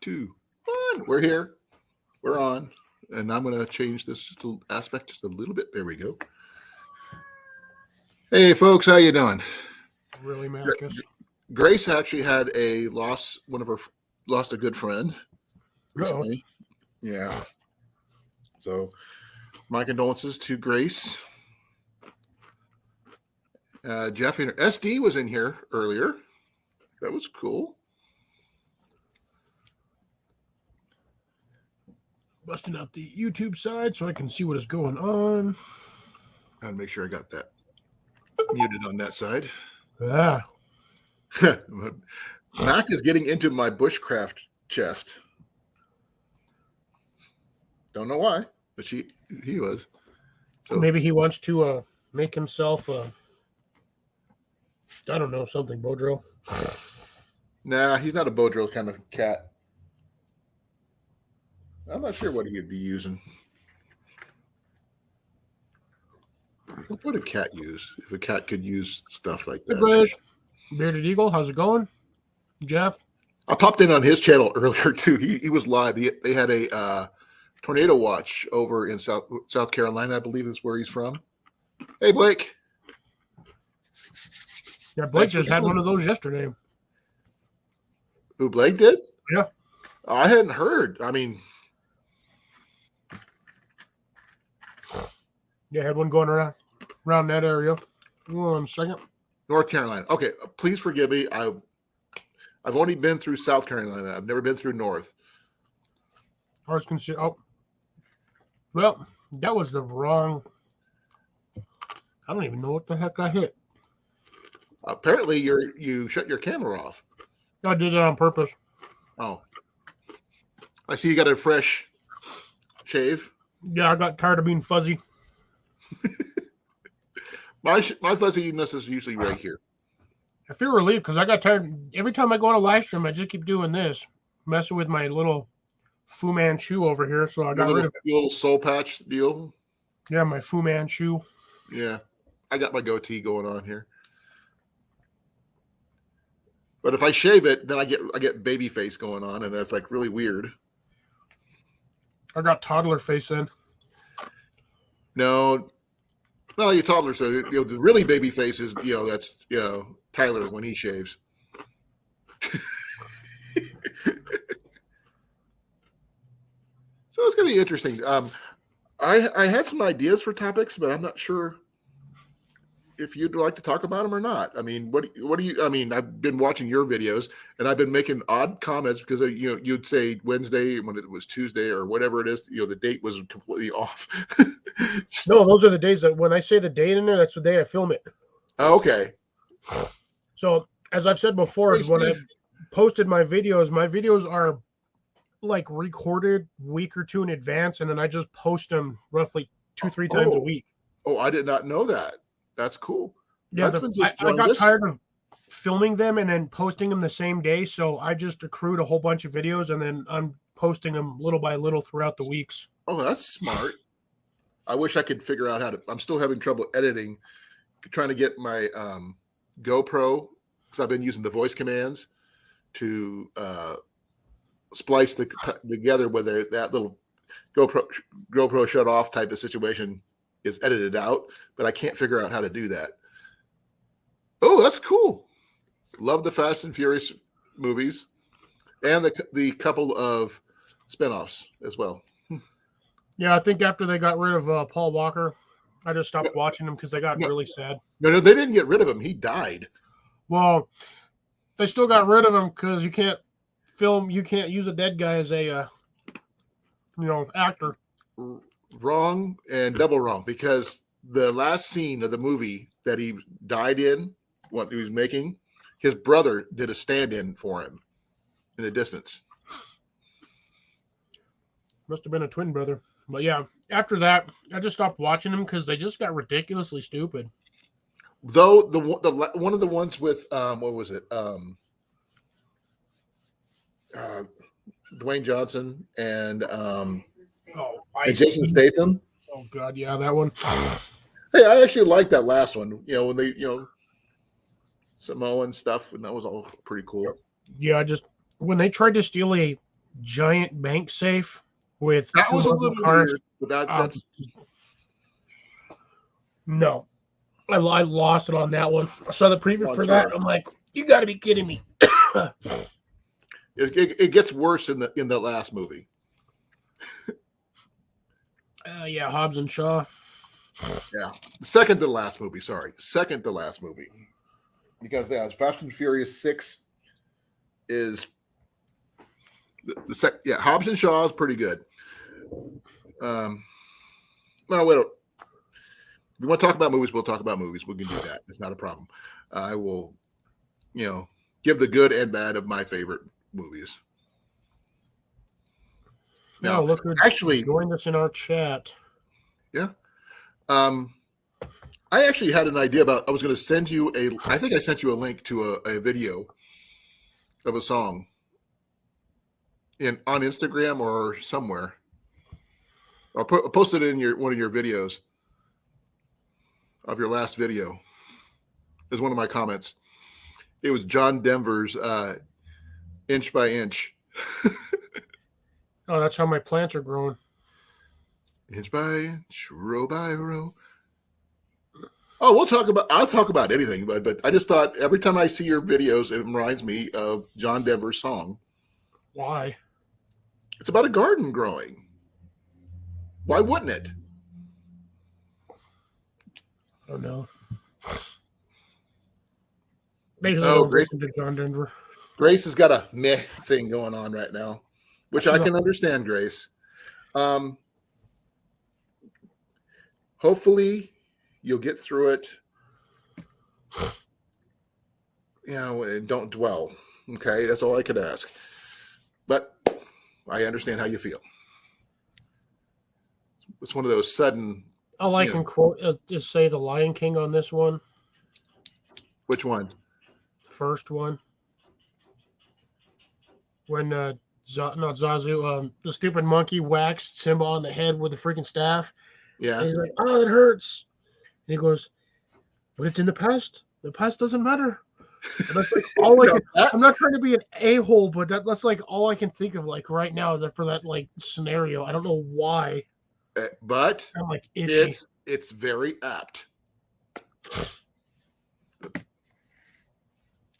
2, 1. We're here. We're on. And I'm going to change this aspect just a little bit. There we go. Hey, folks. How you doing? Really, Marcus? Grace actually had a loss. Lost a good friend recently. Yeah. So my condolences to Grace. Jeff and SD was in here earlier. That was cool. Busting out the YouTube side so I can see what is going on. I'll make sure I got that muted on that side. Yeah. Mac is getting into my bushcraft chest. Don't know why, but he was. So maybe he wants to make himself I don't know, something bow drill. Nah, he's not a bow drill kind of cat. I'm not sure what he'd be using. What would a cat use if a cat could use stuff like that? Hey, British. Bearded Eagle, how's it going? Jeff? I popped in on his channel earlier, too. He was live. They had a tornado watch over in South Carolina, I believe is where he's from. Hey, Blake. Yeah, Blake just had one of those yesterday. Who, Blake did? Yeah. I hadn't heard. I mean... Yeah, I had one going around that area. 1 second. North Carolina. Okay, please forgive me. I've only been through South Carolina. I've never been through North. I was consider. Oh, well, that was the wrong. I don't even know what the heck I hit. Apparently, you shut your camera off. I did it on purpose. Oh, I see you got a fresh shave. Yeah, I got tired of being fuzzy. My fuzziness is usually right here. I feel relieved because I got tired. Every time I go on a live stream, I just keep doing this, messing with my little Fu Manchu over here. So I got rid of it. Your little soul patch deal. Yeah, my Fu Manchu. Yeah, I got my goatee going on here. But if I shave it, then I get baby face going on, and that's like really weird. I got toddler face in. No, you toddler. So the really baby face is that's Tyler when he shaves. So it's gonna be interesting. I had some ideas for topics, but I'm not sure if you'd like to talk about them or not. I mean, what do you? I mean, I've been watching your videos and I've been making odd comments because you'd say Wednesday when it was Tuesday or whatever it is. The date was completely off. No, those are the days that when I say the date in there, that's the day I film it. Okay. So as I've said before, when I posted my videos are like recorded a week or two in advance, and then I just post them roughly 2-3 times a week. Oh, I did not know that. That's cool. Yeah, I got tired of filming them and then posting them the same day, so I just accrued a whole bunch of videos, and then I'm posting them little by little throughout the weeks. Oh, that's smart. I wish I could figure out how to. I'm still having trouble editing, trying to get my GoPro, because I've been using the voice commands to splice together whether that little GoPro shut off type of situation is edited out, but I can't figure out how to do that. Oh, that's cool. Love the Fast and Furious movies and the couple of spinoffs as well. Yeah, I think after they got rid of Paul Walker, I just stopped watching them because they got really sad. No, they didn't get rid of him. He died. Well, they still got rid of him because you can't use a dead guy as a actor. Wrong and double wrong, because the last scene of the movie that he died in, what he was making, his brother did a stand-in for him in the distance. Must have been a twin brother. But yeah, after that, I just stopped watching them because they just got ridiculously stupid. Though the one of the ones with what was it? Dwayne Johnson and Jason Statham. Oh God, yeah, that one. Hey, I actually liked that last one. When they Samoan stuff, and that was all pretty cool. Yeah, when they tried to steal a giant bank safe with That two was a muscle little cars. weird, but that's No, I lost it on that one. I saw the preview I'm for that. sure. I'm like, you got to be kidding me. It gets worse in the last movie. Yeah, Hobbs and Shaw. Yeah, second to last movie. Sorry, second to last movie. Because Fast and Furious 6 is the Hobbs and Shaw is pretty good. Well, wait. If we want to talk about movies, we'll talk about movies. We can do that. It's not a problem. I will, give the good and bad of my favorite movies. Now, look who actually joined us in our chat. Yeah. I actually had an idea I was going to send you I think I sent you a link to a video of a song on Instagram or somewhere. I'll post it in one of your videos of your last video. Is one of my comments. It was John Denver's Inch by Inch. Oh, that's how my plants are growing. Inch by inch, row by row. Oh, I'll talk about anything, but I just thought every time I see your videos, it reminds me of John Denver's song. Why? It's about a garden growing. Why wouldn't it? Oh no. Basically, Oh, Grace, to John Denver. Grace has got a meh thing going on right now, which I can understand, Grace. Hopefully you'll get through it. And don't dwell. Okay, that's all I could ask. But I understand how you feel. It's one of those sudden. All I can quote is say the Lion King on this one. Which one? The first one. When not Zazu, the stupid monkey waxed Simba on the head with the freaking staff. Yeah. And he's like, oh, it hurts. And he goes, but it's in the past. The past doesn't matter. And that's like all I can. I'm not trying to be an a-hole, but that's like all I can think of like right now for that like scenario. I don't know why. But I'm like, it's very apt.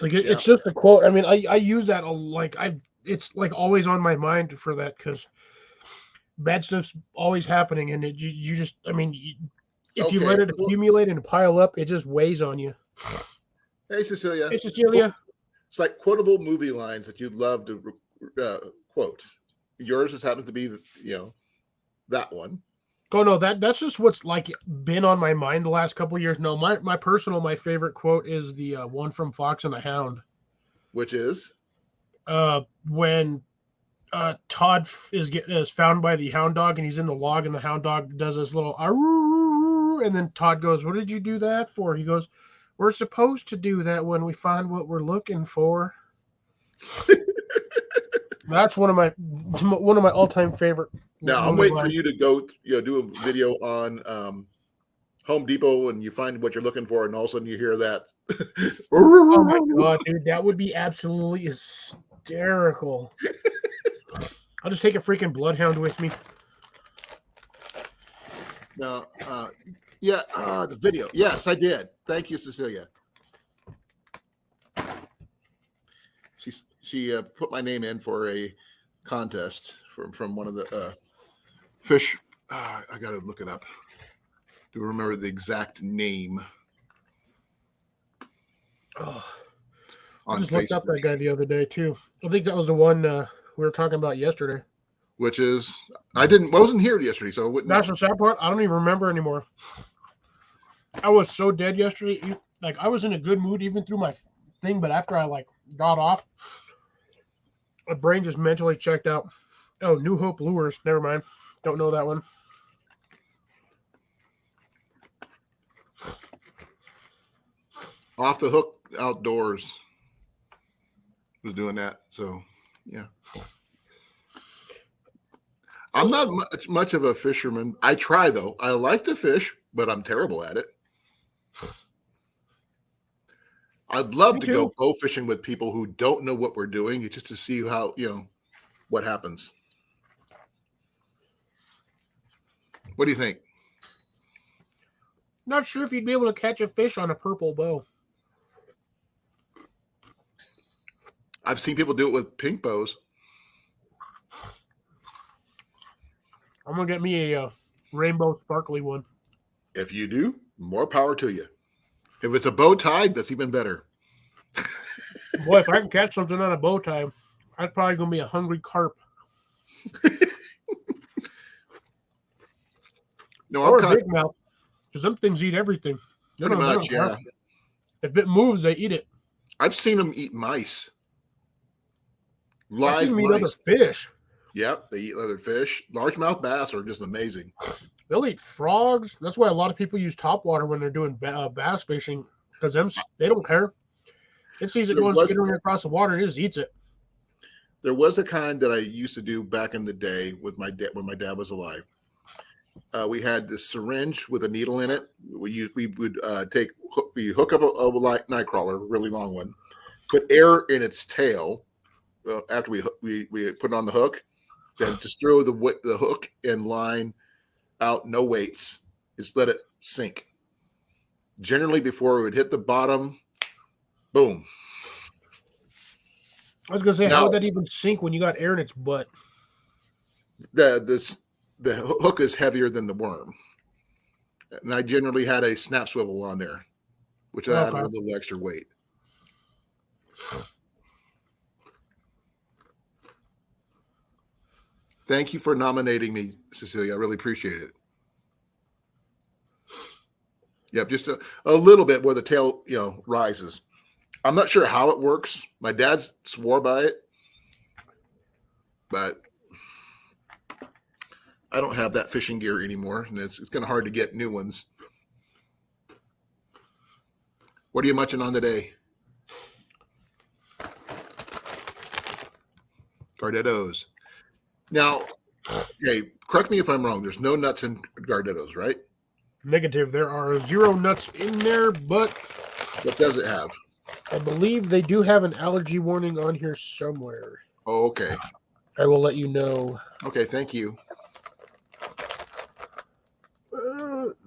Like it's just a quote. I mean, I use that it's like always on my mind for that because bad stuff's always happening, and you just if you let it accumulate and pile up, it just weighs on you. Hey, Cecilia. Hey, Cecilia. It's like quotable movie lines that you'd love to quote. Yours just happens to be that one. Oh no, that's just what's like been on my mind the last couple of years. No, my favorite quote is the one from Fox and the Hound, which is when Todd is found by the hound dog and he's in the log and the hound dog does this little and then Todd goes, "What did you do that for?" He goes, "We're supposed to do that when we find what we're looking for." That's one of my all-time favorite. Now I'm waiting for you to go, do a video on Home Depot and you find what you're looking for, and all of a sudden you hear that. Oh my god, dude, that would be absolutely hysterical. I'll just take a freaking bloodhound with me. No, the video. Yes, I did. Thank you, Cecilia. She put my name in for a contest from one of the fish. I got to look it up to remember the exact name. Oh, I just looked up that guy the other day too. I think that was the one we were talking about yesterday. Which is I wasn't here yesterday, so I wouldn't. National Sad Part. I don't even remember anymore. I was so dead yesterday. Like I was in a good mood even through my thing, but after I got off, my brain just mentally checked out. Oh, New Hope Lures. Never mind. Don't know that one. Off the Hook Outdoors was doing that. So, yeah. I'm not much of a fisherman. I try, though. I like to fish, but I'm terrible at it. I'd love to go bow fishing with people who don't know what we're doing, just to see how, what happens. What do you think? Not sure if you'd be able to catch a fish on a purple bow. I've seen people do it with pink bows. I'm gonna get me a rainbow sparkly one. If you do, more power to you. If it's a bow tied, that's even better. Boy, if I can catch something on a bow tie, that's probably gonna be a hungry carp. No, or I'm a big mouth, because them things eat everything. pretty much, yeah. If it moves, they eat it. I've seen them eat mice. I've seen them eat other fish. Yep, they eat other fish. Largemouth bass are just amazing. They'll eat frogs. That's why a lot of people use topwater when they're doing bass fishing, because they don't care. It sees it going skittering across the water and it just eats it. There was a kind that I used to do back in the day with my dad when my dad was alive. We had this syringe with a needle in it. We would hook up a night crawler, a really long one, put air in its tail after we put it on the hook, then just throw the hook and line out, no weights, just let it sink. Generally, before it would hit the bottom, boom. I was gonna say, how would that even sink when you got air in its butt? The hook is heavier than the worm, and I generally had a snap swivel on there, which added a little extra weight. Thank you for nominating me, Cecilia. I really appreciate it. Yep, just a little bit where the tail, rises. I'm not sure how it works. My dad swore by it, but I don't have that fishing gear anymore, and it's kind of hard to get new ones. What are you munching on today? Gardettos. Now, okay, correct me if I'm wrong. There's no nuts in Gardettos, right? Negative. There are 0 nuts in there, but what does it have? I believe they do have an allergy warning on here somewhere. Oh, okay. I will let you know. Okay, thank you.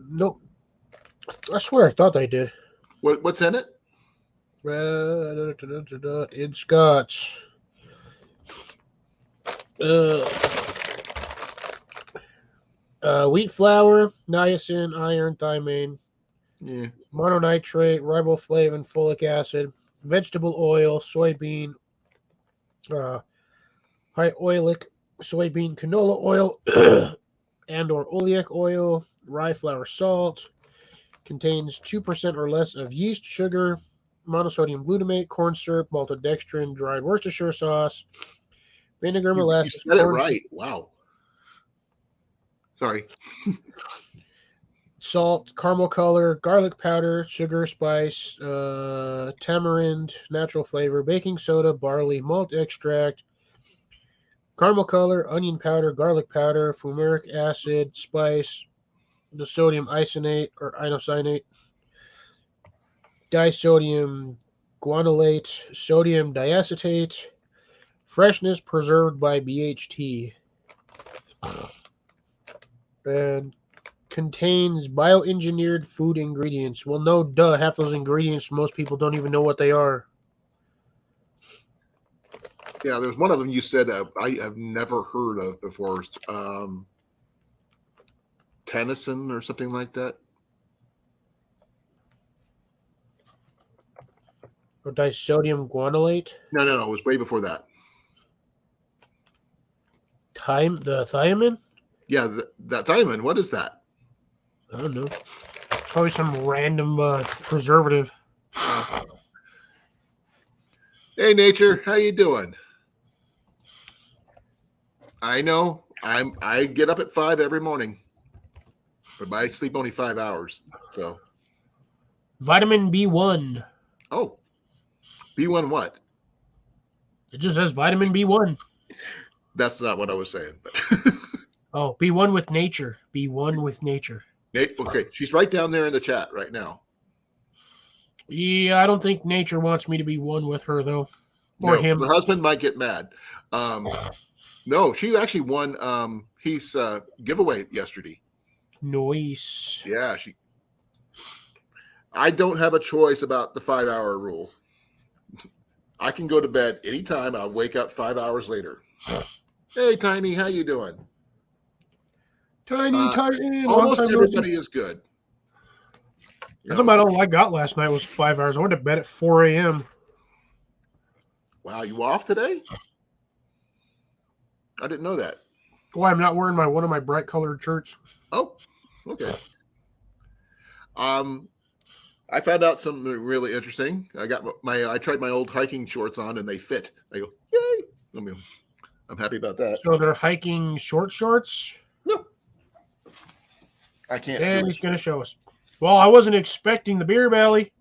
Nope. I swear I thought they did. What's in it? It's got wheat flour, niacin, iron, thiamine, mononitrate, riboflavin, folic acid, vegetable oil, soybean, high oleic soybean canola oil, and or oleic oil, rye flour salt. Contains 2% or less of yeast, sugar, monosodium glutamate, corn syrup, maltodextrin, dried Worcestershire sauce, vinegar, molasses. You said it right. Wow. Sorry. Salt, caramel color, garlic powder, sugar, spice, tamarind, natural flavor, baking soda, barley, malt extract, caramel color, onion powder, garlic powder, fumaric acid, spice, the sodium isonate or inosonate, disodium guanylate, sodium diacetate, freshness preserved by BHT, and contains bioengineered food ingredients. Well, no duh, half those ingredients most people don't even know what they are. Yeah, there's one of them you said I have never heard of before. Tennyson or something like that. Or disodium guanylate? No, it was way before that. The thiamine? Yeah, that thiamine. What is that? I don't know. Probably some random preservative. Hey, nature, how you doing? I know. I get up at 5 every morning, but I sleep only 5 hours. So, vitamin B1. Oh, B1 what? It just says vitamin B1. That's not what I was saying. Oh, B1 with nature. B1 with nature. Okay, she's right down there in the chat right now. Yeah, I don't think nature wants me to be one with her, though. Or him. Her husband might get mad. No, she actually won his giveaway yesterday. Nice. Yeah, I don't have a choice about the 5-hour rule. I can go to bed anytime and I'll wake up 5 hours later. Hey, Tiny, how you doing? Tiny, tiny. Almost everybody is good. That's about all I got last night was 5 hours. I went to bed at 4 a.m. Wow, you off today? I didn't know that. Why I'm not wearing one of my bright colored shirts. Oh, okay. I found out something really interesting. I tried my old hiking shorts on and they fit. I go, yay! I'm happy about that. So they're hiking shorts? No. I can't. And he's going to show us. Well, I wasn't expecting the beer belly.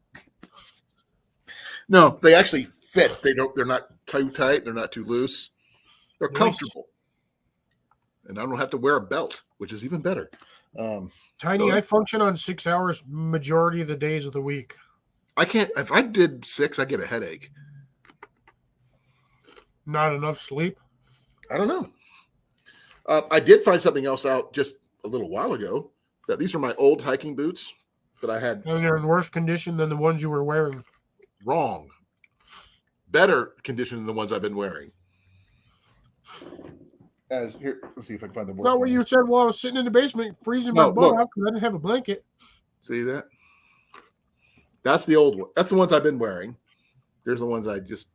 No, they actually fit. They're not too tight. They're not too loose. They're Nice. comfortable. And I don't have to wear a belt, which is even better. Tiny, I function on 6 hours majority of the days of the week. I can't. If I did 6, I get a headache. Not enough sleep? I don't know. I did find something else out just a little while ago. That these are my old hiking boots that I had. And they're in worse condition than the ones you were wearing. Wrong. Better condition than the ones I've been wearing. Here, let's see if I can find the word. Not what you said while I was sitting in the basement freezing my butt off because I didn't have a blanket. See that? That's the old one. That's the ones I've been wearing. There's the ones I just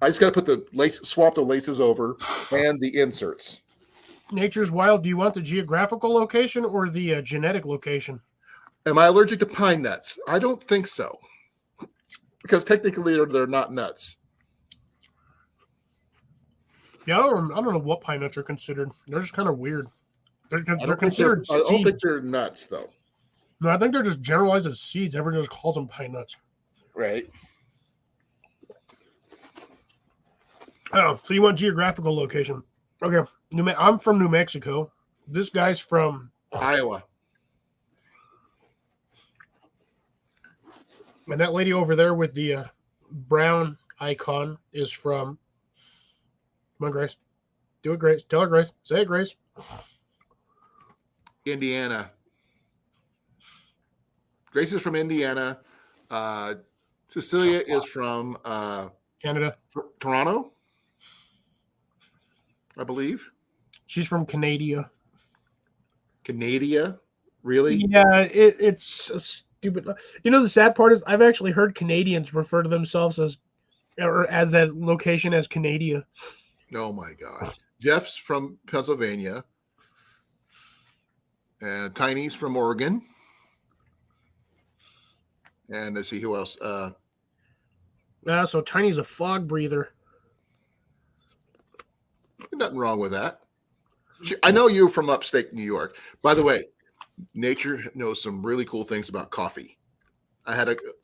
got to put swap the laces over and the inserts. Nature's Wild, do you want the geographical location or the genetic location? Am I allergic to pine nuts? I don't think so. Because technically they're not nuts. Yeah, I don't know what pine nuts are considered. They're just kind of weird. They're considered I don't seeds. think they're nuts, though. No, I think they're just generalized as seeds. Everyone just calls them pine nuts. Right. Oh, so you want geographical location. Okay. I'm from New Mexico. This guy's from Iowa. And that lady over there with the brown icon is from... Come on, Grace. Do it, Grace. Tell her, Grace. Say it, Grace. Indiana. Grace is from Indiana. Cecilia is from Canada. Toronto, I believe. She's from Canada. Canada? Really? Yeah, it's a stupid. You know, the sad part is I've actually heard Canadians refer to themselves as that location as Canada. Oh my gosh. Jeff's from Pennsylvania. And Tiny's from Oregon. And let's see who else. So Tiny's a fog breather. Nothing wrong with that. I know you're from upstate New York. By the way, Nature knows some really cool things about coffee.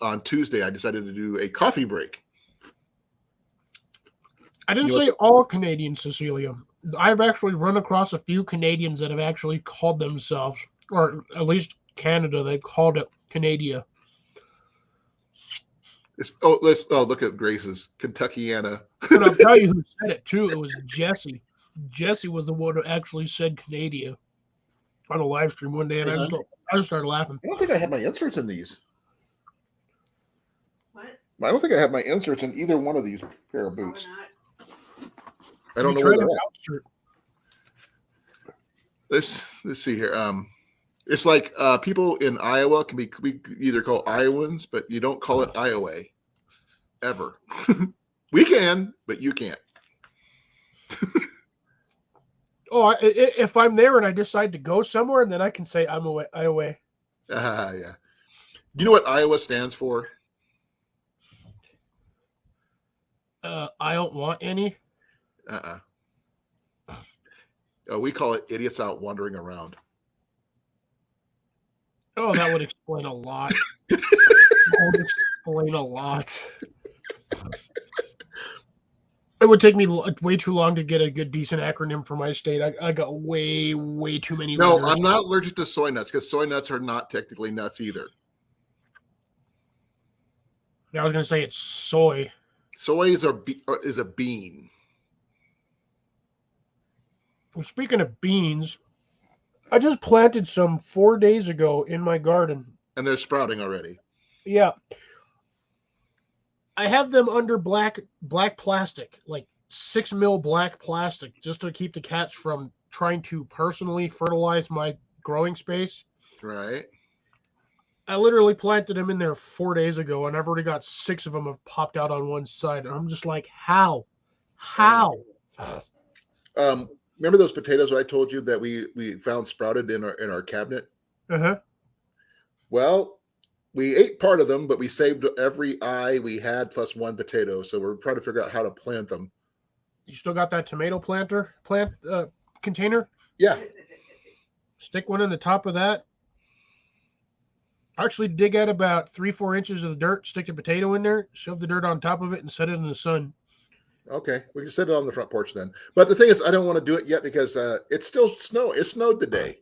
On Tuesday, I decided to do a coffee break. I didn't say all Canadians, Cecilia. I've actually run across a few Canadians that have actually called themselves, or at least Canada, they called it Canada. Look at Grace's Kentuckiana. And I'll tell you who said it too. It was Jesse. Jesse was the one who actually said Canada on a live stream one day, and I just started laughing. I don't think I have my inserts in these. What? I don't think I have my inserts in either one of these pair of boots. I don't know where where they're at. Let's see here. It's like people in Iowa can be either called Iowans, but you don't call it Iowa ever. We can, but you can't. If I'm there and I decide to go somewhere, then I can say I'm away. Iowa. Yeah. You know what Iowa stands for? I don't want any. We call it idiots out wandering around. Oh, that would explain a lot. It would take me way too long to get a good, decent acronym for my state. I got way too many. No, letters. I'm not allergic to soy nuts because soy nuts are not technically nuts either. I was going to say it's soy. Soy is a bean. Speaking of beans, I just planted some 4 days ago in my garden. And they're sprouting already. Yeah. I have them under black plastic, like 6 mil black plastic, just to keep the cats from trying to personally fertilize my growing space. Right. I literally planted them in there 4 days ago, and I've already got 6 of them have popped out on one side. And I'm just like, how? Remember those potatoes I told you that we found sprouted in our cabinet? Uh-huh. Well, we ate part of them, but we saved every eye we had plus one potato. So we're trying to figure out how to plant them. You still got that tomato plant container? Yeah. Stick one in the top of that. Actually dig out about 3-4 inches of the dirt, stick the potato in there, shove the dirt on top of it, and set it in the sun. Okay, we can set it on the front porch then. But the thing is, I don't want to do it yet because it's still snow. It snowed today.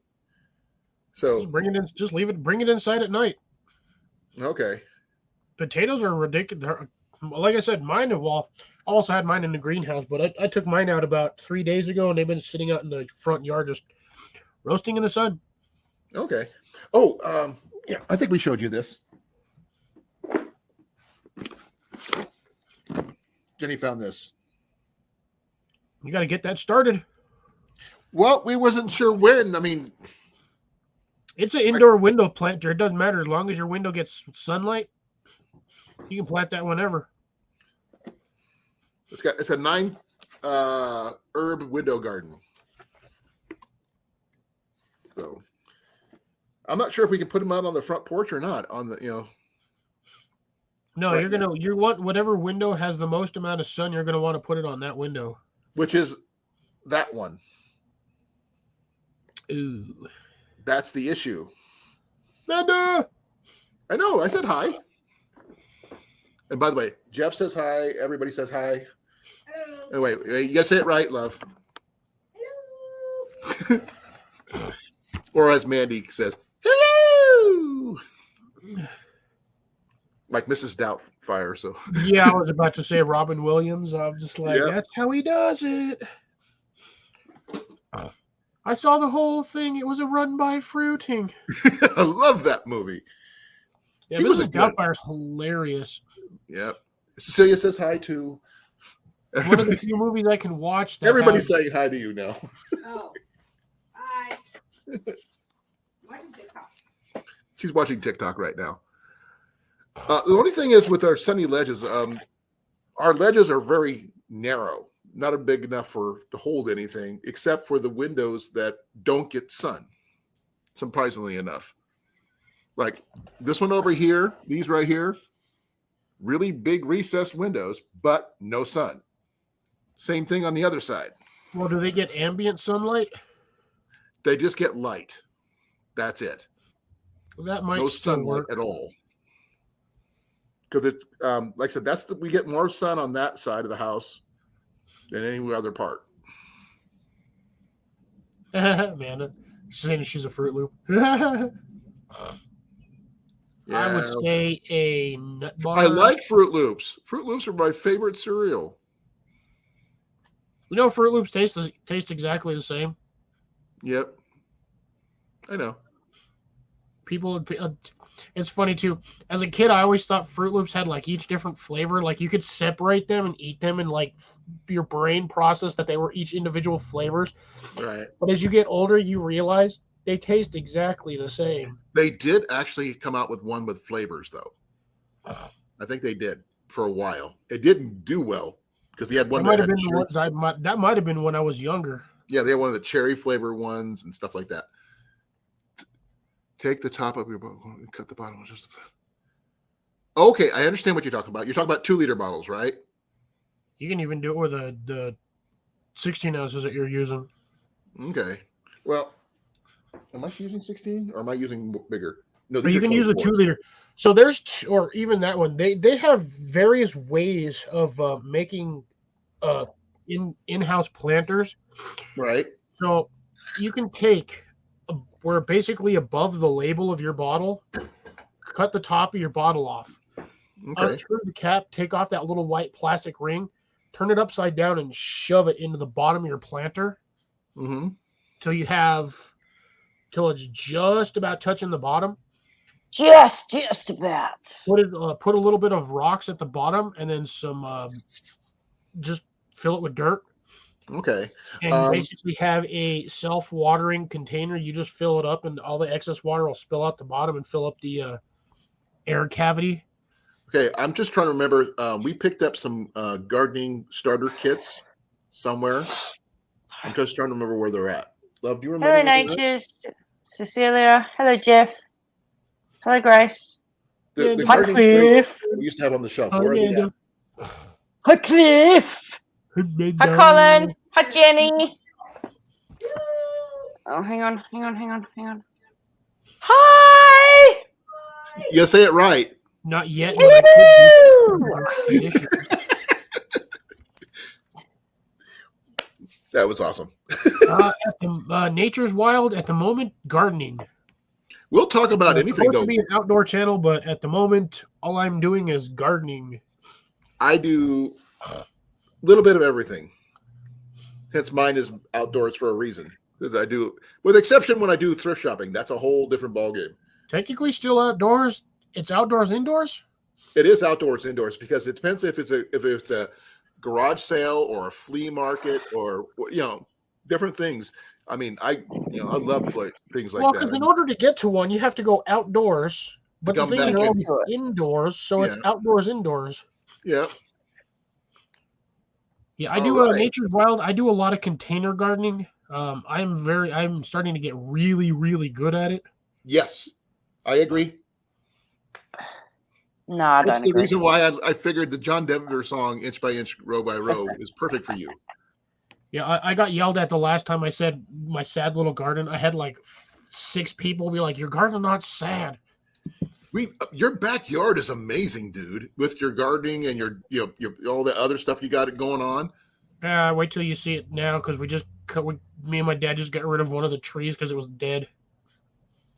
So just bring it in. Just leave it. Bring it inside at night. Okay. Potatoes are ridiculous. Like I said, mine have I also had mine in the greenhouse, but I took mine out about 3 days ago, and they've been sitting out in the front yard just roasting in the sun. Okay. Oh, yeah, I think we showed you this. Jenny found this. You got to get that started. Well, we wasn't sure when. I mean, it's an indoor window planter. It doesn't matter as long as your window gets sunlight. You can plant that whenever. It's a 9 herb window garden. So I'm not sure if we can put them out on the front porch or not. On the No, right, you want whatever window has the most amount of sun. You're gonna want to put it on that window, which is that one. Ooh, that's the issue. Amanda! I know. I said hi. And by the way, Jeff says hi. Everybody says hi. Hello. Wait, you gotta say it right, love. Hello. Or as Mandy says, hello. Like Mrs. Doubtfire. So yeah, I was about to say Robin Williams. I'm just like, That's how he does it. I saw the whole thing. It was a run by fruiting. I love that movie. Yeah, Mrs. Doubtfire's hilarious. Yep. Cecilia says hi too. One of the few movies I can watch. Everybody's saying hi to you now. Oh, hi. Watching TikTok. She's watching TikTok right now. The only thing is with our sunny ledges, our ledges are very narrow, not big enough to hold anything, except for the windows that don't get sun, surprisingly enough. Like this one over here, these right here, really big recessed windows, but no sun. Same thing on the other side. Well, do they get ambient sunlight? They just get light. That's it. Well, that might no still sunlight work. at all. Because it, like I said, we get more sun on that side of the house than any other part. Amanda saying she's a Fruit Loop. Yeah. I would say a nut bar. I like Fruit Loops. Fruit Loops are my favorite cereal. You know, Fruit Loops taste exactly the same. Yep. I know. People, it's funny too. As a kid, I always thought Fruit Loops had like each different flavor. Like you could separate them and eat them, and like your brain processed that they were each individual flavors. Right. But as you get older, you realize they taste exactly the same. They did actually come out with one with flavors, though. I think they did for a while. It didn't do well because they had one that had that might have been when I was younger. Yeah, they had one of the cherry flavor ones and stuff like that. Take the top of your bottle and cut the bottom. Okay, I understand what you're talking about. You're talking about 2-liter bottles, right? You can even do it with the 16 ounces that you're using. Okay. Well, am I using 16 or am I using bigger? No, you can use a 2-liter. So there's or even that one. They have various ways of making in-house planters. Right. So you can take where basically above the label of your bottle, cut the top of your bottle off. Okay. Unscrew the cap, take off that little white plastic ring, turn it upside down and shove it into the bottom of your planter. Mm-hmm. till you have till it's just about touching the bottom. Just about. Put a little bit of rocks at the bottom, and then some just fill it with dirt. Okay. And you basically have a self-watering container. You just fill it up, and all the excess water will spill out the bottom and fill up the air cavity. Okay, I'm just trying to remember. We picked up some gardening starter kits somewhere. I'm just trying to remember where they're at. Love, do you remember? Hello, Natures. Cecilia. Hello, Jeff. Hello, Grace. The Yeah, Hi, gardening Cliff. starter we used to have on the shelf. Oh, Where are they yeah, at? Hi, Cliff. Hi, Colin. Hi, Jenny. Oh, hang on. Hi. You say it right. Not yet. Hello. That was awesome. Nature's Wild at the moment, gardening. We'll talk about It's anything, supposed though. to be an outdoor channel, but at the moment, all I'm doing is gardening. I do a little bit of everything. Hence, mine is outdoors for a reason. Because I do, with exception when I do thrift shopping. That's a whole different ballgame. Technically, still outdoors. It's outdoors, indoors. It is outdoors, indoors, because it depends if it's a garage sale or a flea market or different things. I mean, I love things like Well, that. because in order to get to one, you have to go outdoors. But the come thing back is, in. always indoors, so it's outdoors, indoors. Yeah. Yeah, I do Nature's Wild. I do a lot of container gardening. I'm starting to get really, really good at it. Yes, I agree. No, I That's don't the agree. reason why I figured the John Denver song "Inch by Inch, Row by Row" is perfect for you. Yeah, I got yelled at the last time I said my sad little garden. I had like 6 people be like, "Your garden's not sad." Your backyard is amazing, dude. With your gardening and your all the other stuff you got it going on. Wait till you see it now, because me and my dad just got rid of one of the trees because it was dead.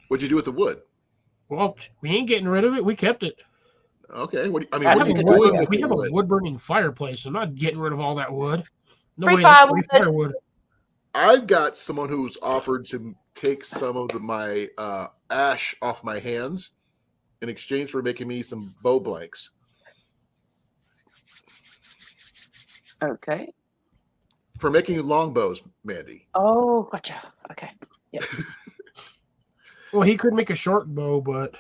What'd you do with the wood? Well, we ain't getting rid of it. We kept it. Okay. What are you We doing with have the a wood? wood-burning fireplace. I'm not getting rid of all that wood. No Free way, that's free firewood. firewood. I've got someone who's offered to take some of my ash off my hands in exchange for making me some bow blanks. Okay. For making longbows, Mandy. Oh, gotcha. Okay. Yep. Well, he could make a short bow, but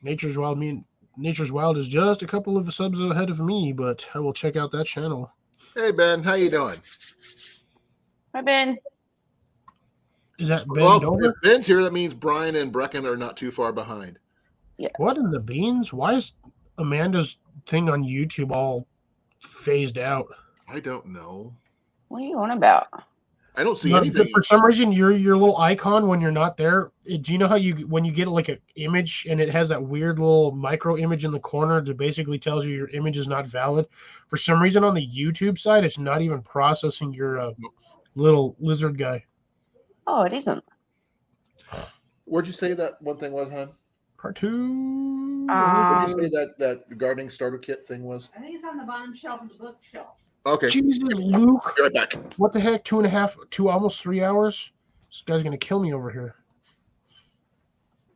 Nature's Wild is just a couple of subs ahead of me, but I will check out that channel. Hey Ben, how you doing? Hi, Ben. Is that Ben Well, Dover? if Ben's here, that means Brian and Brecken are not too far behind. Yeah. What in the beans? Why is Amanda's thing on YouTube all phased out? I don't know. What are you on about? I don't see anything. For some reason, your little icon when you're not there. Do you know how when you get like an image and it has that weird little micro image in the corner that basically tells you your image is not valid? For some reason, on the YouTube side, it's not even processing your little lizard guy. Oh, it isn't. Where'd you say that one thing was, hon? Part 2. Where'd you say that the gardening starter kit thing was? I think it's on the bottom shelf of the bookshelf. Okay. Jesus, Luke. Be right back. What the heck? 2.5, almost 3 hours? This guy's going to kill me over here.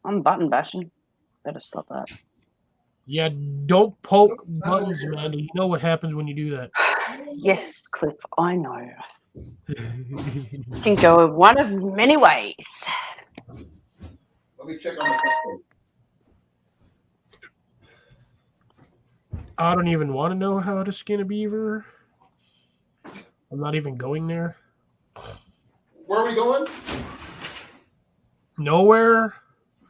I'm button bashing. Better stop that. Yeah, don't poke buttons, Amanda. You know what happens when you do that. Yes, Cliff, I know. It can go one of many ways. Let me check on the phone. I don't even want to know how to skin a beaver. I'm not even going there. Where are we going? Nowhere.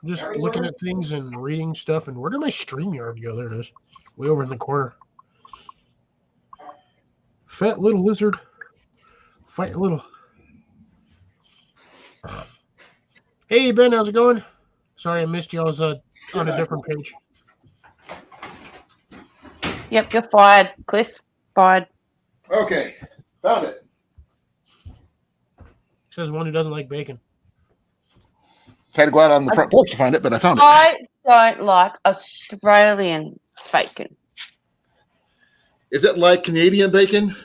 I'm just looking at things and reading stuff. And where did my StreamYard go? There it is. Way over in the corner. Fat little lizard. Fight a little. Hey, Ben, how's it going? Sorry I missed you. I was on a different page. Yep, you're fired, Cliff. Fired. Okay. Found it. Says one who doesn't like bacon. Had to go out on the front porch to find it, but I found it. I don't like Australian bacon. Is it like Canadian bacon?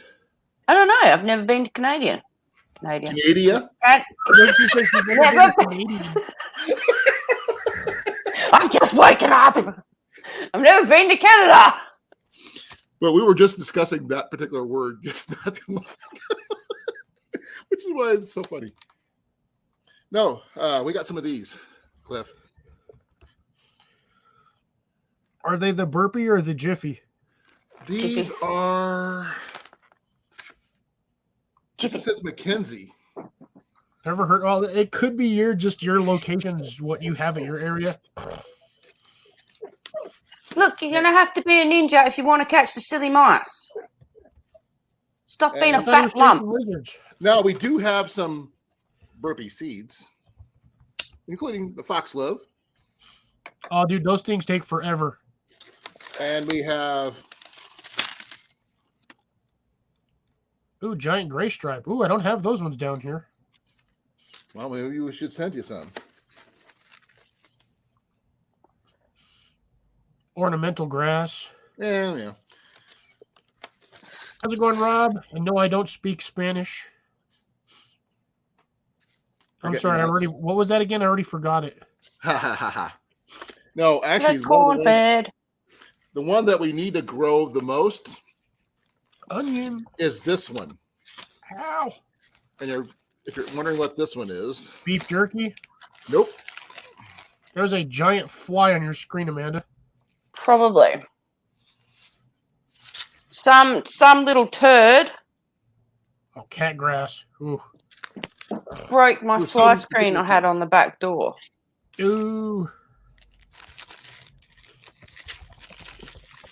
I don't know. I've never been to Canadian. Canada? Never been. I've just woken up. I've never been to Canada. But we were just discussing that particular word just not too long ago. Which is why it's so funny. No, we got some of these, Cliff. Are they the burpee or the jiffy? These are. Jiffy says Mackenzie. Never heard. Oh, it could be your locations, what you have at your area. Look, you're gonna have to be a ninja if you want to catch the silly mice. Stop being a fat lump. Now we do have some burpee seeds, including the foxglove. Oh, dude, those things take forever. And we have. Ooh, giant gray stripe. Ooh, I don't have those ones down here. Well, maybe we should send you some. Ornamental grass. Yeah. How's it going, Rob? I know I don't speak Spanish. I'm sorry. What was that again? I already forgot it. Ha ha ha ha. No, actually, the one that we need to grow the most onion is this one. How? And if you're wondering what this one is, beef jerky. Nope. There's a giant fly on your screen, Amanda. Probably. Some little turd. Oh, cat grass. Ooh. Broke my fly screen I had on the back door. Ooh.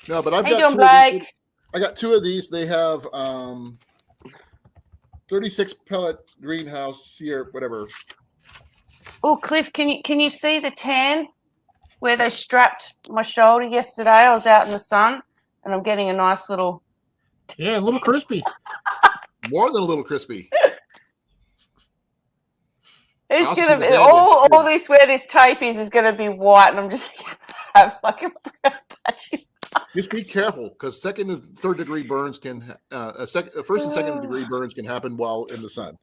No, but I've How got you doing, Blake? I got two of these. They have 36 pellet greenhouse here, whatever. Oh, Cliff, can you see the tan where they strapped my shoulder yesterday? I was out in the sun and I'm getting a nice little. Yeah, a little crispy. More than a little crispy. It's gonna be all this where this tape is gonna be white, and I'm just gonna have like a brown patch. Just be careful, because second and third degree burns can first and second degree burns can happen while in the sun.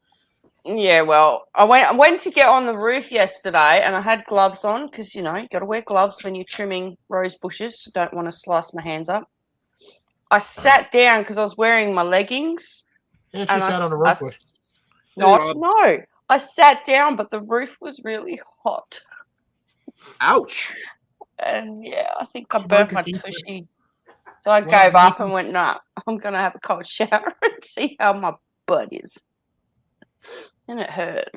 Yeah, well, I went to get on the roof yesterday, and I had gloves on because you got to wear gloves when you're trimming rose bushes. So don't want to slice my hands up. I sat down because I was wearing my leggings. And she sat on a roof bush. No. I sat down, but the roof was really hot. Ouch. And yeah, I think I burnt my tushy. So I gave up and went, nah, I'm going to have a cold shower and see how my butt is. And it hurt.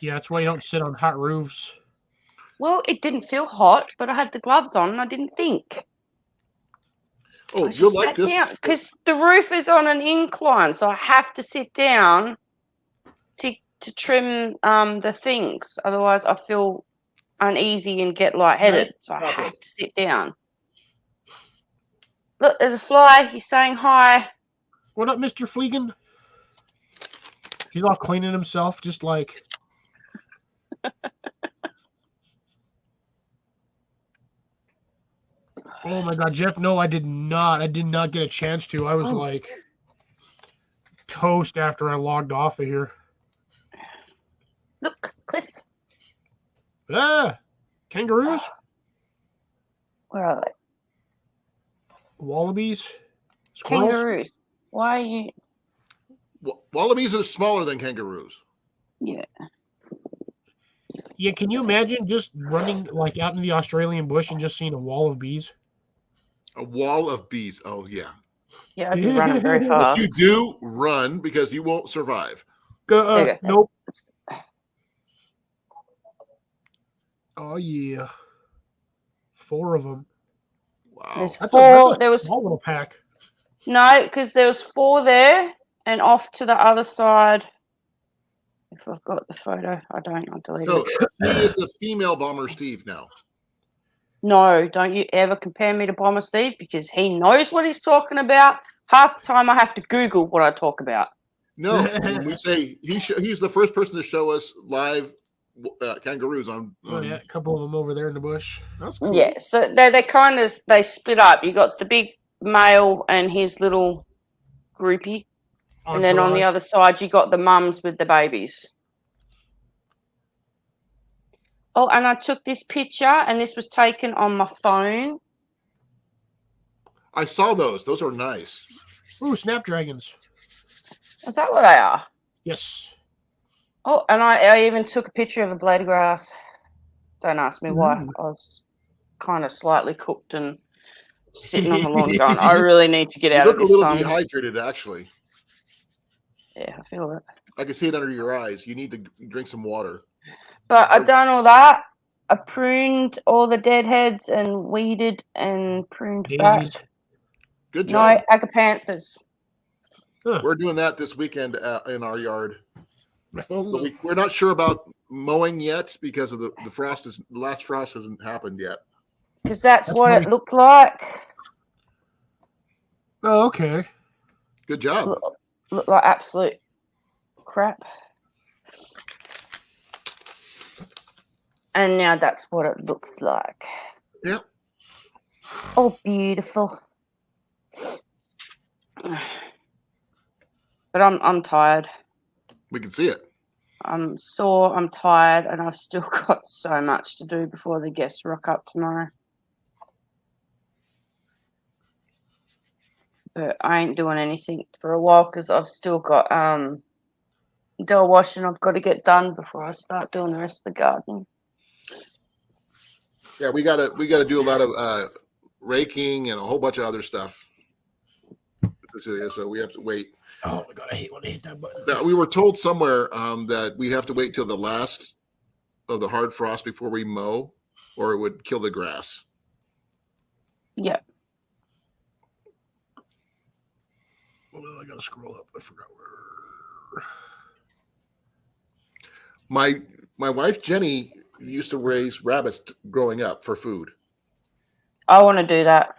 Yeah, that's why you don't sit on hot roofs. Well, it didn't feel hot, but I had the gloves on and I didn't think. Oh, you'll like this. Because the roof is on an incline, so I have to sit down to trim the things. Otherwise, I feel uneasy and get lightheaded. Right. So I have to sit down. Look, there's a fly. He's saying hi. What up, Mr. Fleegan? He's all cleaning himself, just like... Oh my God, Jeff! No, I did not. I did not get a chance to. I was like toast after I logged off of here. Look, Cliff. Kangaroos. Where are they? Wallabies. Squirrels? Kangaroos. Why are you? Wallabies are smaller than kangaroos. Yeah. Yeah. Can you imagine just running like out in the Australian bush and just seeing a wall of bees? A wall of bees. Oh, yeah. Yeah, I'd be running very fast. If you do, run because you won't survive. Nope. Oh, yeah. 4 of them. Wow. There's 4. There was a small little pack. No, because there was 4 there and off to the other side. If I've got the photo, I don't. I'll delete it. So he is the female Bomber Steve now. No, don't you ever compare me to Bomber Steve because he knows what he's talking about. Half the time I have to Google what I talk about. No, when we say he's the first person to show us live kangaroos on. Oh yeah, a couple of them over there in the bush. That's cool. Yeah, so they kind of split up. You got the big male and his little groupie. And then on the Entourage. other side, you got the mums with the babies. Oh, and I took this picture, and this was taken on my phone. I saw those. Those are nice. Ooh, snapdragons. Is that what they are? Yes. Oh, and I even took a picture of a blade of grass. Don't ask me why. Ooh. I was kind of slightly cooked and sitting on the lawn going, I really need to get You out look of a this little sun. dehydrated, actually. Yeah, I feel it. I can see it under your eyes. You need to drink some water. But I've done all that. I pruned all the deadheads and weeded and pruned Daisies. back. Good No job. agapanthus. Huh. We're doing that this weekend in our yard. But Oh, we're not sure about mowing yet because of the frost. The last frost hasn't happened yet. Because that's what funny. it looked like. okay. Good job. Looked like absolute crap. And now that's what it looks like. Yep. Oh, beautiful. But I'm tired. We can see it. I'm sore, I'm tired, and I've still got so much to do before the guests rock up tomorrow. But I ain't doing anything for a while because I've still got door washing I've got to get done before I start doing the rest of the gardening. Yeah, we gotta do a lot of raking and a whole bunch of other stuff. So we have to wait. Oh my god, I hate when I hit that button. We were told somewhere that we have to wait till the last of the hard frost before we mow, or it would kill the grass. Yep. Well, I gotta scroll up. I forgot where. My wife Jenny used to raise rabbits growing up for food. I want to do that.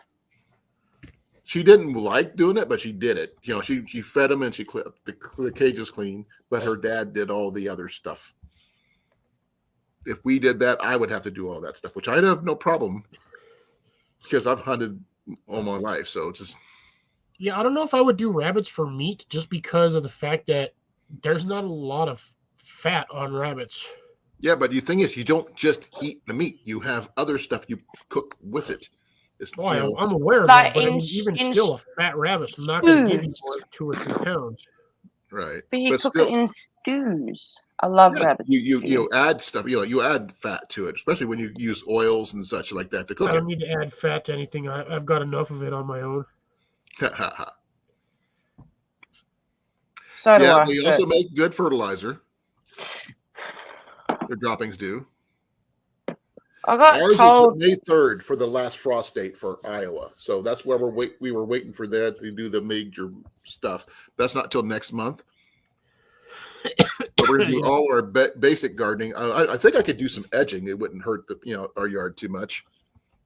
She didn't like doing it, but she did it. You know, she fed them and she clipped the cages clean, but her dad did all the other stuff. If we did that, I would have to do all that stuff, which I'd have no problem because I've hunted all my life. So it's just. Yeah, I don't know if I would do rabbits for meat just because of the fact that there's not a lot of fat on rabbits. Yeah, but the thing is, you don't just eat the meat. You have other stuff you cook with it. It's, Oh, you know, I'm aware of Like that, but I in mean, sh- even in still, a fat rabbit's not going to give you more than 2 or 3 pounds. right. But you cook still, it in stews. I love yeah, rabbit stew. you add stuff. You add fat to it, especially when you use oils and such like that to cook I it. don't need to add fat to anything. I've got enough of it on my own. So do Yeah, I. they also make good fertilizer. Their droppings do. I got Ours told. is May 3rd for the last frost date for Iowa. So that's where we were waiting for that to do the major stuff. That's not till next month. But we're gonna do all our basic gardening. I think I could do some edging. It wouldn't hurt our yard too much.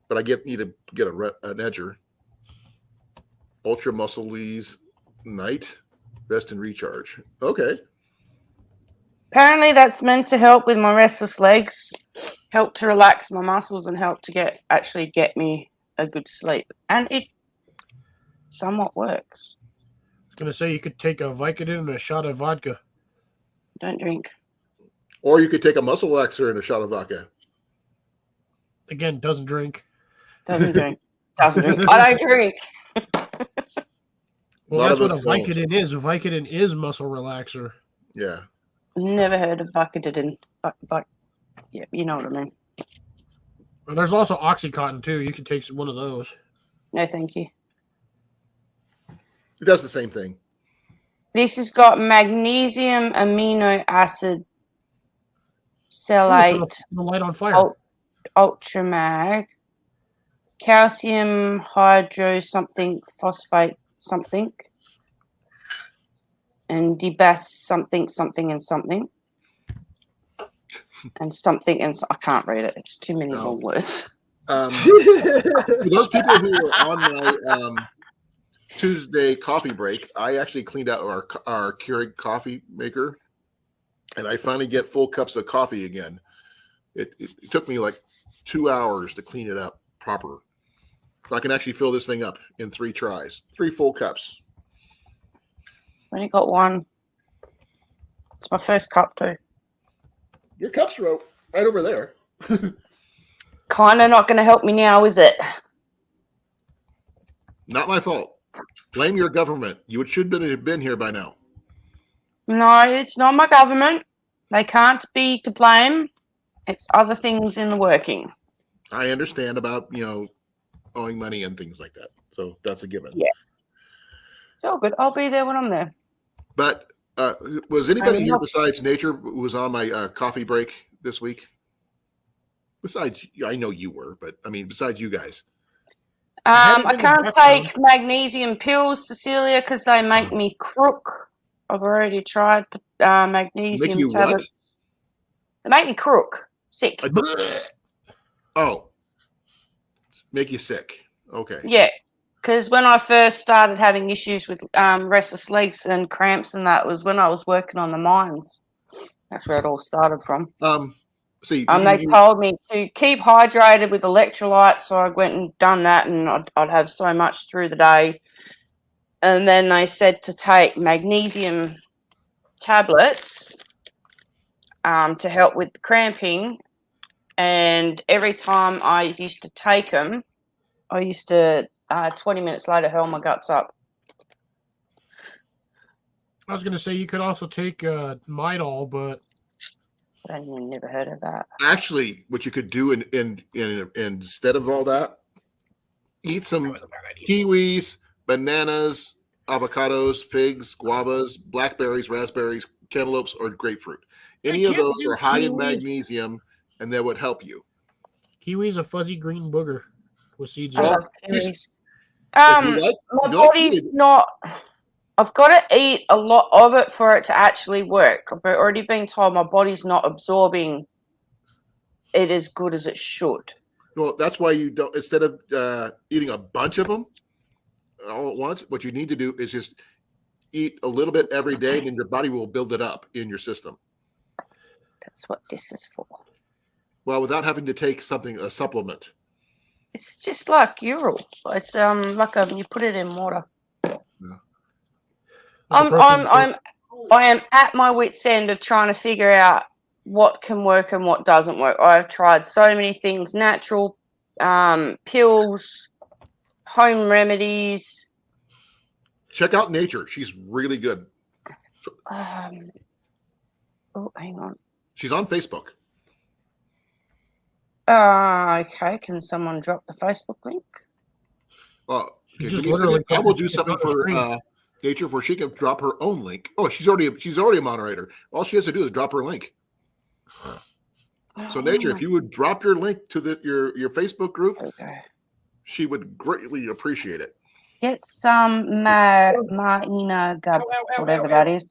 But I need to get an edger. Ultra Muscle Lee's Night Rest and Recharge. Okay. Apparently, that's meant to help with my restless legs, help to relax my muscles, and help to actually get me a good sleep. And it somewhat works. I was going to say you could take a Vicodin and a shot of vodka. Don't drink. Or you could take a muscle relaxer and a shot of vodka. Again, doesn't drink. Doesn't drink. Doesn't drink. I don't drink. Well, that's what a Vicodin is. A Vicodin is muscle relaxer. Yeah. Never heard of Vicodin. Yeah, you know what I mean. Well, there's also Oxycontin, too. You could take one of those. No, thank you. It does the same thing. This has got magnesium amino acid cellate, The light on fire. ultramag, calcium hydro something phosphate something, and debas something and something. And something, and I can't read it. It's too many long words. For those people who were on my Tuesday coffee break, I actually cleaned out our Keurig coffee maker, and I finally get full cups of coffee again. It took me like 2 hours to clean it up proper. So I can actually fill this thing up in 3 tries, 3 full cups. Only got one. It's my first cup too. Your cup's right over there. Kind of not going to help me now, is it? Not my fault. Blame your government. You should have been here by now. No, it's not my government. They can't be to blame. It's other things in the working. I understand about, owing money and things like that. So that's a given. Yeah. It's all good. I'll be there when I'm there. But was anybody here not- besides Nature who was on my coffee break this week? Besides, I know you were, but I mean, besides you guys. I can't take magnesium pills, Cecilia, because they make me crook. I've already tried magnesium Make you tablets. what? They make me crook, sick. Oh, make you sick. Okay. Yeah, because when I first started having issues with restless legs and cramps, and that was when I was working on the mines. That's where it all started from. See, They told me to keep hydrated with electrolytes, so I went and done that, and I'd have so much through the day. And then they said to take magnesium tablets to help with the cramping. And every time I used to take them, I used to 20 minutes later hurl my guts up. I was going to say you could also take Midol, but I never heard of that. Actually, what you could do instead of all that, eat some kiwis, bananas, avocados, figs, guavas, blackberries, raspberries, cantaloupes, or grapefruit. Any of those are high in magnesium, and that would help you. Kiwi's a fuzzy green booger with seeds. I in it. love kiwis. My body's not. I've got to eat a lot of it for it to actually work. I've already been told my body's not absorbing it as good as it should. Well, that's why you don't. Instead of eating a bunch of them all at once, what you need to do is just eat a little bit every day, and then your body will build it up in your system. That's what this is for. Well, without having to take a supplement. It's just like Ural. It's like you put it in water. Yeah. I am at my wit's end of trying to figure out what can work and what doesn't work. I've tried so many things: natural pills, home remedies. Check out Nature. She's really good. Oh, hang on. She's on Facebook. Okay. Can someone drop the Facebook link? Okay, just give me a second. literally I will put do it something on the for screen. Nature where she can drop her own link. Oh, she's already a moderator. All she has to do is drop her link. So Nature, if you would drop your link to your Facebook group, she would greatly appreciate it. Get some Marina Gub, whatever that is.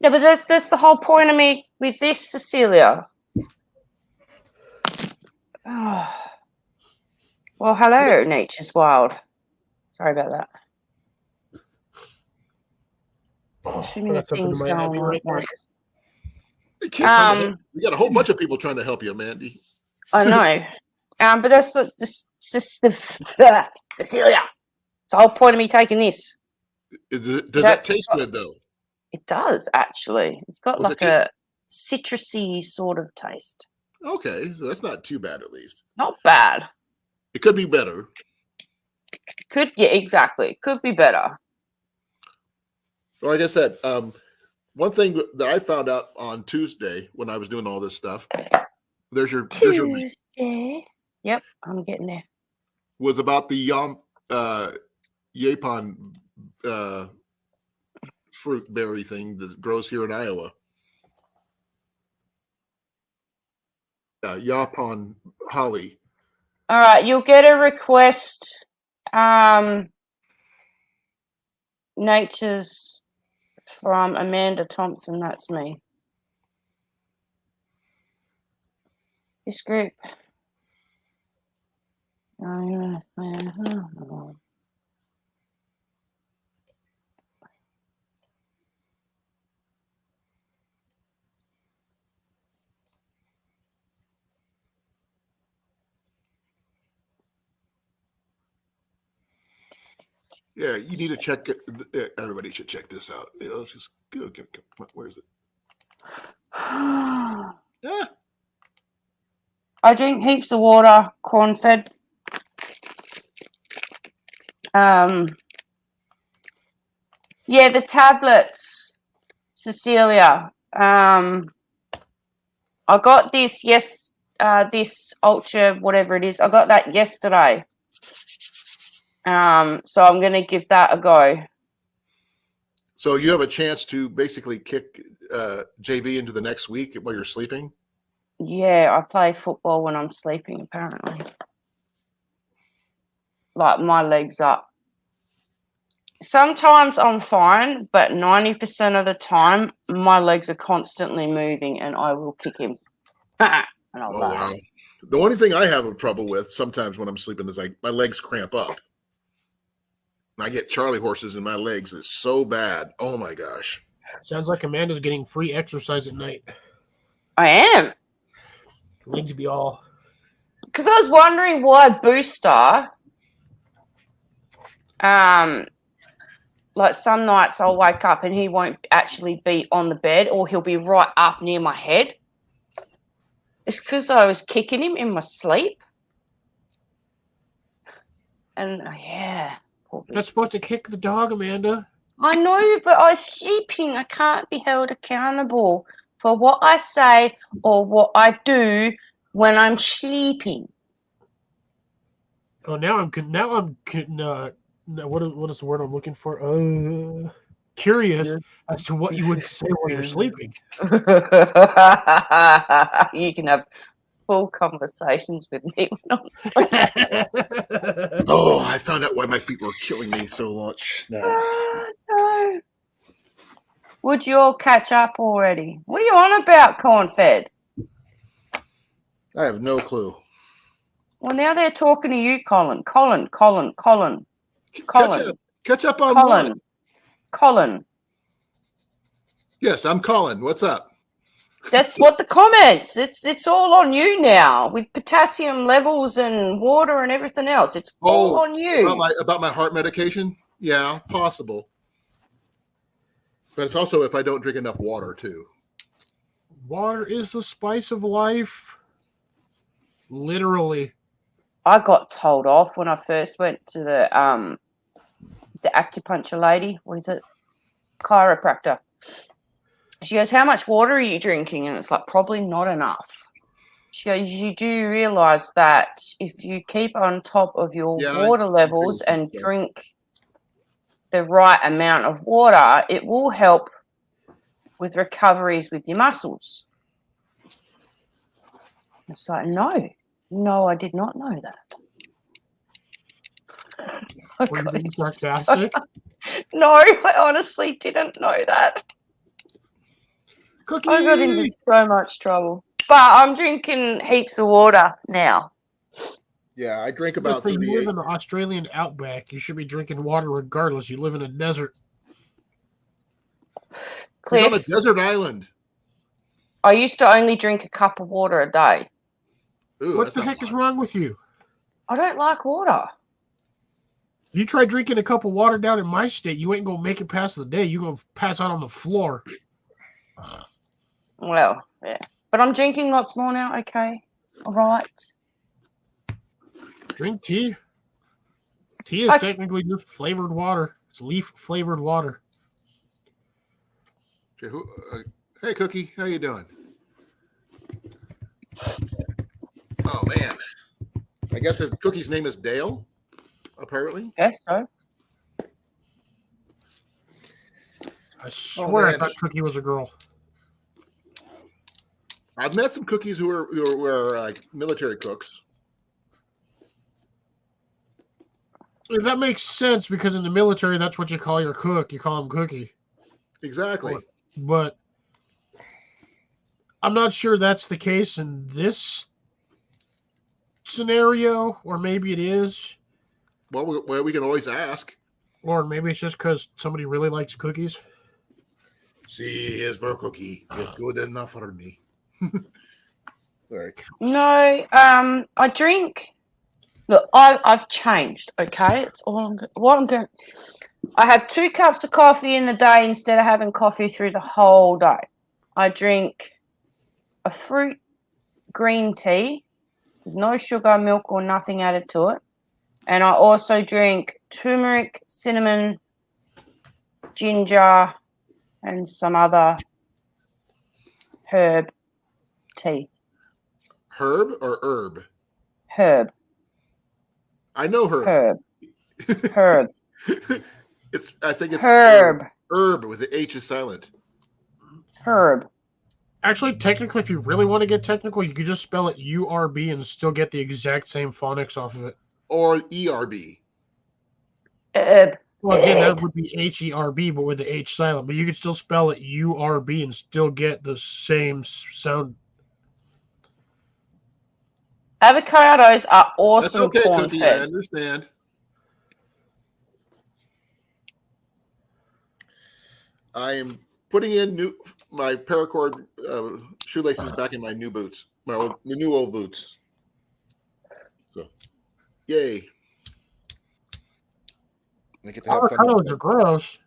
Yeah, but that's the whole point of me with this, Cecilia. Oh. Well, hello, Nature's Wild. Sorry about that. Too many things going on at once. We got a whole bunch of people trying to help you, Mandy. I know. But that's the Cecilia. It's the whole point of me taking this. Does that taste good, though? It does, actually. It's got like a citrusy sort of taste. Okay, so that's not too bad, at least. Not bad. It could be better. Yeah, exactly. Could be better. Well, like I said, one thing that I found out on Tuesday when I was doing all this stuff, there's your link. Yep, I'm getting there. Was about the yapon fruit berry thing that grows here in Iowa. Yapon holly. All right, you'll get a request. Nature's from Amanda Thompson. That's me. This group. Yeah, you need to check it. Everybody should check this out. Let's just go. Where is it? Yeah. I drink heaps of water, corn fed. Yeah, the tablets, Cecilia. I got this this ultra whatever it is. I got that yesterday. So I'm gonna give that a go. So you have a chance to basically kick JV into the next week while you're sleeping. Yeah, I play football when I'm sleeping. Apparently, like my legs up. Sometimes I'm fine, but 90% of the time, my legs are constantly moving, and I will kick him. And I'll laugh. Wow. The only thing I have trouble with sometimes when I'm sleeping is like my legs cramp up. And I get Charlie horses in my legs. It's so bad. Oh my gosh. Sounds like Amanda's getting free exercise at night. I am. Legs be all. Because I was wondering why Booster, like some nights I'll wake up and he won't actually be on the bed, or he'll be right up near my head. It's because I was kicking him in my sleep. And yeah. You're not supposed to kick the dog, Amanda. I know, but I'm sleeping. I can't be held accountable for what I say or what I do when I'm sleeping. Oh, what is the word I'm looking for? Curious as to what you would say while you're sleeping. You can have full conversations with me when I'm sleeping. Oh, I found out why my feet were killing me so much now. No. Would you all catch up already? What are you on about, corn-fed? I have no clue. Well, now they're talking to you, Colin. Colin. Catch up on what? Colin. Yes, I'm Colin. What's up? That's what the comments. It's all on you now with potassium levels and water and everything else. It's all on you. About my heart medication? Yeah, possible. But it's also if I don't drink enough water too. Water is the spice of life. Literally. I got told off when I first went to the acupuncture lady. What is it? Chiropractor. She goes, how much water are you drinking? And it's like, probably not enough. She goes, you do realize that if you keep on top of your water levels and drink the right amount of water, it will help with recoveries with your muscles. It's like, no, I did not know that. Were you being sarcastic? No, I honestly didn't know that. Cookie! I got into so much trouble. But I'm drinking heaps of water now. Yeah, I drink about 38. You live in the Australian outback. You should be drinking water regardless. You live in a desert. He's on a desert island. I used to only drink a cup of water a day. Ooh, what the heck is wrong with you? I don't like water. You try drinking a cup of water down in my state, you ain't going to make it past the day. You're going to pass out on the floor. Well, yeah. But I'm drinking lots more now, okay? All right. Drink tea. Tea is technically just flavored water. It's leaf-flavored water. Hey, Cookie. How you doing? Oh, man. I guess Cookie's name is Dale, apparently. Yes, so. I swear I thought Cookie was a girl. I've met some cookies who were like military cooks. That makes sense because in the military, that's what you call your cook. You call him Cookie. Exactly. But I'm not sure that's the case in this scenario, or maybe it is. Well, we can always ask. Or maybe it's just because somebody really likes cookies. See, here's for Cookie. It's good enough for me. Sorry. No, I drink Look, I've changed. Okay, it's all what I'm going. I have 2 cups of coffee in the day instead of having coffee through the whole day. I drink a fruit green tea with no sugar, milk, or nothing added to it. And I also drink turmeric, cinnamon, ginger, and some other herb tea. Herb or herb? Herb. I know herb. Herb. I think it's herb. Herb with the H is silent. Herb. Actually, technically, if you really want to get technical, you could just spell it URB and still get the exact same phonics off of it. Or ERB. Herb. Well, again, that would be HERB, but with the H silent. But you could still spell it URB and still get the same sound. Avocados are awesome. That's okay, corn Cookie. fed. I understand. I am putting in my paracord shoelaces back in my new boots, my new old boots. So, yay! I get to have fun. Avocados are gross.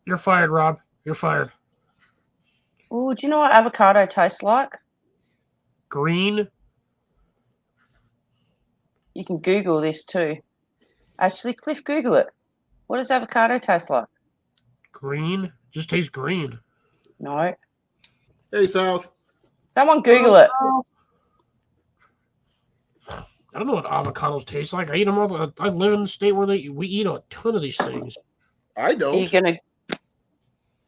You're fired, Rob. You're fired. Oh, do you know what avocado tastes like? Green. You can Google this too. Actually, Cliff, Google it. What does avocado taste like? Green. Just tastes green. No. Hey, South. Someone Google it. I don't know what avocados taste like. I eat them all. I live in the state where we eat a ton of these things. I don't.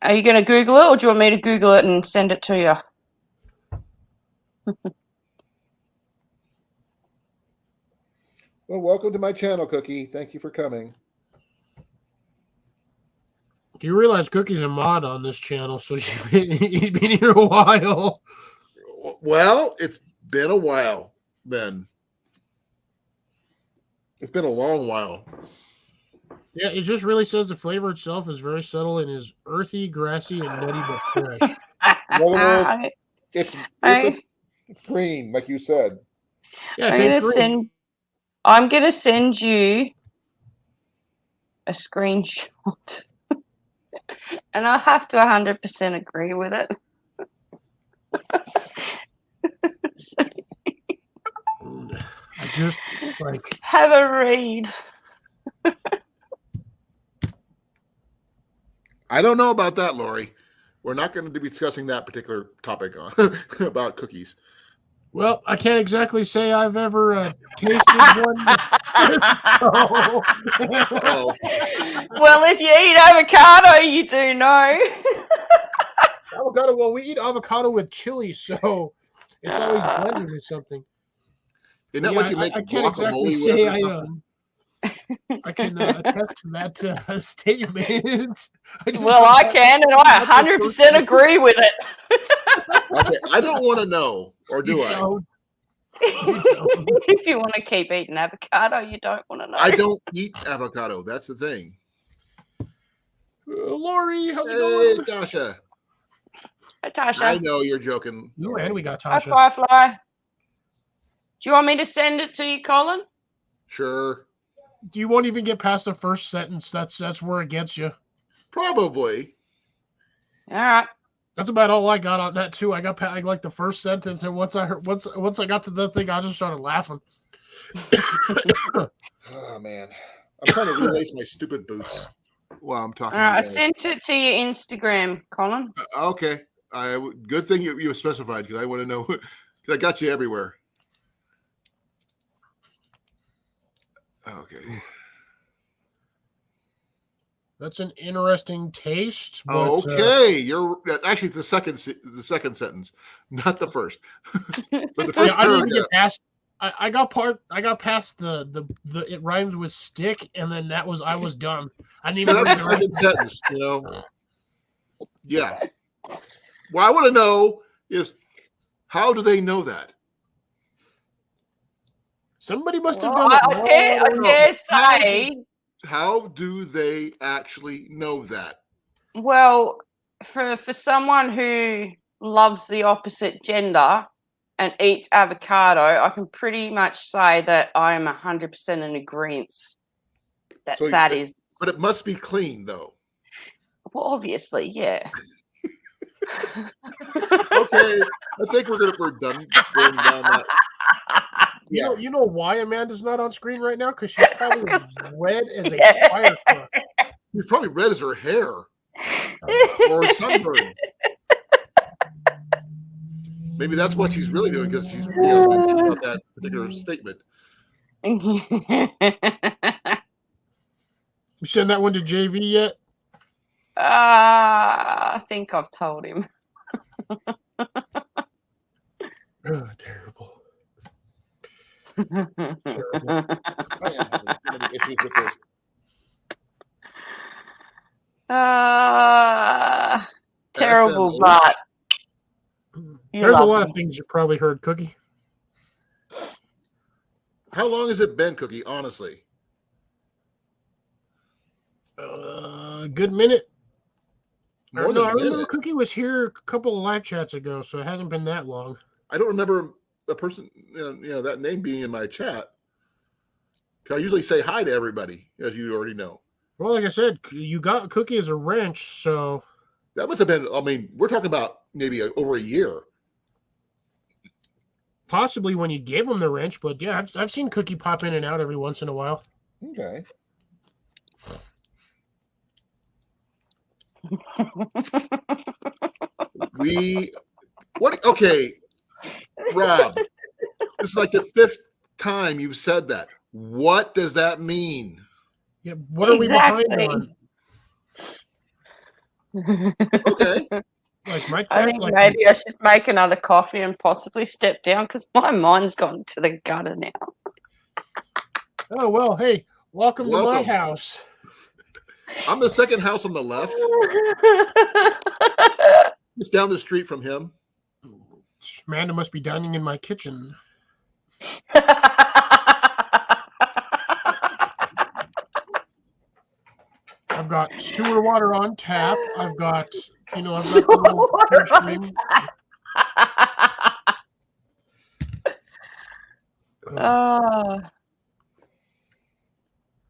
Are you gonna Google it, or do you want me to Google it and send it to you? Well, welcome to my channel, Cookie. Thank you for coming. Do you realize Cookie's a mod on this channel, so he's been here a while? Well, it's been a while, then. It's been a long while. Yeah, it just really says the flavor itself is very subtle and is earthy, grassy, and nutty but fresh. In other words, it's green, like you said. Yeah, I'm gonna send you a screenshot, and I have to 100% agree with it. I just like have a read. I don't know about that, Lori. We're not going to be discussing that particular topic about cookies. Well, I can't exactly say I've ever tasted one. Well, if you eat avocado, you do know. Avocado. Well, we eat avocado with chili, so it's always blended with something. Isn't that what you make guacamole with or something? I can attest to that statement. I can, and I 100% agree with it. Okay, I don't want to know, or do I? If you want to keep eating avocado, you don't want to know. I don't eat avocado. That's the thing. Lori, how's it going? Hey, Tasha. Hi, Tasha. I know you're joking. No, and we got Tasha. Hi, Firefly. Do you want me to send it to you, Colin? Sure. You won't even get past the first sentence. That's where it gets you. Probably. All right. That's about all I got on that too. I like the first sentence, and once I got to the thing, I just started laughing. Oh man, I'm trying to relace my stupid boots while I'm talking. All right, I sent it to your Instagram, Colin. Okay. Good thing you specified, because I want to know, because I got you everywhere. Okay. That's an interesting taste. But, okay, you're actually the second sentence, not the first. But the first. Yeah, I didn't get past. I got past the it rhymes with stick, and then I was done. I didn't even. That's the second sentence, you know. Yeah. What I want to know is, how do they know that? Somebody must have done it. I dare say. How do they actually know that? Well, for someone who loves the opposite gender and eats avocado, I can pretty much say that I am 100% in agreement. That is. But it must be clean, though. Well, obviously, yeah. Okay, I think we're done going down that. You know why Amanda's not on screen right now? Because she's probably as red as a fire truck. She's probably red as her hair or sunburn. Maybe that's what she's really doing because she's thinking about that particular statement. You send that one to JV yet? I think I've told him. Oh, terrible. I am having so many issues with this. Terrible, SMH. but There's a lot of things you probably heard, Cookie. How long has it been, Cookie? Honestly, Good minute. more than No, a I remember minute. Cookie was here a couple of live chats ago, so it hasn't been that long. I don't remember the person, that name being in my chat. I usually say hi to everybody, as you already know. Well, like I said, you got Cookie as a wrench, so That must have been. I mean, we're talking about maybe over a year. possibly when you gave him the wrench. But yeah, I've seen Cookie pop in and out every once in a while. Okay. Okay, Rob, this is like the 5th time you've said that. What does that mean? Yeah, what are we behind on? Okay. Like my I chat, think like maybe I should make another coffee and possibly step down because my mind's gone to the gutter now. oh well, hey, welcome to my Welcome. house. I'm the second house on the left. It's down the street from him. Amanda must be dining in my kitchen. I've got sewer water on tap. I've got the little Pear stream. Oh.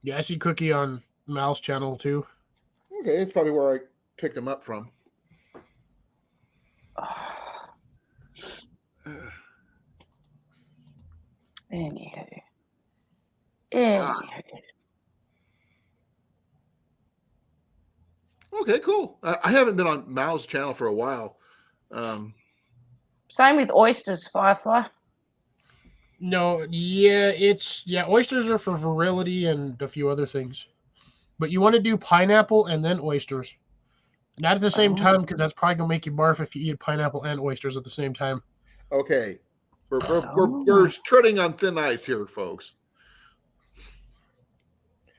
Yeah, I see Cookie on Mal's channel too. Okay, it's probably where I picked him up from. Anywho. Okay, cool. I haven't been on Mal's channel for a while. Same with oysters, Firefly. No, yeah, oysters are for virility and a few other things. But you want to do pineapple and then oysters. Not at the same time, because that's probably gonna make you barf if you eat pineapple and oysters at the same time. Okay, we're treading on thin ice here, folks.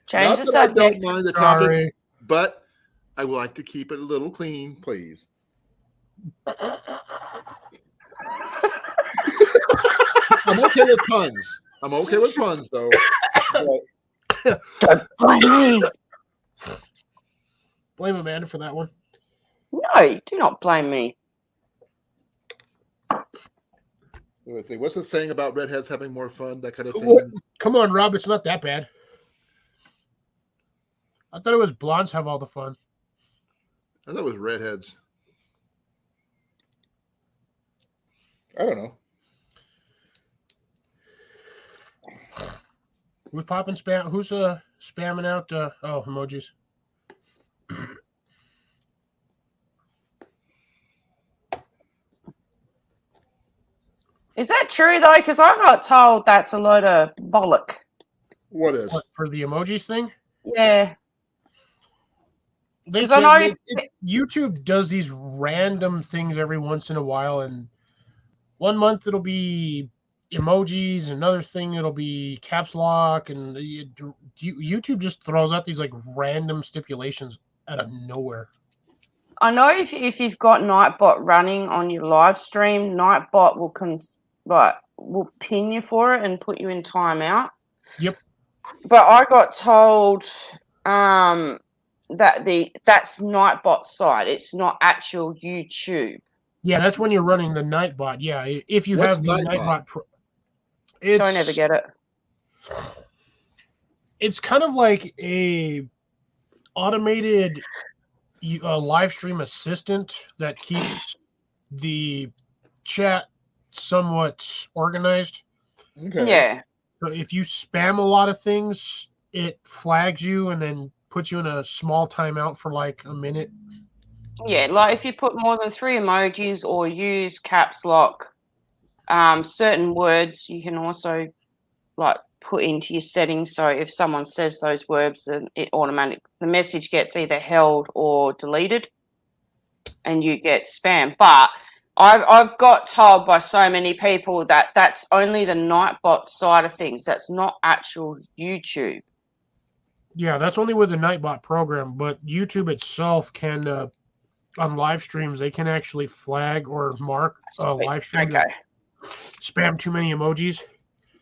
Change Not the that I subject. don't mind the topic, Sorry. but I would like to keep it a little clean, please. I'm okay with puns. I'm okay with puns, though. Don't blame me. Blame Amanda for that one. No, do not blame me. What's the saying about redheads having more fun? That kind of thing. What? Come on, Rob. It's not that bad. I thought it was blondes have all the fun. I thought it was redheads. I don't know. Who's popping spam? Who's spamming out? Emojis. Is that true though? Because I got told that's a load of bollock. What is? What, for the emojis thing? Yeah. They 'Cause I know YouTube does these random things every once in a while, and one month it'll be emojis, another thing it'll be caps lock, and YouTube just throws out these like random stipulations out of nowhere. I know if you've got Nightbot running on your live stream, Nightbot will pin you for it and put you in timeout. Yep. But I got told that that's Nightbot's side. It's not actual YouTube. Yeah, that's when you're running the Nightbot. Yeah, if you What's have the Nightbot? Nightbot Pro, it's Don't ever get it. It's kind of like a automated live stream assistant that keeps the chat somewhat organized. Okay. Yeah. So if you spam a lot of things, it flags you and then puts you in a small timeout for like a minute. Yeah, like if you put more than 3 emojis or use caps lock, certain words you can also like put into your settings. So if someone says those words, then the message gets either held or deleted, and you get spam. But I've got told by so many people that that's only the Nightbot side of things. That's not actual YouTube. Yeah, that's only with the Nightbot program, but YouTube itself can, on live streams, they can actually flag or mark a live stream Okay. that spam too many emojis.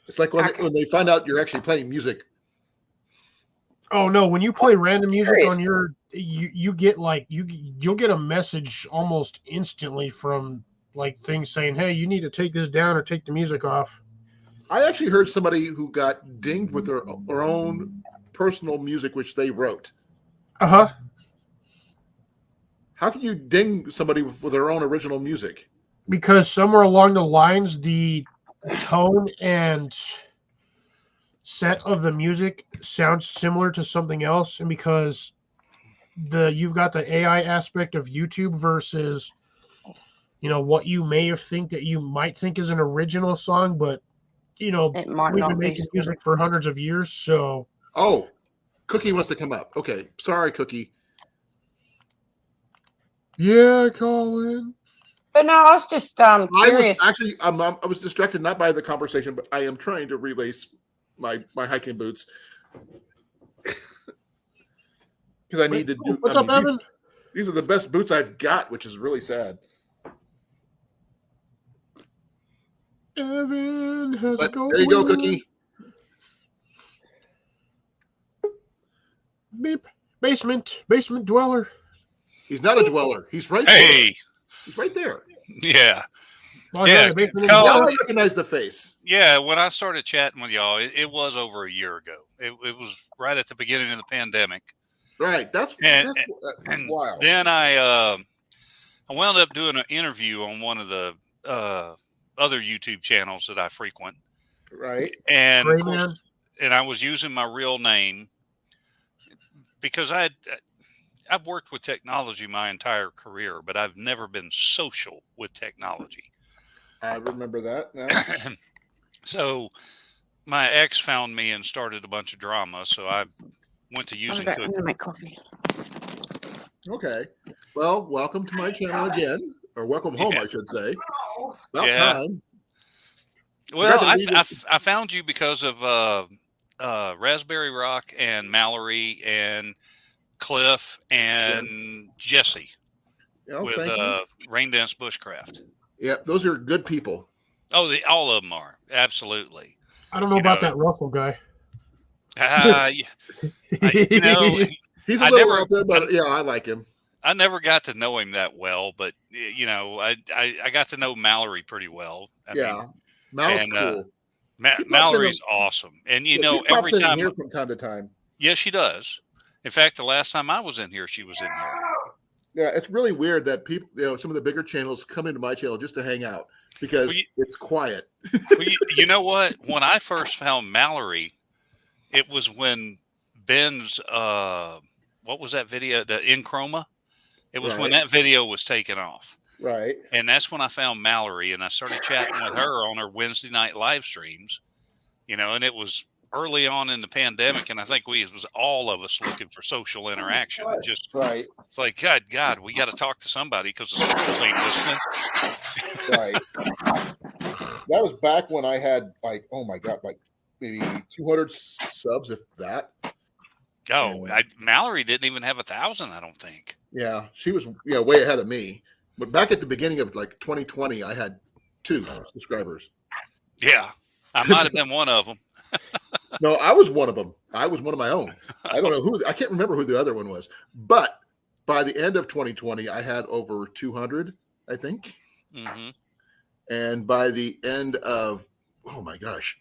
It's like when they find out you're actually playing music. Oh no! When you play random music Curious. on your, you get like you'll get a message almost instantly from like things saying, "Hey, you need to take this down or take the music off." I actually heard somebody who got dinged with their own personal music, which they wrote. Uh-huh. How can you ding somebody with their own original music? Because somewhere along the lines, the tone and set of the music sounds similar to something else, and because you've got the AI aspect of YouTube versus what you may have that you might think is an original song, but It might we've not been be. making music for hundreds of years, so Oh, Cookie wants to come up. Okay, sorry, Cookie. yeah, Colin. But no, I was just curious. I was distracted not by the conversation, but I am trying to relace my hiking boots because I need to do. What's up, Evan? These are the best boots I've got, which is really sad. Evan has But go. there you go, Cookie. Beep. Basement dweller. He's not a dweller. He's right there. Hey, He's right there. yeah, Well, Yeah, yeah, basement Colin- Now dweller. I recognize the face. yeah. When I started chatting with y'all, it was over a year ago. It was right at the beginning of the pandemic, Right. That's and wild. then I wound up doing an interview on one of the other YouTube channels that I frequent, Right. and Gray of course, man. and I was using my real name because I've worked with technology my entire career, but I've never been social with technology. I remember that now. So my ex found me and started a bunch of drama. So I went to using I'm Cookie. gonna make coffee. Okay. Well, welcome to my channel again, or welcome home, Yeah. I should say. About Yeah. time. Well, Forgot to leave it- I found you because of Raspberry Rock and Mallory and Cliff and Jesse with Thank you. Rain Dance Bushcraft. Yeah, those are good people. Oh, all of them are absolutely. I don't know You about know, that Russell guy. You know, He's a I little never- out there, but yeah, I like him. I never got to know him that well, but you know, I got to know Mallory pretty well. I Yeah. mean, Mal's and, cool. She pops Mallory's awesome, and you know, she pops every in time, here from time to time. yeah, she does. In fact, the last time I was in here, she was in here. Yeah, it's really weird that people, some of the bigger channels come into my channel just to hang out because Well, it's quiet. Well, you know what? When I first found Mallory, it was when Ben's what was that video? The In Chroma. It was when Right. that video was taken off, Right. and that's when I found Mallory, and I started chatting with her on her Wednesday night live streams. You know, and it was early on in the pandemic, and I think it was all of us looking for social interaction. It just Right. it's like God, we got to talk to somebody because the schools ain't listening. Right. That was back when I had like, oh my God, like maybe 200 subs, if that. Oh, Yeah. Mallory didn't even have 1,000, I don't think. Yeah, she was way ahead of me. But back at the beginning of like 2020, I had 2 subscribers. Yeah, I might have been one of them. No, I was one of them. I was one of my own. I don't know I can't remember who the other one was. But by the end of 2020, I had over 200, I think. Mm-hmm. And by the end of, oh my gosh,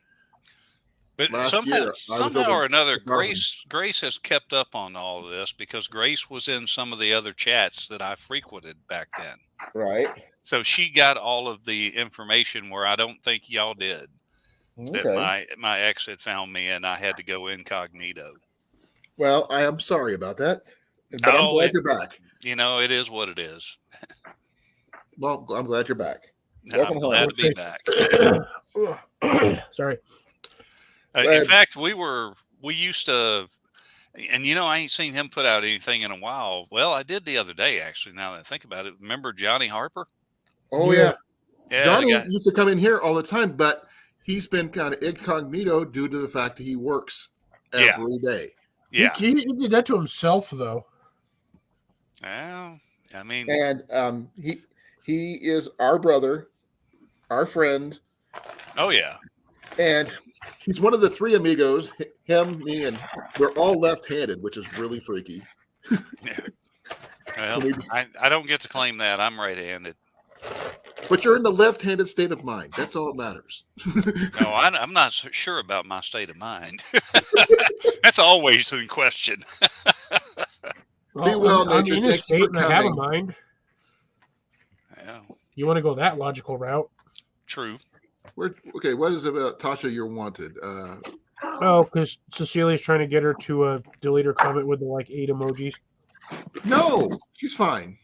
But last somehow, year, I was somehow over or another, 1,000. Grace has kept up on all of this because Grace was in some of the other chats that I frequented back then. Right. So she got all of the information where I don't think y'all did. That Okay. my ex had found me and I had to go incognito. Well, I am sorry about that, but I'm Oh, glad you're back. You know, it is what it is. Well, I'm glad you're back. Welcome I'm home. glad to be back. Sorry. In fact, we used to, and you know, I ain't seen him put out anything in a while. Well, I did the other day, actually, now that I think about it. Remember Johnny Harper? Oh, Yeah. Yeah, Johnny the guy. used to come in here all the time, but he's been kind of incognito due to the fact that he works Yeah. every day. Yeah. He did that to himself, though. Well, I mean, And he is our brother, our friend, oh yeah. and he's one of the three amigos, him, me, and we're all left-handed, which is really freaky. Well, I don't get to claim that. I'm right-handed. But you're in the left-handed state of mind. That's all that matters. No, I'm not so sure about my state of mind. That's always in question. Be well, I'm nature. in a Thank you state for and I have a coming. mind. Yeah, You want to go that logical route? true. Okay, what is it about Tasha you're wanted? Oh, because Cecilia's trying to get her to delete her comment with the like 8 emojis. No, she's fine.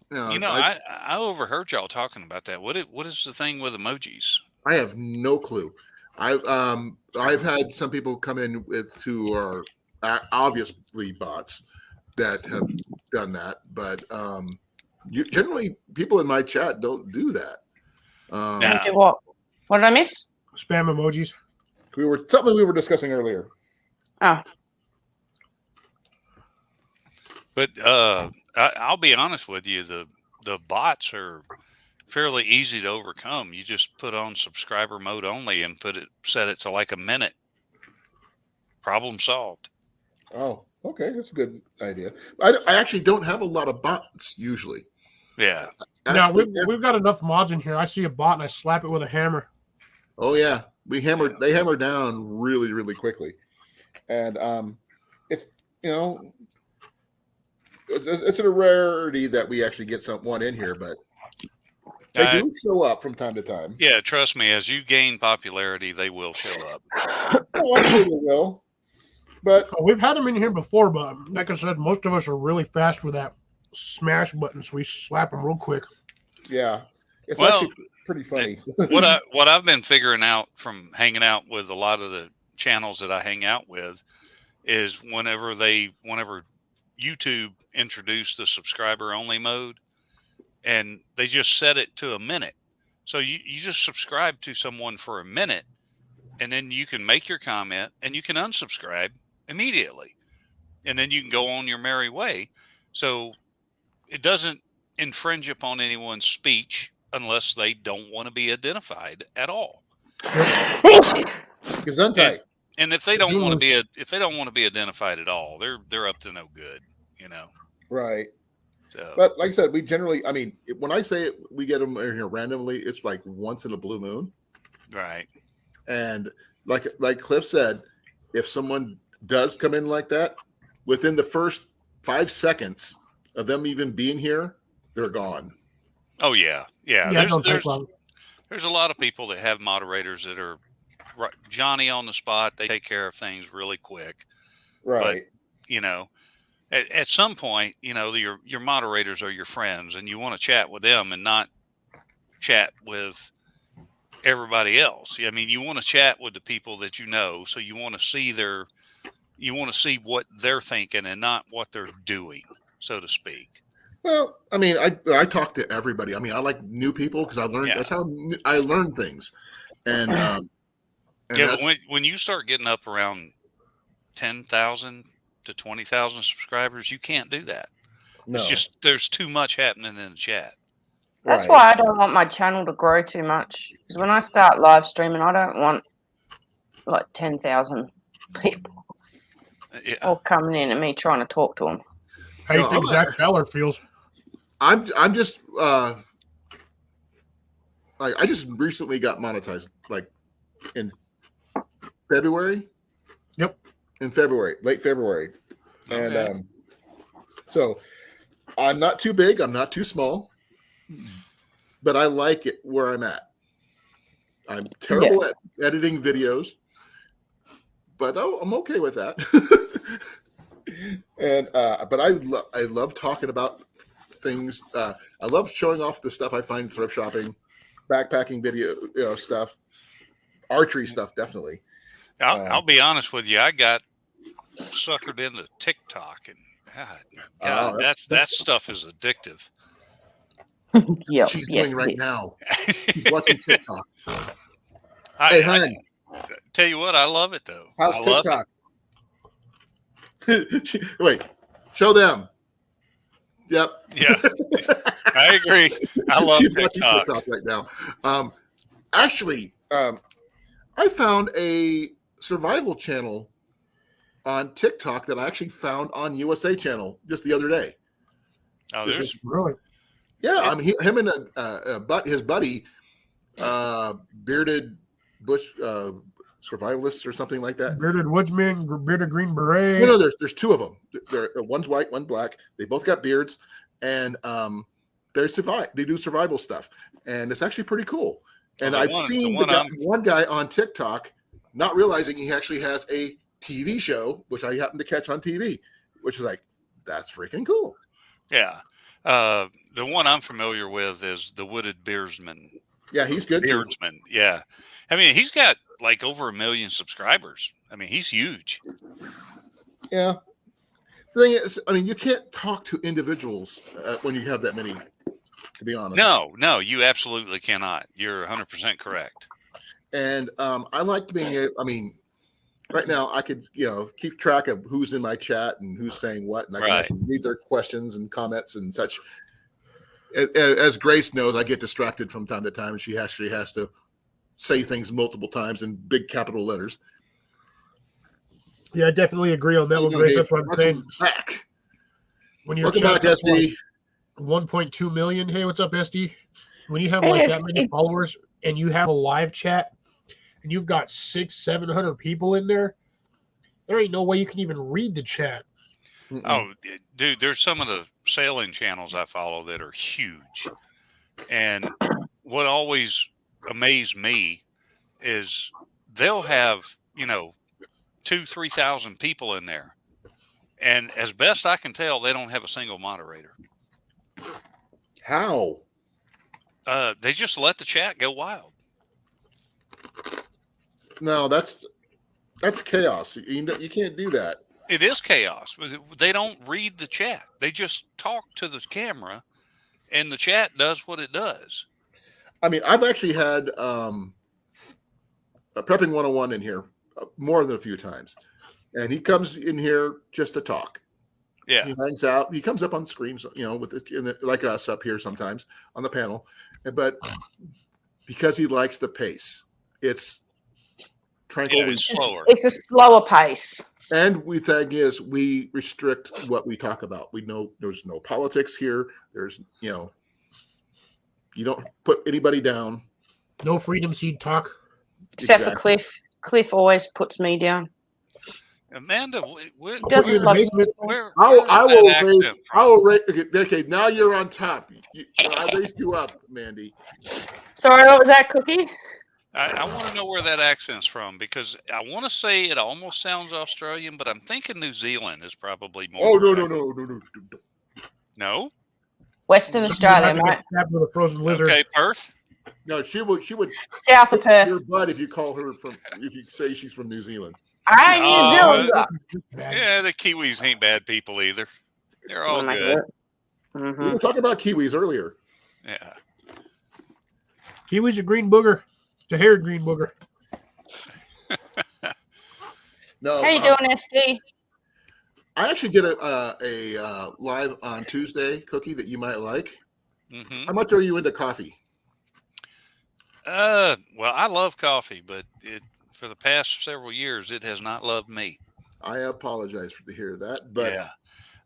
No, You know, I overheard y'all talking about that. What is the thing with emojis? I have no clue. I've had some people come in with who are obviously bots that have done that, but generally people in my chat don't do that. Nah. Do what? What did I miss? Spam emojis. Something we were discussing earlier. Oh, But I'll be honest with you, the bots are fairly easy to overcome. You just put on subscriber mode only and set it to like a minute. Problem solved. Oh, okay, that's a good idea. I actually don't have a lot of bots usually. Yeah. No, we've got enough mods in here. I see a bot and I slap it with a hammer. Oh yeah, they hammer down really, really quickly, and it's it's a rarity that we actually get one in here, but they do show up from time to time. Yeah, trust me, as you gain popularity, they will show up. Oh, I'm sure they will. But we've had them in here before, but like I said, most of us are really fast with that smash button, so we slap them real quick. Yeah, it's actually pretty funny. What I've been figuring out from hanging out with a lot of the channels that I hang out with is whenever YouTube introduced the subscriber only mode, and they just set it to a minute. So you just subscribe to someone for a minute, and then you can make your comment and you can unsubscribe immediately. And then you can go on your merry way. So it doesn't infringe upon anyone's speech unless they don't want to be identified at all. Gesundheit. And if they don't want to be identified at all, they're up to no good, Right. So, but like I said, we generally, I mean, when I say it, we get them in here randomly. It's like once in a blue moon. right. And like Cliff said, if someone does come in like that, within the first 5 seconds of them even being here, they're gone. Oh yeah. There's a lot of people that have moderators that are Johnny on the spot. They take care of things really quick. Right. But, at some point, your moderators are your friends, and you want to chat with them and not chat with everybody else. I mean, you want to chat with the people that so you want to see what they're thinking and not what they're doing, so to speak. Well, I mean, I talk to everybody. I mean, I like new people because I learned that's how I learn things. And but when you start getting up around 10,000 to 20,000 subscribers, you can't do that. No. It's just there's too much happening in the chat. That's why I don't want my channel to grow too much. Because when I start live streaming, I don't want like 10,000 people all coming in and me trying to talk to them. How do you think Zach Feller feels? I'm just like I just recently got monetized like in February. Yep. In February, late February. Okay. And so I'm not too big, I'm not too small, but I like it where I'm at. I'm terrible at editing videos, but I'm okay with that. And but I love talking about things. I love showing off the stuff I find thrift shopping, backpacking video, stuff, archery stuff, definitely. I'll be honest with you. I got suckered into TikTok, and God, that stuff is addictive. She's doing right now. She's watching TikTok. Hey, hon. Tell you what, I love it though. How's I love TikTok? Wait, show them. Yep. Yeah, I agree. I love She's TikTok. watching TikTok right now. Actually, I found a survival channel on TikTok that I actually found on USA Channel just the other day. Oh, This there's is- Really? Yeah, him and his buddy, bearded bush survivalists or something like that. Bearded woodsman, bearded green beret. No, there's two of them. One's white, one black. They both got beards, and they do survival stuff, and it's actually pretty cool. And I've seen one guy on TikTok, not realizing he actually has a TV show, which I happened to catch on TV, which is like, that's freaking cool. Yeah. The one I'm familiar with is the Wooded Beardsman. Yeah, he's good too. Beardsman. Yeah. I mean, he's got like over 1 million subscribers. I mean, he's huge. Yeah. The thing is, I mean, you can't talk to individuals when you have that many, to be honest. No, you absolutely cannot. You're 100% correct. And I like being I mean, right now I could, keep track of who's in my chat and who's saying what, and I can actually read their questions and comments and such. As Grace knows, I get distracted from time to time, and she actually has to say things multiple times in big capital letters. Yeah, I definitely agree on that one, Grace. That's what I'm saying. Back. When you're Welcome back, SD. 1.2 million. Hey, what's up, SD? When you have like that many followers and you have a live chat and you've got 600-700 people in there, there ain't no way you can even read the chat. Mm-mm. Oh, dude, there's some of the sailing channels I follow that are huge. And what always amazed me is they'll have, 2,000-3,000 people in there. And as best I can tell, they don't have a single moderator. How? They just let the chat go wild. No, that's chaos. You can't do that. It is chaos. They don't read the chat. They just talk to the camera, and the chat does what it does. I mean, I've actually had a Prepping 101 in here more than a few times. And he comes in here just to talk. Yeah. He hangs out. He comes up on screens, like us up here sometimes on the panel. But because he likes the pace, it's tranquil. Yeah, it's slower. It's a slower pace. And we restrict what we talk about. We know there's no politics here. There's, you don't put anybody down. No freedom seed talk. Except for Cliff. Cliff always puts me down. Amanda, I'll put you in the basement. I will raise. Okay, now you're on top. I raised you up, Mandy. Sorry, what was that, Cookie? I want to know where that accent's from, because I want to say it almost sounds Australian, but I'm thinking New Zealand is probably more. Oh, no. No? Western Australia, mate. With a frozen lizard. Okay, Perth. No, she would South of Perth. your butt if you call her if you say she's from New Zealand. I ain't New Zealand. Yeah, the Kiwis ain't bad people either. They're all good. Mm-hmm. We were talking about Kiwis earlier. Yeah. Kiwi's a green booger. It's a hairy green booger. No. How you doing, SD? I actually did a live on Tuesday, Cookie, that you might like. Mm-hmm. How much are you into coffee? Well, I love coffee, but for the past several years, it has not loved me. I apologize to hear that, but yeah,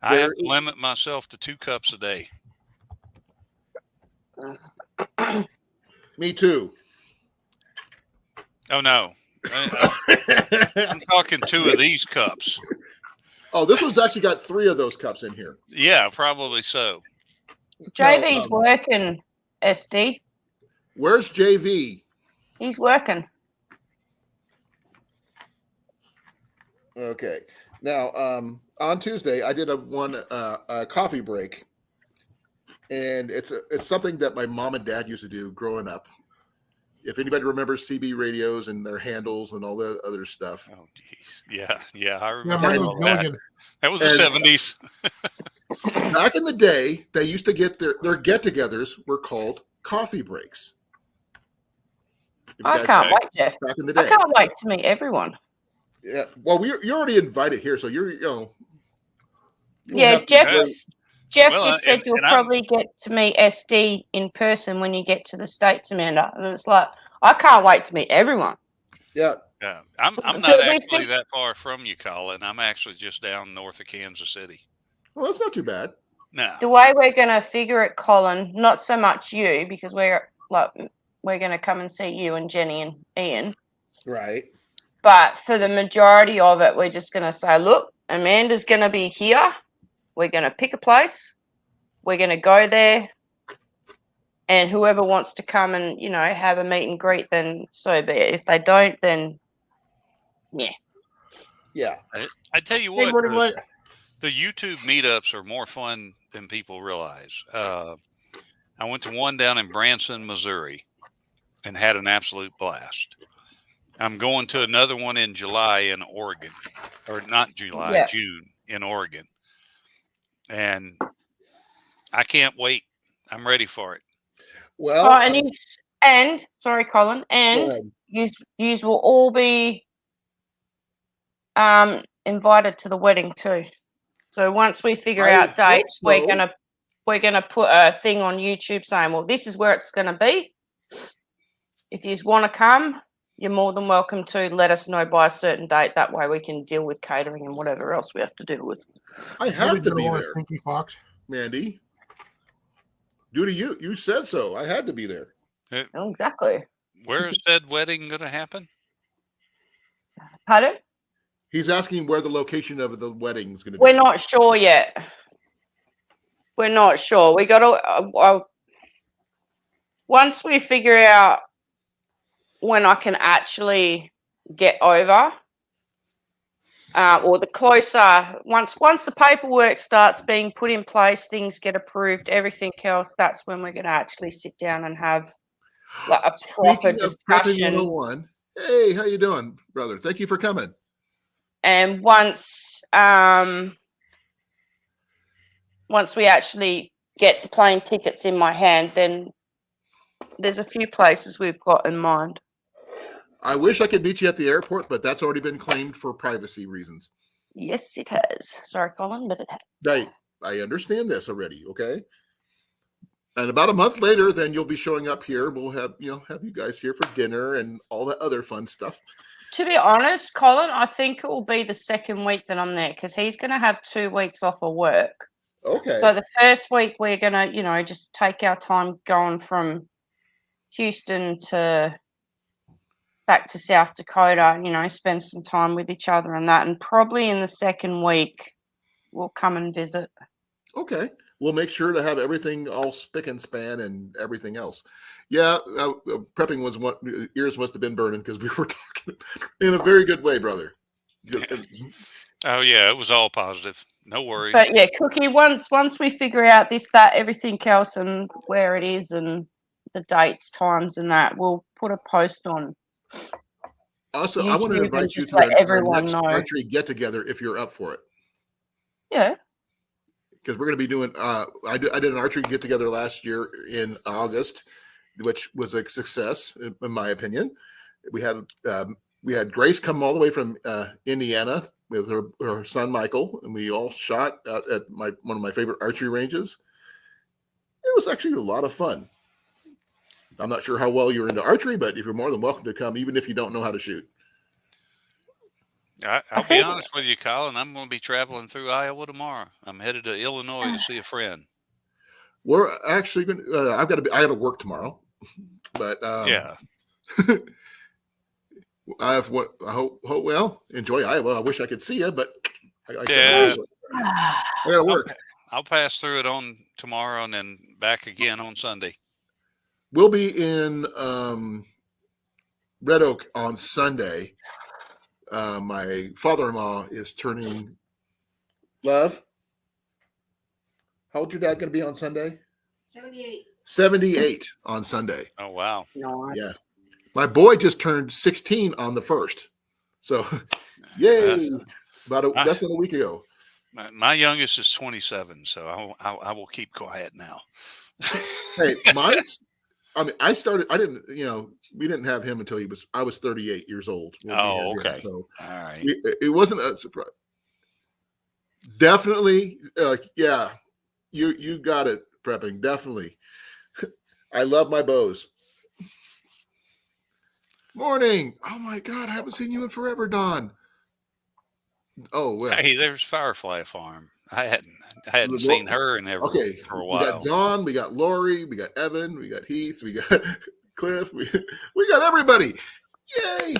I have to limit myself to 2 cups a day. Me too. Oh no, I'm talking 2 of these cups. Oh, this one's actually got 3 of those cups in here. Yeah, probably so. JV's No, working, SD. where's JV? He's working. Okay. Now, on Tuesday, I did a coffee break, and it's something that my mom and dad used to do growing up. If anybody remembers CB radios and their handles and all the other stuff, Oh, jeez. Yeah, I Yeah, remember mine was all that. Gilligan. That was the And- 70s. back in the day, they used to get their get-togethers were called coffee breaks. If you I guys- can't wait, Jeff. back in the I day. can't wait to meet everyone. Yeah. Well, you're already invited here, so you're you'll Yeah, have to Jeff. wait. Jeff Well, just said you'll and I'm- probably get to meet SD in person when you get to the States, Amanda. And it's like, I can't wait to meet everyone. Yeah. Yeah, I'm But not we actually think- that far from you, Colin. I'm actually just down north of Kansas City. Well, that's not too bad. No, The way we're going to figure it, Colin, not so much you, because we're going to come and see you and Jenny and Ian. Right. But for the majority of it, we're just going to say, look, Amanda's going to be here. We're going to pick a place. We're going to go there. And whoever wants to come and, have a meet and greet, then so be it. If they don't, then Yeah. I tell you Hey, what, morning light. the YouTube meetups are more fun than people realize. I went to one down in Branson, Missouri, and had an absolute blast. I'm going to another one in July in Oregon, or not July, Yeah. June in Oregon. And I can't wait. I'm ready for it. Well, sorry, Colin, go and ahead. you will all be invited to the wedding too. So once we figure I out hope dates, so. we're gonna put a thing on YouTube saying, well, this is where it's gonna be. If you want to come, you're more than welcome to. Let us know by a certain date. That way we can deal with catering and whatever else we have to deal with. I have to be Little there, Stinky Fox. Mandy. Due to you, you said so. I had to be there. Oh, exactly. Where is said wedding going to happen? Pardon? He's asking where the location of the wedding is going to be. We're not sure yet. We're not sure. We got to. Once we figure out when I can actually get over, or the closer, once the paperwork starts being put in place, things get approved, everything else, that's when we're going to actually sit down and have like a proper Speaking of Prepping discussion. 101, hey, how you doing, brother? Thank you for coming. And once we actually get the plane tickets in my hand, then there's a few places we've got in mind. I wish I could meet you at the airport, but that's already been claimed for privacy reasons. Yes, it has. Sorry, Colin, but it has. I understand this already, okay? And about a month later, then you'll be showing up here. We'll have you guys here for dinner and all that other fun stuff. To be honest, Colin, I think it will be the second week that I'm there because he's going to have 2 weeks off of work. Okay. So the first week we're going to, just take our time going from Houston to back to South Dakota, spend some time with each other and that. And probably in the second week, we'll come and visit. Okay. We'll make sure to have everything all spick and span and everything else. Yeah, prepping was what ears must have been burning because we were talking in a very good way, brother. Oh yeah, it was all positive. No worries. But yeah, Cookie, once we figure out this, that, everything else and where it is and the dates, times and that, we'll put a post on. Also, I want to YouTube invite and you just to let our everyone next know. archery get together if you're up for it. Yeah. Because we're going to be doing. I did an archery get together last year in August, which was a success in my opinion. We had Grace come all the way from Indiana with her son Michael, and we all shot at one of my favorite archery ranges. It was actually a lot of fun. I'm not sure how well you're into archery, but if you're more than welcome to come, even if you don't know how to shoot. I'll be think- honest with you, Colin. I'm going to be traveling through Iowa tomorrow. I'm headed to Illinois to see a friend. We're actually going to, I got to work tomorrow, but Yeah. I hope, well, enjoy Iowa. I wish I could see you, but I Yeah. I got to work. I'll pass through it on tomorrow and then back again on Sunday. We'll be in Red Oak on Sunday. My father-in-law is turning. Love, how old your dad going to be on Sunday? 78. 78 on Sunday. Oh, wow. Nice. Yeah. My boy just turned 16 on the 1st. So, yay. About less than a week ago. My youngest is 27, so I will keep quiet now. Hey, we didn't have him until I was 38 years old. Oh, okay. So all right. it wasn't a surprise. Definitely. Yeah, you got it, prepping. Definitely. I love my bows. Morning. Oh my God. I haven't seen you in forever, Don. Oh, well. Hey, there's Firefly Farm. I hadn't seen her in ever for a while. We got Dawn, we got Lori, we got Evan, we got Heath, we got Cliff, we got everybody. Yay!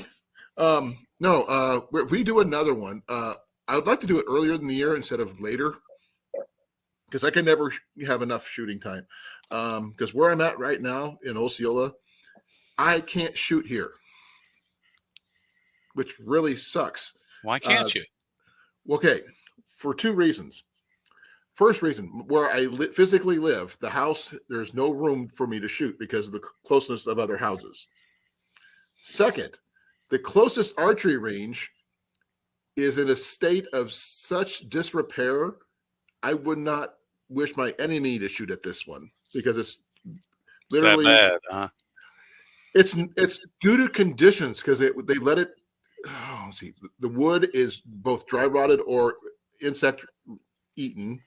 If we do another one, I would like to do it earlier in the year instead of later, because I can never have enough shooting time. Because where I'm at right now in Osceola, I can't shoot here, which really sucks. Why can't you? Okay, for two reasons. First reason, where I physically live, the house, there's no room for me to shoot because of the closeness of other houses. Second, the closest archery range is in a state of such disrepair, I would not wish my enemy to shoot at this one because it's literally that bad, huh? It's due to conditions because they let it. Oh, see, the wood is both dry rotted or insect eaten.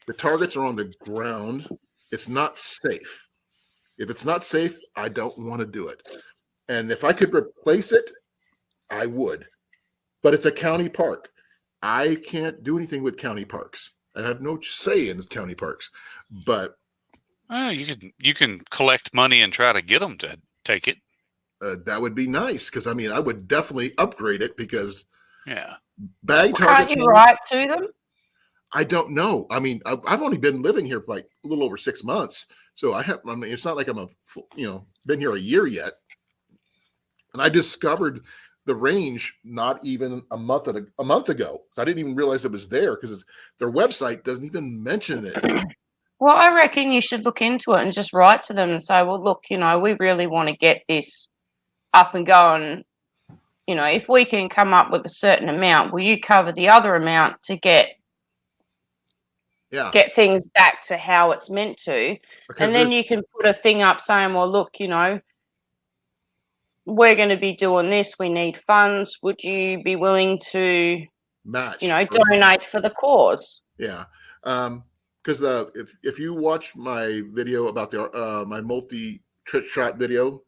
The targets are on the ground. It's not safe. If it's not safe, I don't want to do it. And if I could replace it, I would. But it's a county park. I can't do anything with county parks. I have no say in county parks. But you can collect money and try to get them to take it. That would be nice because I would definitely upgrade it because bag targets. Can't you write to them? I don't know. I've only been living here for like a little over 6 months, so it's not like I'm been here a year yet. And I discovered the range not even a month ago. I didn't even realize it was there because their website doesn't even mention it. Well, I reckon you should look into it and just write to them and say, well, look, we really want to get this up and going. If we can come up with a certain amount, will you cover the other amount to get things back to how it's meant to? Because and then you can put a thing up saying, well, look, we're going to be doing this. We need funds. Would you be willing to match, donate for the cause? Yeah. Because if you watch my video about my multi-trick shot video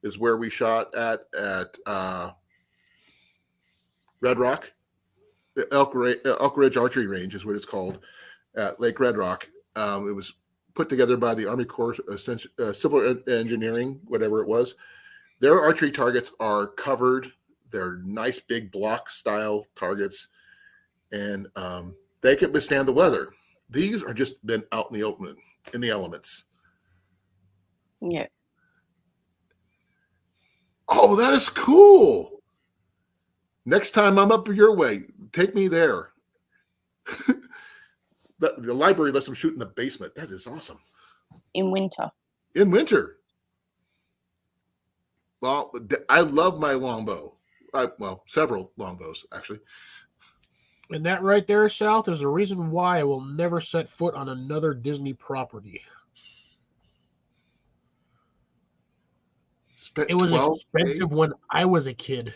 is where we shot at Red Rock, the Elk Ridge Archery Range is what it's called at Lake Red Rock. It was put together by the Army Corps of Civil Engineering, whatever it was. Their archery targets are covered. They're nice big block style targets, and they can withstand the weather. These are just been out in the open, in the elements. Yeah. Oh, that is cool. Next time I'm up your way, take me there. The library lets them shoot in the basement. That is awesome. In winter. In winter. Well, I love my longbow. Several longbows, actually. And that right there, South, is the reason why I will never set foot on another Disney property. It was expensive when I was a kid,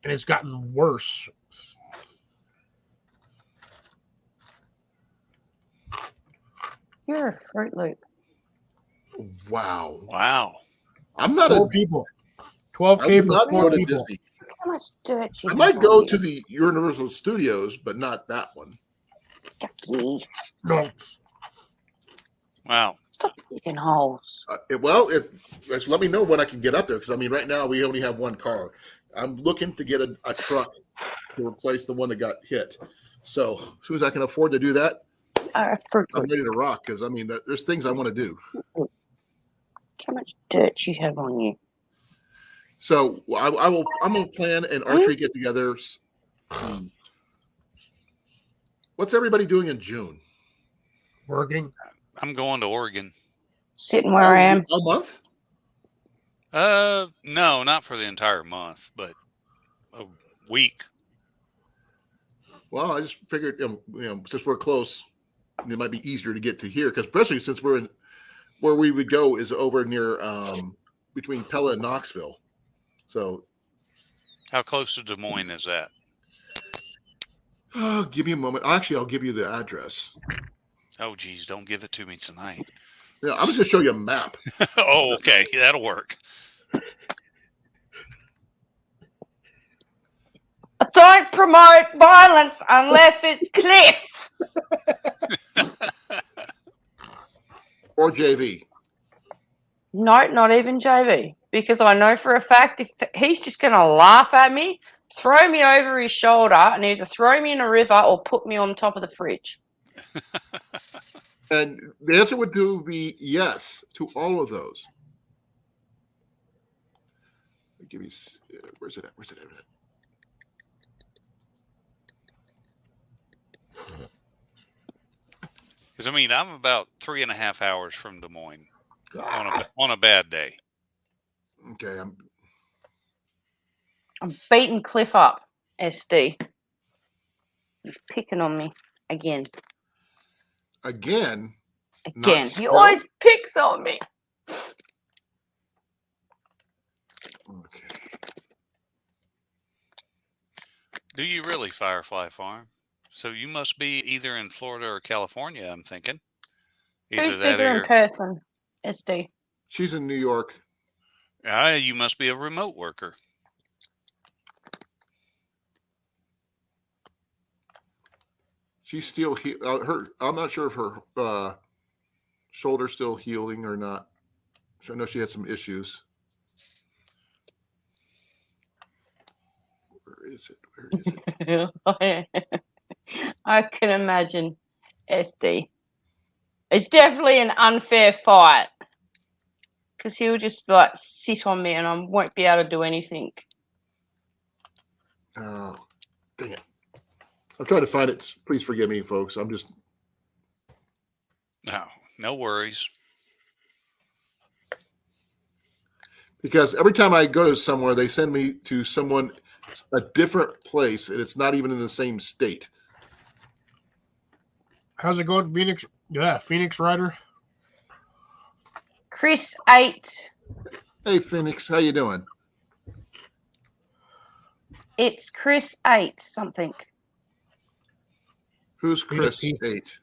and it's gotten worse. You're a Fruit Loop. Wow. I'm not 12 people. 12K for 4 people. Disney. How much dirt you I might go to the Universal Studios, but not that one. Yucky. No. Wow. Stop digging holes. Just let me know when I can get up there, because I mean, right now we only have one car. I'm looking to get a truck to replace the one that got hit. So as soon as I can afford to do that, I'm ready to rock. Because I mean, there's things I want to do. How much dirt you have on you? So I'm gonna plan an archery get together. What's everybody doing in June? Working. I'm going to Oregon. Sitting where I am. A month? No, not for the entire month, but a week. Well, I just figured, since we're close, it might be easier to get to here, because especially since we're in, where we would go is over near between Pella and Knoxville. So, How close to Des Moines is that? give me a moment. Actually, I'll give you the address. Oh, geez, don't give it to me tonight. Yeah, I'm just gonna show you a map. Oh, okay, that'll work. Don't promote violence unless it's Cliff. Or JV. No, not even JV. Because I know for a fact if he's just going to laugh at me, throw me over his shoulder, and either throw me in a river or put me on top of the fridge. And the answer would be yes to all of those. Give me, where's it at? Because I mean, I'm about 3.5 hours from Des Moines on a bad day. Okay, I'm beating Cliff up, SD. He's picking on me again. Again. He always picks on me. Okay. Do you really, Firefly Farm? So you must be either in Florida or California, I'm thinking. Who's bigger in person? SD. She's in New York. You must be a remote worker. She's still I'm not sure if her shoulder's still healing or not. I know she had some issues. Where is it? I can imagine SD. It's definitely an unfair fight. Because he'll just like sit on me and I won't be able to do anything. Oh, dang it. I'm trying to find it. Please forgive me, folks. I'm just. No worries. Because every time I go to somewhere, they send me to a different place, and it's not even in the same state. How's it going, Phoenix? Yeah, Phoenix Rider. Chris 8. Hey, Phoenix, how you doing? It's Chris 8 something. Who's Chris 8?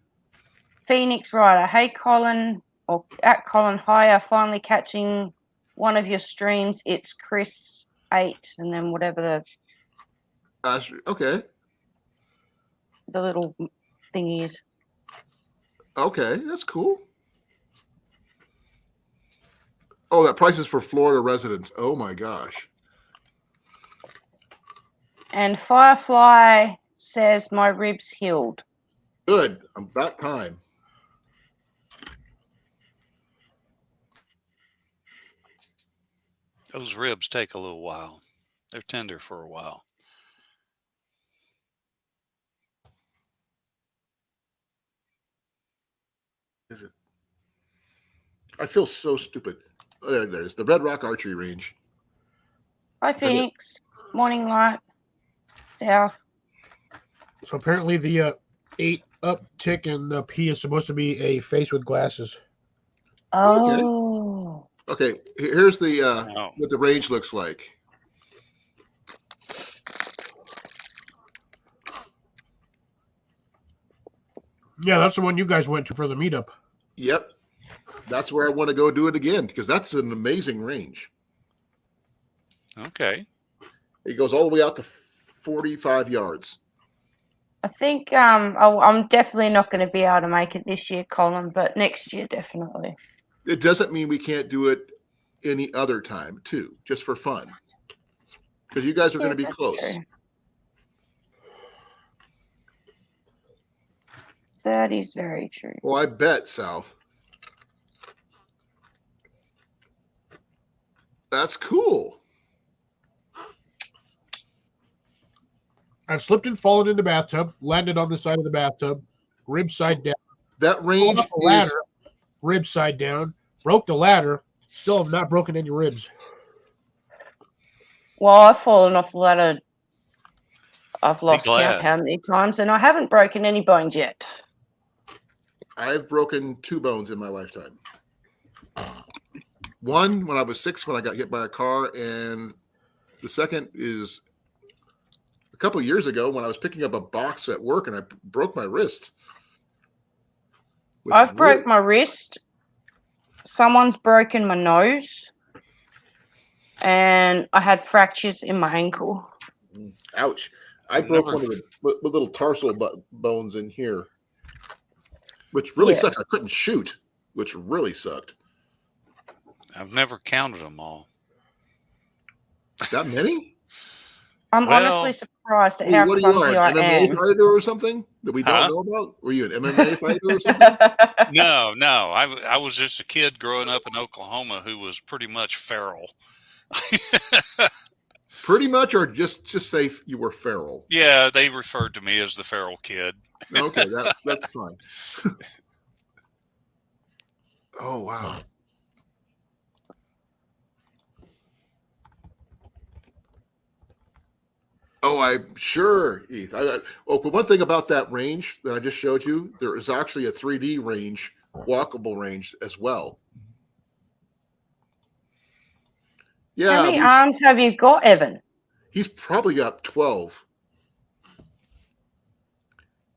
Phoenix Rider. Hey, Colan, or at Colan Higher, finally catching one of your streams. It's Chris 8, and then whatever Okay. the little thingy is. Okay, that's cool. Oh, that price is for Florida residents. Oh my gosh. And Firefly says my ribs healed. Good. About time. Those ribs take a little while. They're tender for a while. Is it? I feel so stupid. There's the Red Rock Archery Range. Hi, Phoenix. Morning light. South. So apparently the 8 uptick in the P is supposed to be a face with glasses. Oh. Okay. Here's the what the range looks like. Yeah, that's the one you guys went to for the meetup. Yep. That's where I want to go do it again, because that's an amazing range. Okay. It goes all the way out to 45 yards. I think I'm definitely not going to be able to make it this year, Colin, but next year definitely. It doesn't mean we can't do it any other time too, just for fun. Because you guys are going to be that's close. True. That is very true. Well, I bet, South. That's cool. I've slipped and fallen in the bathtub, landed on the side of the bathtub, rib side down. That range Off the ladder, rib side down, broke the ladder, still have not broken any ribs. Well, I've fallen off the ladder. I've lost count glad. how many times, and I haven't broken any bones yet. I've broken 2 bones in my lifetime. One when I was 6 when I got hit by a car, and the second is a couple of years ago when I was picking up a box at work and I broke my wrist. I've broke my wrist. Someone's broken my nose. And I had fractures in my ankle. Ouch. I broke one of the little tarsal bones in here, which really sucks. I couldn't shoot, which really sucked. I've never counted them all. That many? I'm honestly surprised at how what clumsy I MMA am. fighter or something that we don't know about? Were you an MMA fighter or something? No. I was just a kid growing up in Oklahoma who was pretty much feral. Pretty much, or just say you were feral? Yeah, they referred to me as the feral kid. Okay, that's fine. Oh, wow. Oh, I'm sure, Heath. But one thing about that range that I just showed you, there is actually a 3D range, walkable range as well. Yeah. How many arms have you got, Evan? He's probably got 12.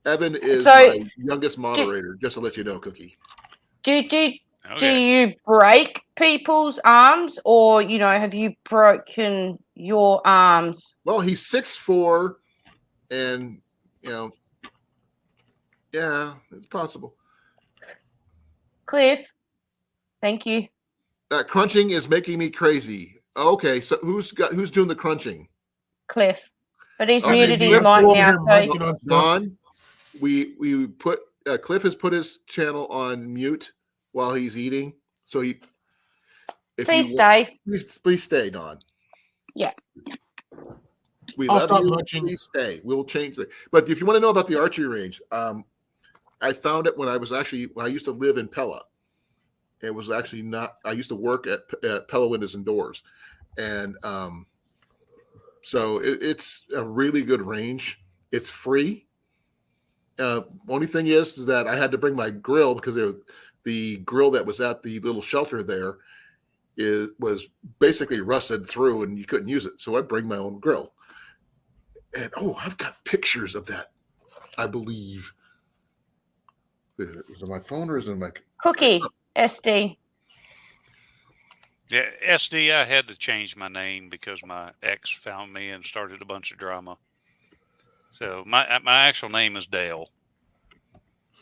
Evan is my youngest moderator, just to let you know, Cookie. Do you break people's arms, or have you broken your arms? Well, he's 6'4", and yeah, it's possible. Cliff, thank you. That crunching is making me crazy. Okay, so who's doing the crunching? Cliff, but he's muted his mic now. So Don, we put Cliff has put his channel on mute while he's eating. So please stay. Please stay, Don. Yeah. We love you. Please stay. We'll change it. But if you want to know about the archery range, I found it when I used to live in Pella. It was actually not. I used to work at Pella Windows and Doors, and so it's a really good range. It's free. Only thing is that I had to bring my grill because the grill that was at the little shelter there was basically rusted through, and you couldn't use it. So I bring my own grill. And I've got pictures of that. I believe. Is it my phone or is it my Cookie? SD. Yeah, SD. I had to change my name because my ex found me and started a bunch of drama. So my actual name is Dale.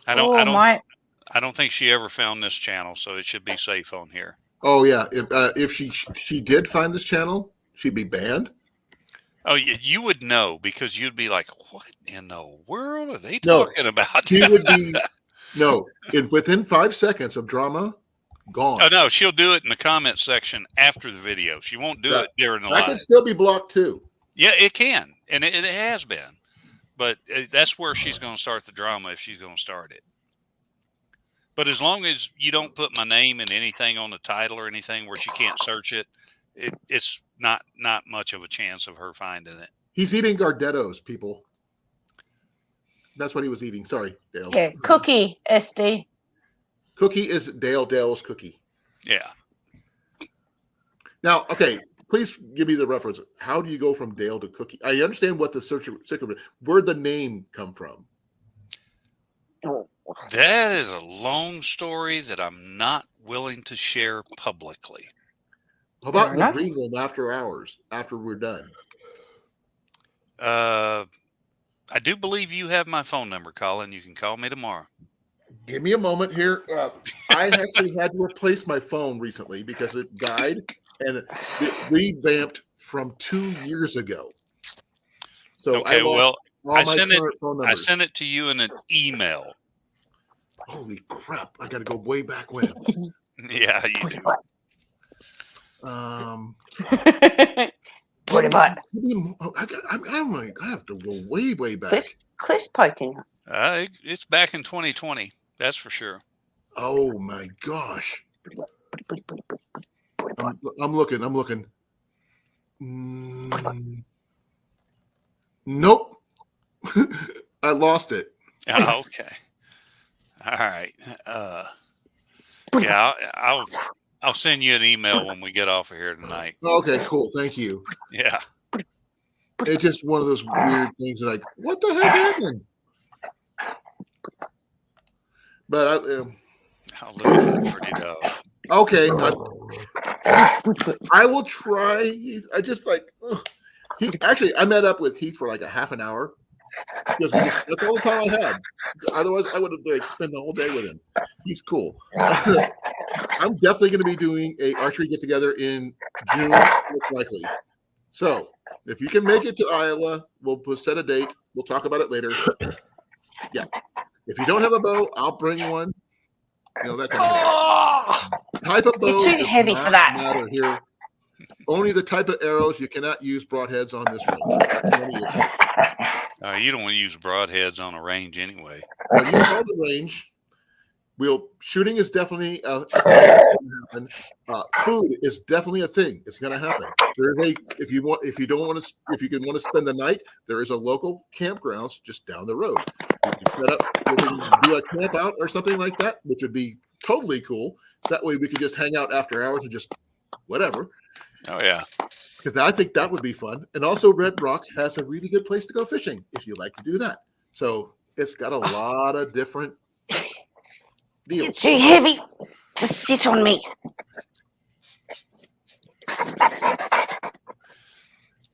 I don't think she ever found this channel, so it should be safe on here. Oh yeah, if she did find this channel, she'd be banned. Oh, you would know because you'd be like, "What in the world are they talking about?" She would be within 5 seconds of drama, gone. Oh no, she'll do it in the comment section after the video. She won't do it during the live. That can still be blocked too. Yeah, it can, and it has been. But that's where she's going to start the drama if she's going to start it. But as long as you don't put my name in anything on the title or anything where she can't search it, it's not much of a chance of her finding it. He's eating Gardettos, people. That's what he was eating. Sorry, Dale. Yeah, Cookie, SD. Cookie is Dale's cookie. Yeah. Now, okay, please give me the reference. How do you go from Dale to Cookie? I understand what the secret. Where'd the name come from? That is a long story that I'm not willing to share publicly. How about in the green room after hours, after we're done? I do believe you have my phone number, Colin. You can call me tomorrow. Give me a moment here. I actually had to replace my phone recently because it died and it revamped from 2 years ago. So I Okay, lost well, all I my sent it. current phone I numbers. sent it to you in an email. Holy crap! I got to go way back when. Yeah, you do. Pretty much. I have to go way back. Cliff's poking her. It's back in 2020. That's for sure. Oh my gosh! I'm looking. Nope. I lost it. Oh, okay. All right. Yeah, I'll send you an email when we get off of here tonight. Okay, cool. Thank you. Yeah. It's just one of those weird things. Like, what the heck happened? But Oh, look at that pretty dog. okay, I will try. I just like I met up with Heath for like a half an hour. That's all the time I had. Otherwise, I would have like spent the whole day with him. He's cool. I'm definitely going to be doing a archery get together in June, most likely. So if you can make it to Iowa, we'll set a date. We'll talk about it later. Yeah. If you don't have a bow, I'll bring one. You know, that kind of type of bow. You're too heavy for that. Matter here. Only the type of arrows. You cannot use broadheads on this range. That's the only issue. You don't want to use broadheads on a range anyway. Well, you saw the range. Shooting is definitely a thing. Food is definitely a thing. It's going to happen. If you can spend the night, there is a local campgrounds just down the road. You can set up, we can do a camp out or something like that, which would be totally cool. So that way we could just hang out after hours and just whatever. Oh yeah, because I think that would be fun. And also, Red Rock has a really good place to go fishing if you like to do that. So it's got a lot of different deals. You're too heavy to sit on me.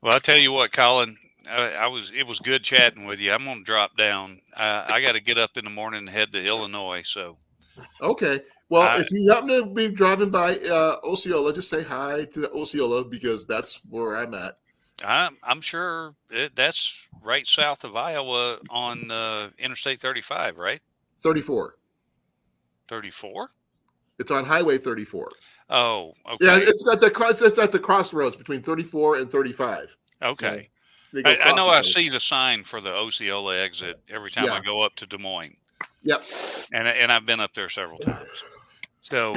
Well, I tell you what, Colin, it was good chatting with you. I'm going to drop down. I got to get up in the morning and head to Illinois. So, okay. Well, if you happen to be driving by Osceola, just say hi to Osceola because that's where I'm at. I'm sure that's right south of Iowa on Interstate 35, right? 34. 34? It's on Highway 34. Oh, okay. Yeah, it's at the crossroads between 34 and 35. Okay. Yeah. I know I see the sign for the Osceola exit every time I go up to Des Moines. Yep. And I've been up there several times. So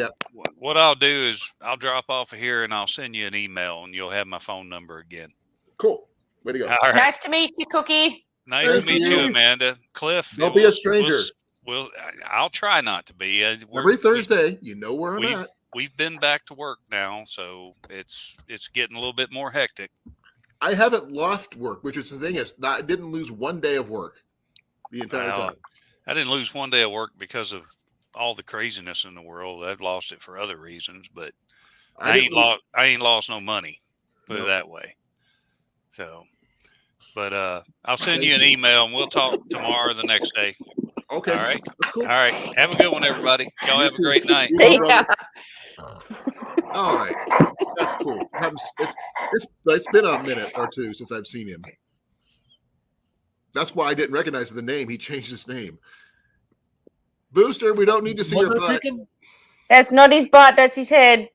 what I'll do is I'll drop off of here and I'll send you an email and you'll have my phone number again. Cool. Way to go. All right. Nice to meet you, Cookie. Nice to meet you, Amanda. Cliff. Don't be a stranger. I'll try not to be. Every Thursday, you know where I'm at. We've been back to work now, so it's getting a little bit more hectic. I haven't lost work, which is the thing I didn't lose one day of work the entire time. I didn't lose one day of work because of all the craziness in the world. I've lost it for other reasons, but I ain't lost no money. Put it that way. So, but I'll send you an email and we'll talk tomorrow or the next day. Okay. All right. That's cool. All right. Have a good one, everybody. Y'all have a great night. All right. That's cool. It's been a minute or two since I've seen him. That's why I didn't recognize the name. He changed his name. Booster, we don't need to see your butt. That's not his butt. That's his head.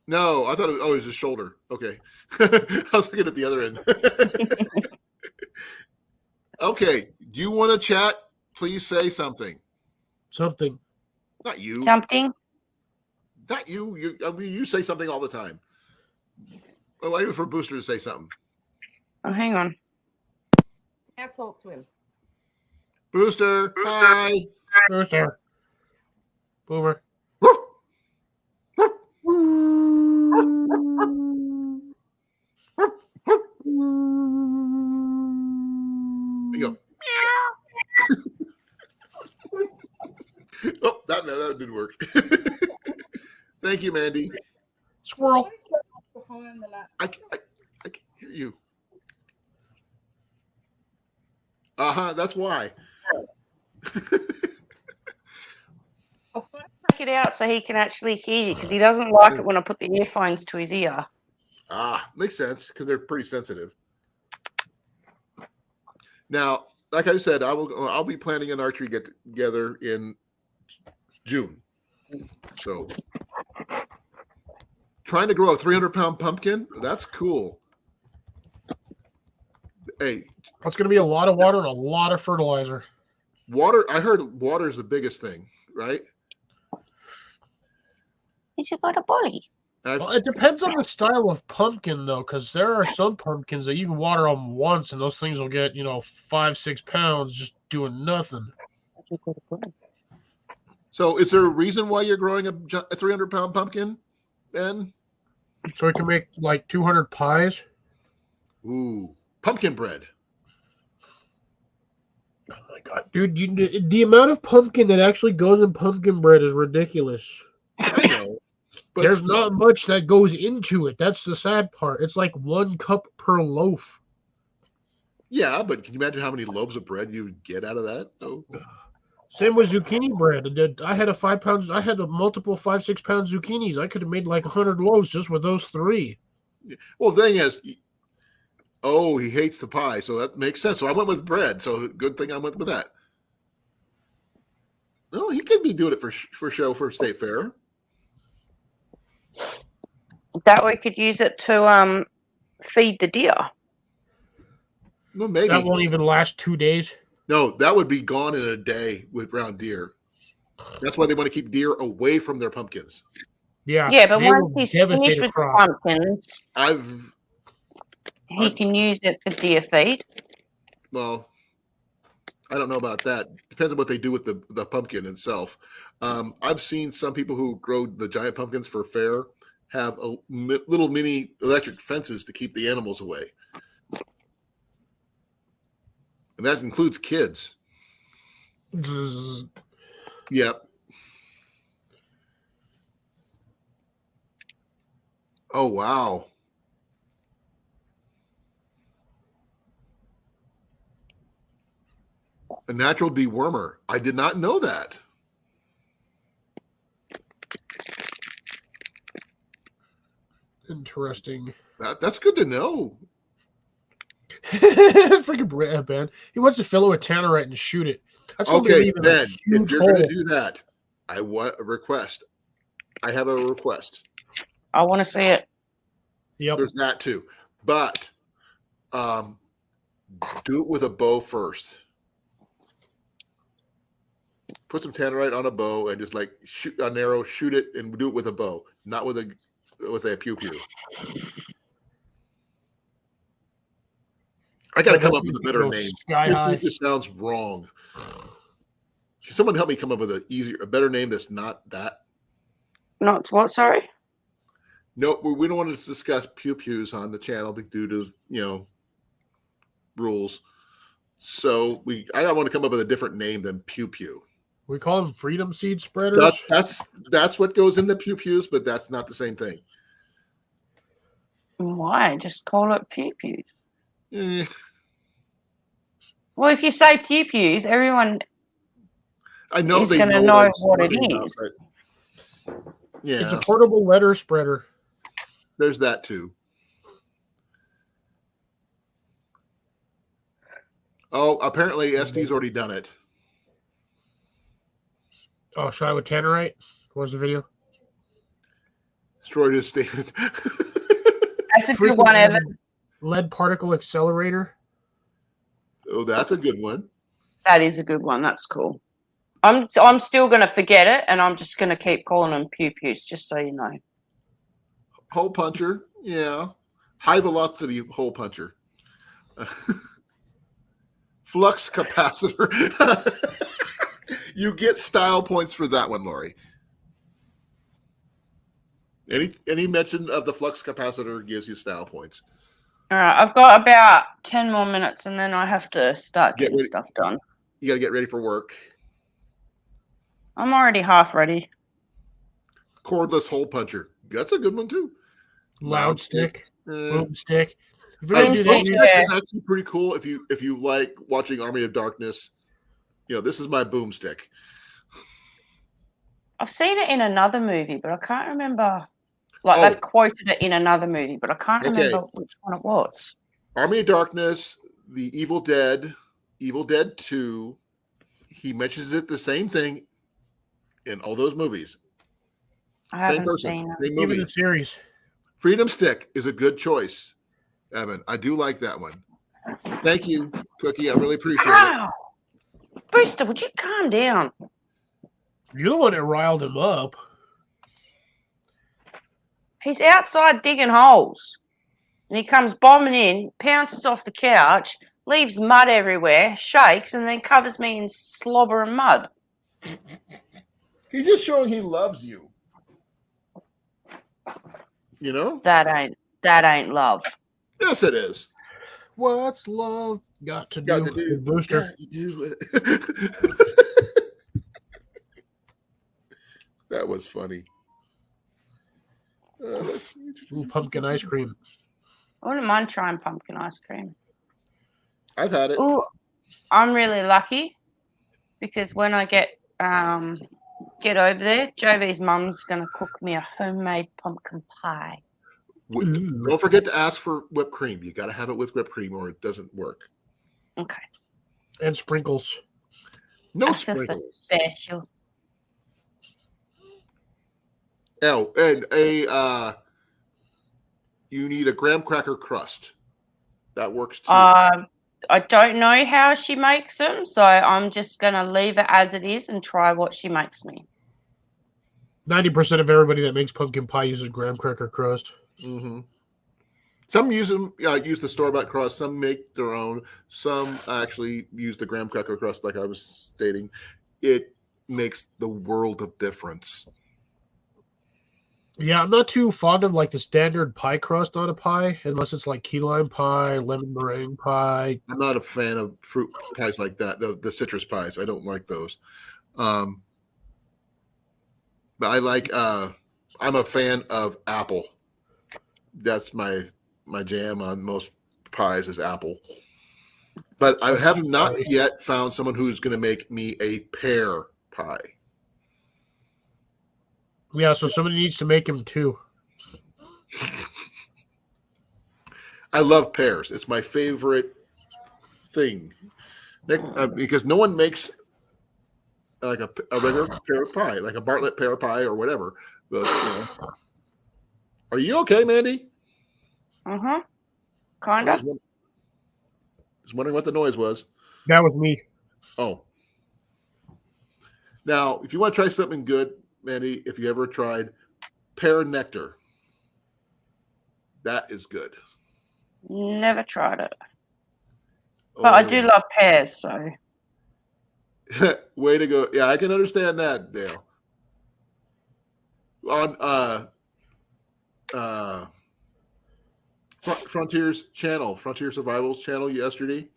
No, I thought it was his shoulder. Okay. I was looking at the other end. Okay. Do you want to chat? Please say something. Something. Not you. Something. Not you. You say something all the time. Oh, I wait for Booster to say something. Oh, hang on. I'll talk to him. Booster. Hi. Booster. Boomer. You go. Oh, that didn't work. Thank you, Mandy. Squirrel. I can hear you. That's why. Take it out so he can actually hear you because he doesn't like it when I put the earphones to his ear. Makes sense because they're pretty sensitive. Now, like I said, I'll be planning an archery get together in June. So trying to grow a 300-pound pumpkin, that's cool. Hey, That's going to be a lot of water and a lot of fertilizer. water, I heard water is the biggest thing, right? He's got a body. Well, it depends on the style of pumpkin, though, because there are some pumpkins that you can water them once and those things will get, 5-6 pounds just doing nothing. So is there a reason why you're growing a 300-pound pumpkin, Ben? So we can make like 200 pies. Ooh, pumpkin bread. Oh my god, dude! The amount of pumpkin that actually goes in pumpkin bread is ridiculous. I know, but There's still. not much that goes into it. That's the sad part. It's like 1 cup per loaf. Yeah, but can you imagine how many loaves of bread you would get out of that? Oh. Same with zucchini bread. I had a multiple 5-6 pound zucchinis. I could have made like 100 loaves just with those 3. Well, the thing is, he hates the pie, so that makes sense. So I went with bread. So good thing I went with that. No, he could be doing it for show for State Fair. That we could use it to feed the deer. Well, maybe That won't even last 2 days. no. That would be gone in a day with brown deer. That's why they want to keep deer away from their pumpkins. Yeah. Yeah, but they once will he's devastate finished a with the crop. pumpkins, he I've- can use it for deer feed. Well, I don't know about that. Depends on what they do with the pumpkin itself. I've seen some people who grow the giant pumpkins for fair have little mini electric fences to keep the animals away. And that includes kids. Zzz. Yep. Oh, wow. A natural dewormer. I did not know that. Interesting. That's good to know. Freaking Ben. He wants to fill it with tannerite and shoot it. That's going to Okay, leave him a then, huge if you're hole. going to do that, I want a request. I have a request. I want to see it. Yep. There's that too. But do it with a bow first. Put some tannerite on a bow and just like shoot an arrow, shoot it, and do it with a bow, not with a pew pew. I got to come up with a better Go name. sky high. It just sounds wrong. Can someone help me come up with a better name that's not that? Not what? Sorry. No, we don't want to discuss pew pews on the channel due to rules. So I want to come up with a different name than pew pew. We call them freedom seed spreaders. That's what goes in the pew pews, but that's not the same thing. Why? Just call it pew pews. Eh, Well, if you say pew pews, everyone I know is they going to know know I'm what it talking about, is. but It's a yeah, portable letter spreader. there's that too. Oh, apparently SD's already done it. Oh, shot it with tannerite. What was the video? Destroyed his stand. That's a good one, Evan. Lead particle accelerator. Oh, that's a good one. That is a good one. That's cool. I'm still going to forget it, and I'm just going to keep calling them pew pews, just so you know. Hole puncher, yeah. High velocity hole puncher. Flux capacitor. You get style points for that one, Lori. Any mention of the flux capacitor gives you style points. All right, I've got about 10 more minutes, and then I have to start getting stuff done. You got to get ready for work. I'm already half ready. Cordless hole puncher. That's a good one too. Loud stick. Eh, Boom stick. If you're gonna do that, Boomstick, you- yeah. is actually pretty cool. If you like watching Army of Darkness, this is my boomstick. I've seen it in another movie, but I can't remember. Like Oh. they've quoted it in another movie, but I can't Okay. remember which one it was. Army of Darkness, The Evil Dead 2. He mentions it the same thing in all those movies. I Same haven't person, seen it. same even movie. the series. Freedom Stick is a good choice, Evan. I do like that one. Thank you, Cookie. I really appreciate it. Ow! Booster, would you calm down? You're the one that riled him up. He's outside digging holes. And he comes bombing in, pounces off the couch, leaves mud everywhere, shakes, and then covers me in slobber and mud. He's just showing he loves you. That ain't love. Yes, it is. What's love got to Got do to do. with Booster? Got to do it. That was funny. Let's see. Ooh, pumpkin ice cream. I wouldn't mind trying pumpkin ice cream. I've had it. Ooh, I'm really lucky because when I get over there, JV's mum's gonna cook me a homemade pumpkin pie. Don't forget to ask for whipped cream. You got to have it with whipped cream, or it doesn't work. Okay. And sprinkles. No That's just sprinkles. special. Oh, and you need a graham cracker crust. That works too. I don't know how she makes them, so I'm just gonna leave it as it is and try what she makes me. 90% of everybody that makes pumpkin pie uses graham cracker crust. Mm-hmm. Some use the store-bought crust. Some make their own. Some actually use the graham cracker crust, like I was stating. It makes the world of difference. Yeah, I'm not too fond of like the standard pie crust on a pie, unless it's like key lime pie, lemon meringue pie. I'm not a fan of fruit pies like that. The citrus pies, I don't like those. But I like. I'm a fan of apple. That's my jam on most pies is apple. But I have not yet found someone who's going to make me a pear pie. Yeah, so somebody needs to make them too. I love pears. It's my favorite thing. Because no one makes like a regular pear pie, like a Bartlett pear pie or whatever. But, Are you okay, Mandy? Mm-hmm. Kinda. Just wondering what the noise was. That was me. Oh. Now, if you want to try something good, Mandy, if you ever tried pear nectar, that is good. Never tried it. But I do love pears, so. Way to go. Yeah, I can understand that, Dale. On Frontier's channel, Frontier Survival's channel yesterday,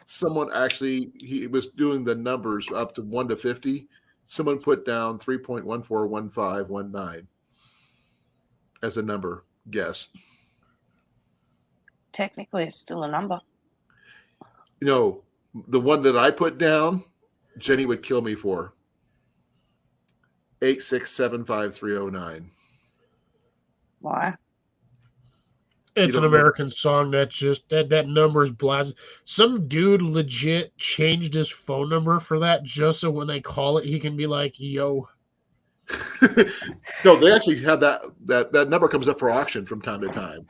someone he was doing the numbers up to 1 to 50. Someone put down 3.141519 as a number guess. Technically, it's still a number. The one that I put down, Jenny would kill me for. 8675309. Why? It's an American song that's just that number is blasted. Some dude legit changed his phone number for that just so when they call it, he can be like, "Yo." No, they actually have that number comes up for auction from time to time.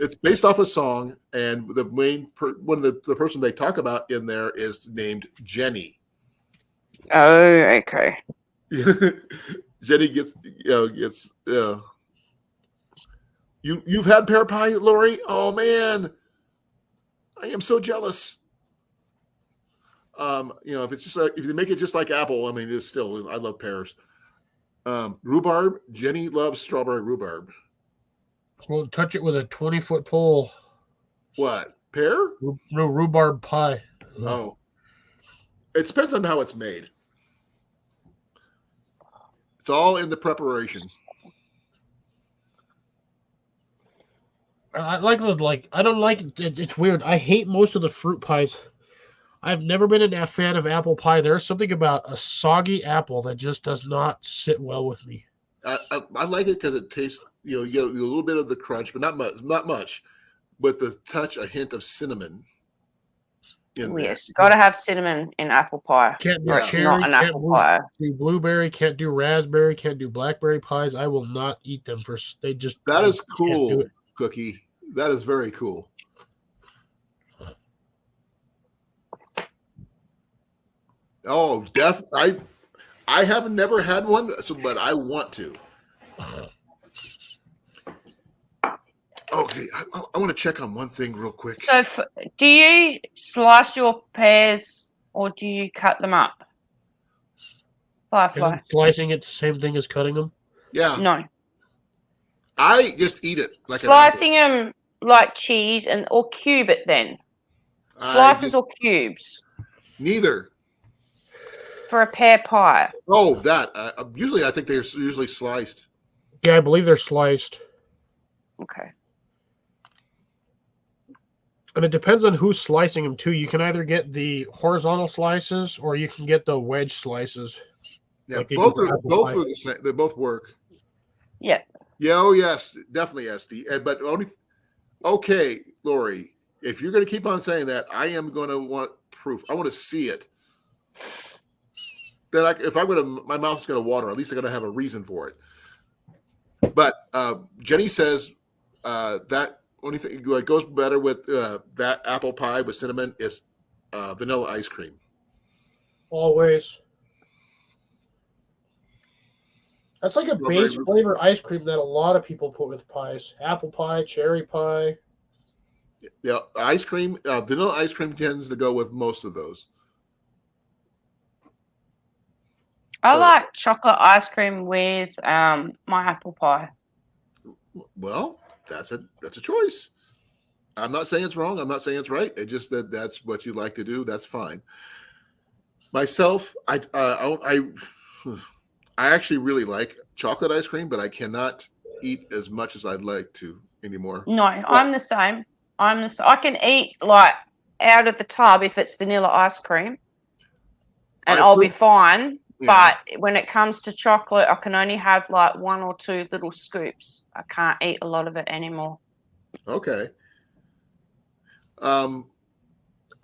It's based off a song, and the main one of the person they talk about in there is named Jenny. Oh, okay. Jenny gets. You've had pear pie, Lori? Oh man, I am so jealous. If it's just if you make it just like apple, I mean, it's still I love pears. Rhubarb, Jenny loves strawberry rhubarb. Won't touch it with a 20-foot pole. What pear? No rhubarb pie. Oh, it depends on how it's made. It's all in the preparation. I like I don't like it. It's weird. I hate most of the fruit pies. I've never been a fan of apple pie. There's something about a soggy apple that just does not sit well with me. I like it because it tastes. You get a little bit of the crunch, but not much. But the touch, a hint of cinnamon. Yes, got to have cinnamon in apple pie. Can't do or it's cherry, not an can't apple pie. do blueberry, can't do raspberry, can't do blackberry pies. I will not eat them they just. That is can't do cool, it. Cookie. That is very cool. Oh, I have never had one, but I want to. Okay, I want to check on one thing real quick. So, do you slice your pears or do you cut them up? Firefly. Isn't slicing it the same thing as cutting them? Yeah, No. I just eat it like Slicing them like cheese or cube it then. Slices or cubes neither. for a pear pie. Oh, that usually I think they're usually sliced. Yeah, I believe they're sliced. Okay. And it depends on who's slicing them too. You can either get the horizontal slices or you can get the wedge slices. Yeah, Like they both do are for apple pie. the same. They both work. Yeah. Yeah. Oh, yes, definitely, SD. But okay, Lori. If you're going to keep on saying that, I am going to want proof. I want to see it. Then, if I'm going to, my mouth's going to water. At least I'm going to have a reason for it. But Jenny says that only thing what goes better with that apple pie with cinnamon is vanilla ice cream. Always. That's like a base flavor ice cream that a lot of people put with pies. Apple pie, cherry pie. Yeah, ice cream, vanilla ice cream tends to go with most of those. I like chocolate ice cream with my apple pie. Well, that's a choice. I'm not saying it's wrong. I'm not saying it's right. It's just that's what you like to do. That's fine. Myself, I actually really like chocolate ice cream, but I cannot eat as much as I'd like to anymore. No, I'm the same. I can eat like out of the tub if it's vanilla ice cream, and I'll be fine. Yeah. But when it comes to chocolate, I can only have like 1 or 2 little scoops. I can't eat a lot of it anymore. Okay. I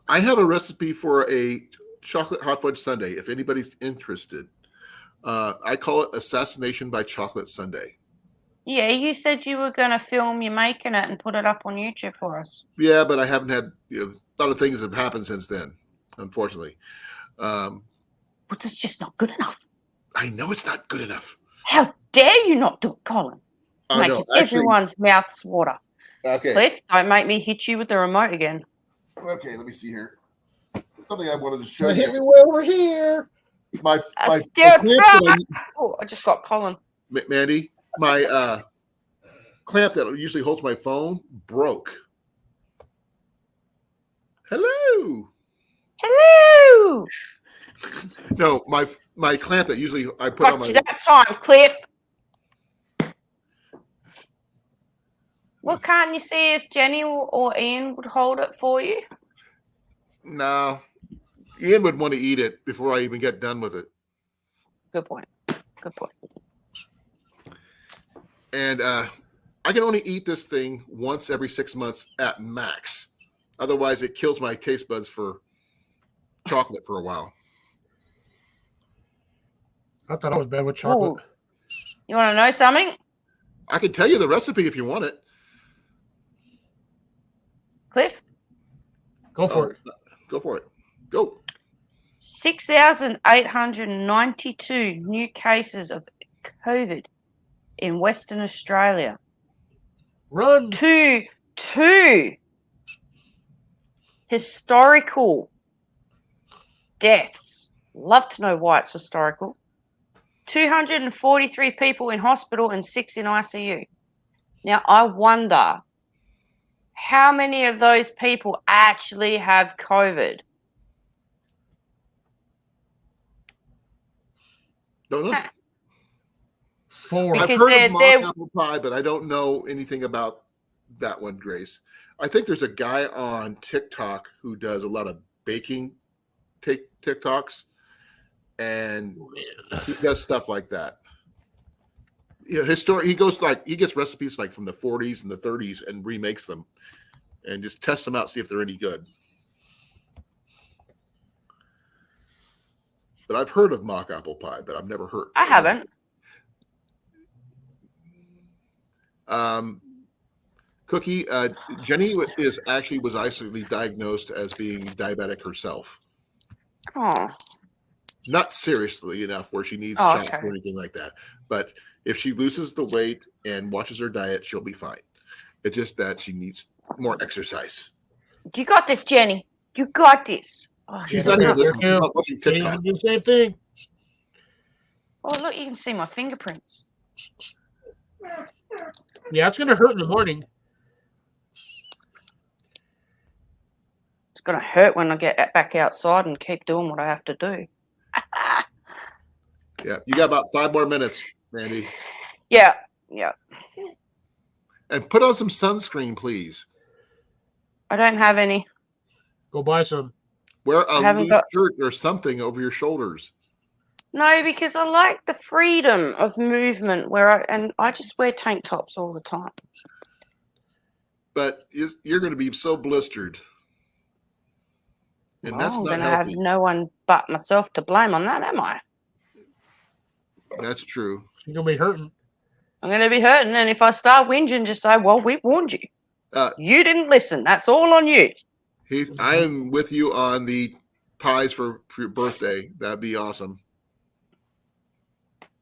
have a recipe for a chocolate hot fudge sundae. If anybody's interested, I call it Assassination by Chocolate Sundae. Yeah, you said you were going to film you making it and put it up on YouTube for us. Yeah, but I haven't had a lot of things have happened since then, unfortunately. But it's just not good enough. I know it's not good enough. How dare you not do it, Colin? Making everyone's mouths water. Okay. Cliff, don't make me hit you with the remote again. Okay, let me see here. Something I wanted to show you. Hit me over here. My Oh, I just got Colin. Mandy, my clamp that usually holds my phone broke. Hello. Hello. No, my clamp that usually I put on my. That time, Cliff. Well, can't you see if Jenny or Ian would hold it for you? No, Ian would want to eat it before I even get done with it. Good point. Good point. And I can only eat this thing once every 6 months at max. Otherwise, it kills my taste buds for chocolate for a while. I thought I was bad with chocolate. Ooh. You want to know something? I can tell you the recipe if you want it. Cliff? Go for it. Go for it. Go. 6,892 new cases of COVID in Western Australia. Run. Two historical deaths. Love to know why it's historical. 243 people in hospital and 6 in ICU. Now, I wonder how many of those people actually have COVID? Don't know. 4. I've Because heard of mock they're apple pie, but I don't know anything about that one, Grace. I think there's a guy on TikTok who does a lot of baking TikToks, and he does stuff like that. Yeah, he gets recipes like from the 40s and the 30s and remakes them, and just tests them out, see if they're any good. But I've heard of mock apple pie, but I've never heard. I haven't. Cookie, Jenny was isolated diagnosed as being diabetic herself. Oh. Not seriously enough where she needs shots or anything like that. But if she loses the weight and watches her diet, she'll be fine. It's just that she needs more exercise. You got this, Jenny. You got this. Oh, She's not even listening. She's not watching TikTok. Do the same thing. Oh, look, you can see my fingerprints. Yeah, it's gonna hurt in the morning. It's gonna hurt when I get back outside and keep doing what I have to do. Yeah, you got about 5 more minutes, Mandy. Yeah. And put on some sunscreen, please. I don't have any. Go buy some. Wear a loose shirt or something over your shoulders. No, because I like the freedom of movement I just wear tank tops all the time. But you're going to be so blistered. And that's I'm not going to healthy. have no one but myself to blame on that, am I? That's true. You're going to be hurting. I'm going to be hurting, and if I start whinging, just say, well, we warned you. You didn't listen. That's all on you. Heath, I am with you on the pies for your birthday. That'd be awesome.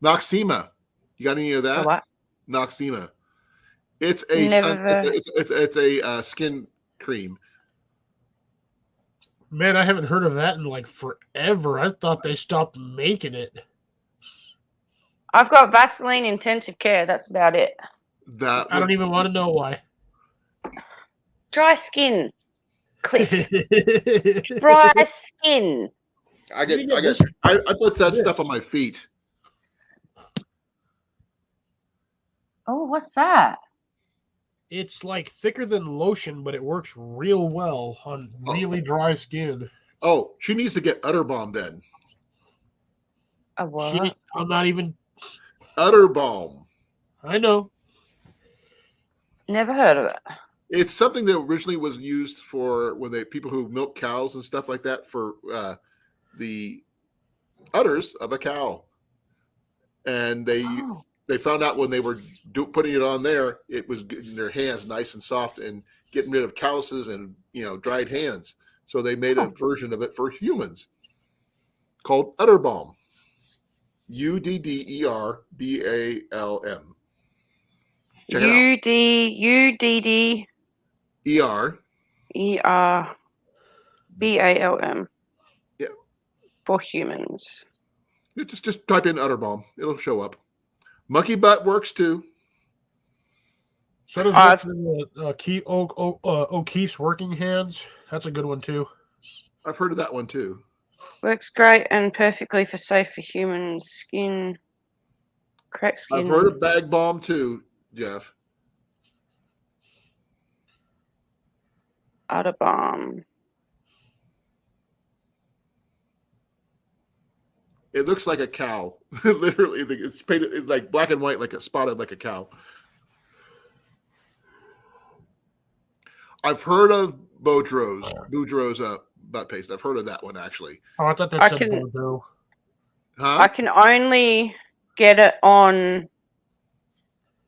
Noxema. You got any of that? What? Noxema. It's a skin cream. Man, I haven't heard of that in like forever. I thought they stopped making it. I've got Vaseline Intensive Care. That's about it. I don't even want to know why. Dry skin. Click. Dry skin. I put that stuff on my feet. Oh, what's that? It's like thicker than lotion, but it works real well on really dry skin. Oh, she needs to get Utter Balm then. A what? I'm not even. Utter Balm. I know. Never heard of it. It's something that originally was used for people who milk cows and stuff like that for the udders of a cow, and they found out when they were putting it on there, it was getting their hands nice and soft and getting rid of calluses and dried hands. So they made a version of it for humans called Utter Balm. UDDERBALM. Check it out. UDERBALM. Yeah. For humans. Just type in Utter Balm. It'll show up. Monkey butt works too. So does O'Keefe's working hands. That's a good one too. I've heard of that one too. Works great and perfectly safe for human skin. Cracked skin. I've heard of Bag Balm too, Jeff. Utter Balm. It looks like a cow. Literally, it's painted. It's like black and white, spotted like a cow. I've heard of Boudreaux's butt paste. I've heard of that one actually. Oh, I thought that said Boudreaux. Huh? I can only get it on,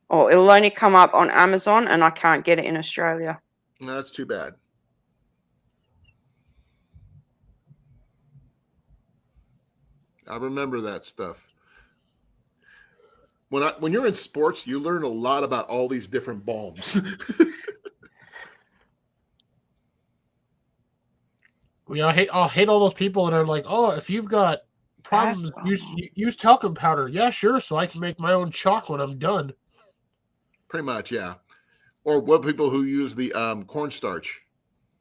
or it'll only come up on Amazon, and I can't get it in Australia. No, that's too bad. I remember that stuff. When you're in sports, you learn a lot about all these different balms. Yeah, I'll hate all those people that are like, oh, if you've got problems, use talcum powder. Yeah, sure, so I can make my own chalk when I'm done. Pretty much, yeah. Or what people who use the cornstarch.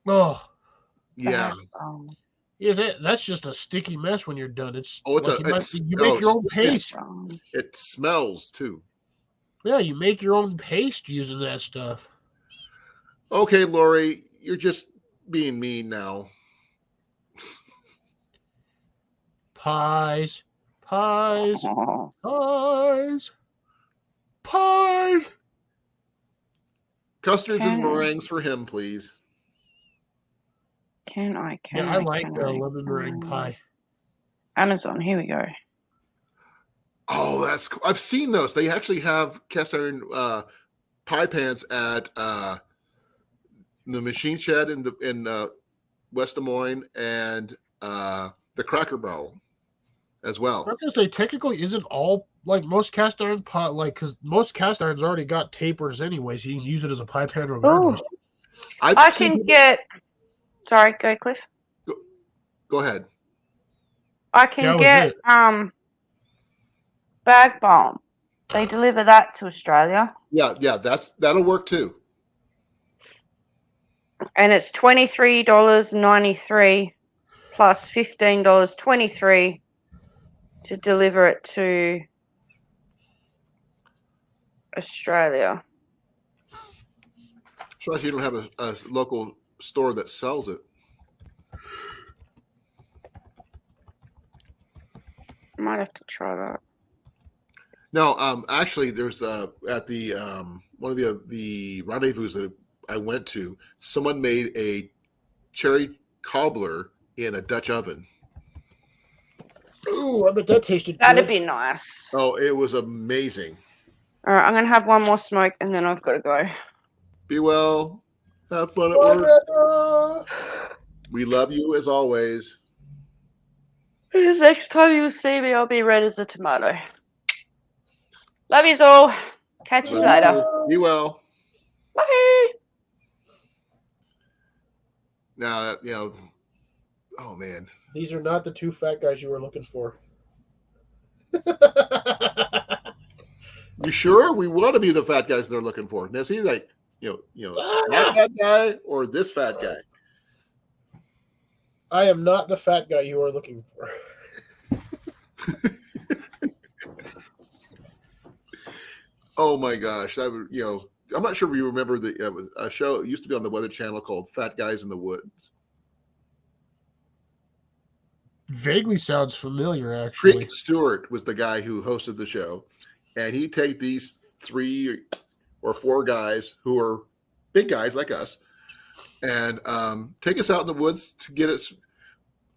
Oh. Yeah. Yeah, that's just a sticky mess when you're done. You make your own paste. It smells too. Yeah, you make your own paste using that stuff. Okay, Lori, you're just being mean now. Pies. Pies. Oh, Pies. Pies. Custards and Can- meringues for him, please. can I? Yeah, I like lemon meringue pie. Amazon. Here we go. Oh, that's cool. I've seen those. They actually have cast iron pie pans at the Machine Shed in West Des Moines and the Cracker Barrel as well. I was gonna say technically isn't all like most cast iron pot because most cast irons already got tapers anyway, so you can use it as a pie pan regardless. I can get. Sorry, go Cliff. Go ahead. I can get bag balm. They deliver that to Australia. Yeah, that'll work too. And it's $23.93 plus $15.23 to deliver it to Australia. Surprised you don't have a local store that sells it. I might have to try that. No, actually, there's at the one of the rendezvous that I went to, someone made a cherry cobbler in a Dutch oven. Ooh, I bet that tasted That'd good. be nice. Oh, it was amazing. All right, I'm going to have one more smoke and then I've got to go. Be well. Have fun at work. We love you as always. The next time you see me, I'll be red as a tomato. Love yous all. Catch you later. Be well. Bye. Now, oh man. These are not the two fat guys you were looking for. You sure? We want to be the fat guys they're looking for. Now, see, like, that fat guy or this fat guy? I am not the fat guy you are looking for. Oh my gosh. I'm not sure if you remember a show. It used to be on the Weather Channel called Fat Guys in the Woods. Vaguely sounds familiar, actually. Creek Stewart was the guy who hosted the show, and he'd take these 3 or 4 guys who are big guys like us and take us out in the woods to get us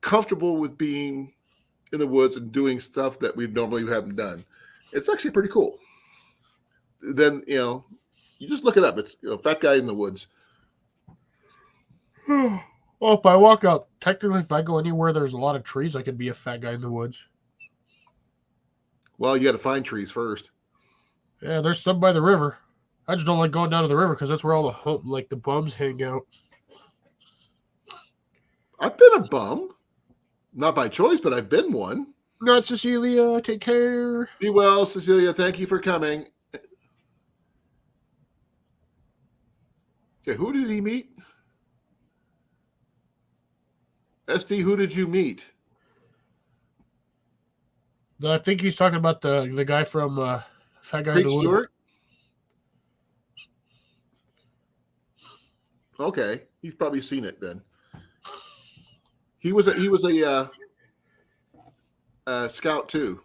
comfortable with being in the woods and doing stuff that we normally haven't done. It's actually pretty cool. Then, you just look it up. It's Fat Guy in the Woods. Well, if I walk out, technically, if I go anywhere there's a lot of trees, I could be a fat guy in the woods. Well, you got to find trees first. Yeah, there's some by the river. I just don't like going down to the river because that's where all the bums hang out. I've been a bum. Not by choice, but I've been one. Not Cecilia. Take care. Be well, Cecilia. Thank you for coming. Okay, who did he meet? SD, who did you meet? I think he's talking about the guy from Fat Guy in Creek the Woods. Stewart? Okay, you've probably seen it then. He was a scout too.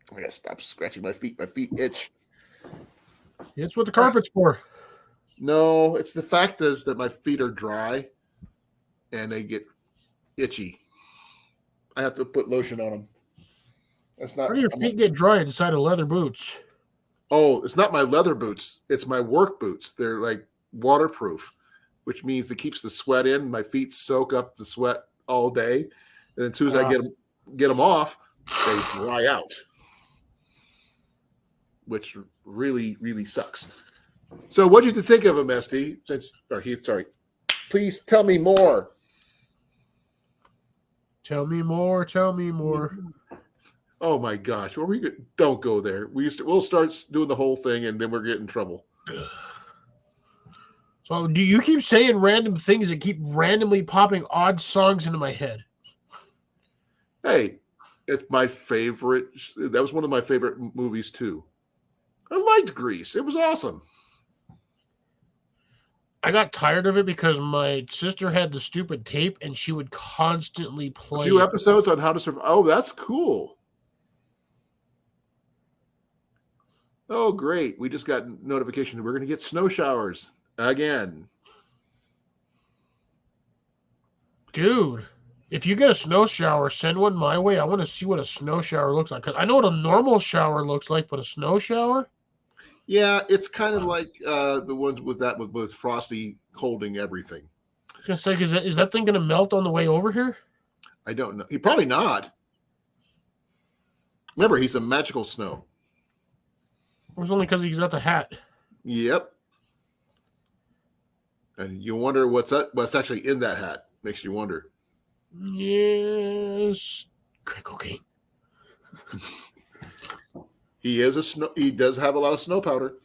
I gotta stop scratching my feet. My feet itch. It's what the carpet's for. No, it's the fact is that my feet are dry and they get itchy. I have to put lotion on them. That's not. How do your feet get dry inside of leather boots? Oh, it's not my leather boots. It's my work boots. They're like waterproof, which means it keeps the sweat in. My feet soak up the sweat all day, and then as soon as I get them off, they dry out, which really, really sucks. So, what did you think of him, Esty? Sorry. Please tell me more. Tell me more. Tell me more. Oh my gosh! Don't go there. We'll start doing the whole thing, and then we're getting in trouble. So, do you keep saying random things that keep randomly popping odd songs into my head? Hey, It's my favorite. That was one of my favorite movies too. I liked Grease. It was awesome. I got tired of it because my sister had the stupid tape and she would constantly A play few it. episodes on how to survive. Oh, that's cool. Oh, great. We just got notification that we're going to get snow showers again. Dude, if you get a snow shower, send one my way. I want to see what a snow shower looks like. 'Cause I know what a normal shower looks like, but a snow shower? Yeah, it's kind of like the ones with Frosty holding everything. I was gonna say, is that thing gonna melt on the way over here? I don't know. He probably not. Remember, he's a magical snow. It was only because he's got the hat. Yep. And you wonder what's actually in that hat. Makes you wonder. Yes. Crack cocaine. He does have a lot of snow powder.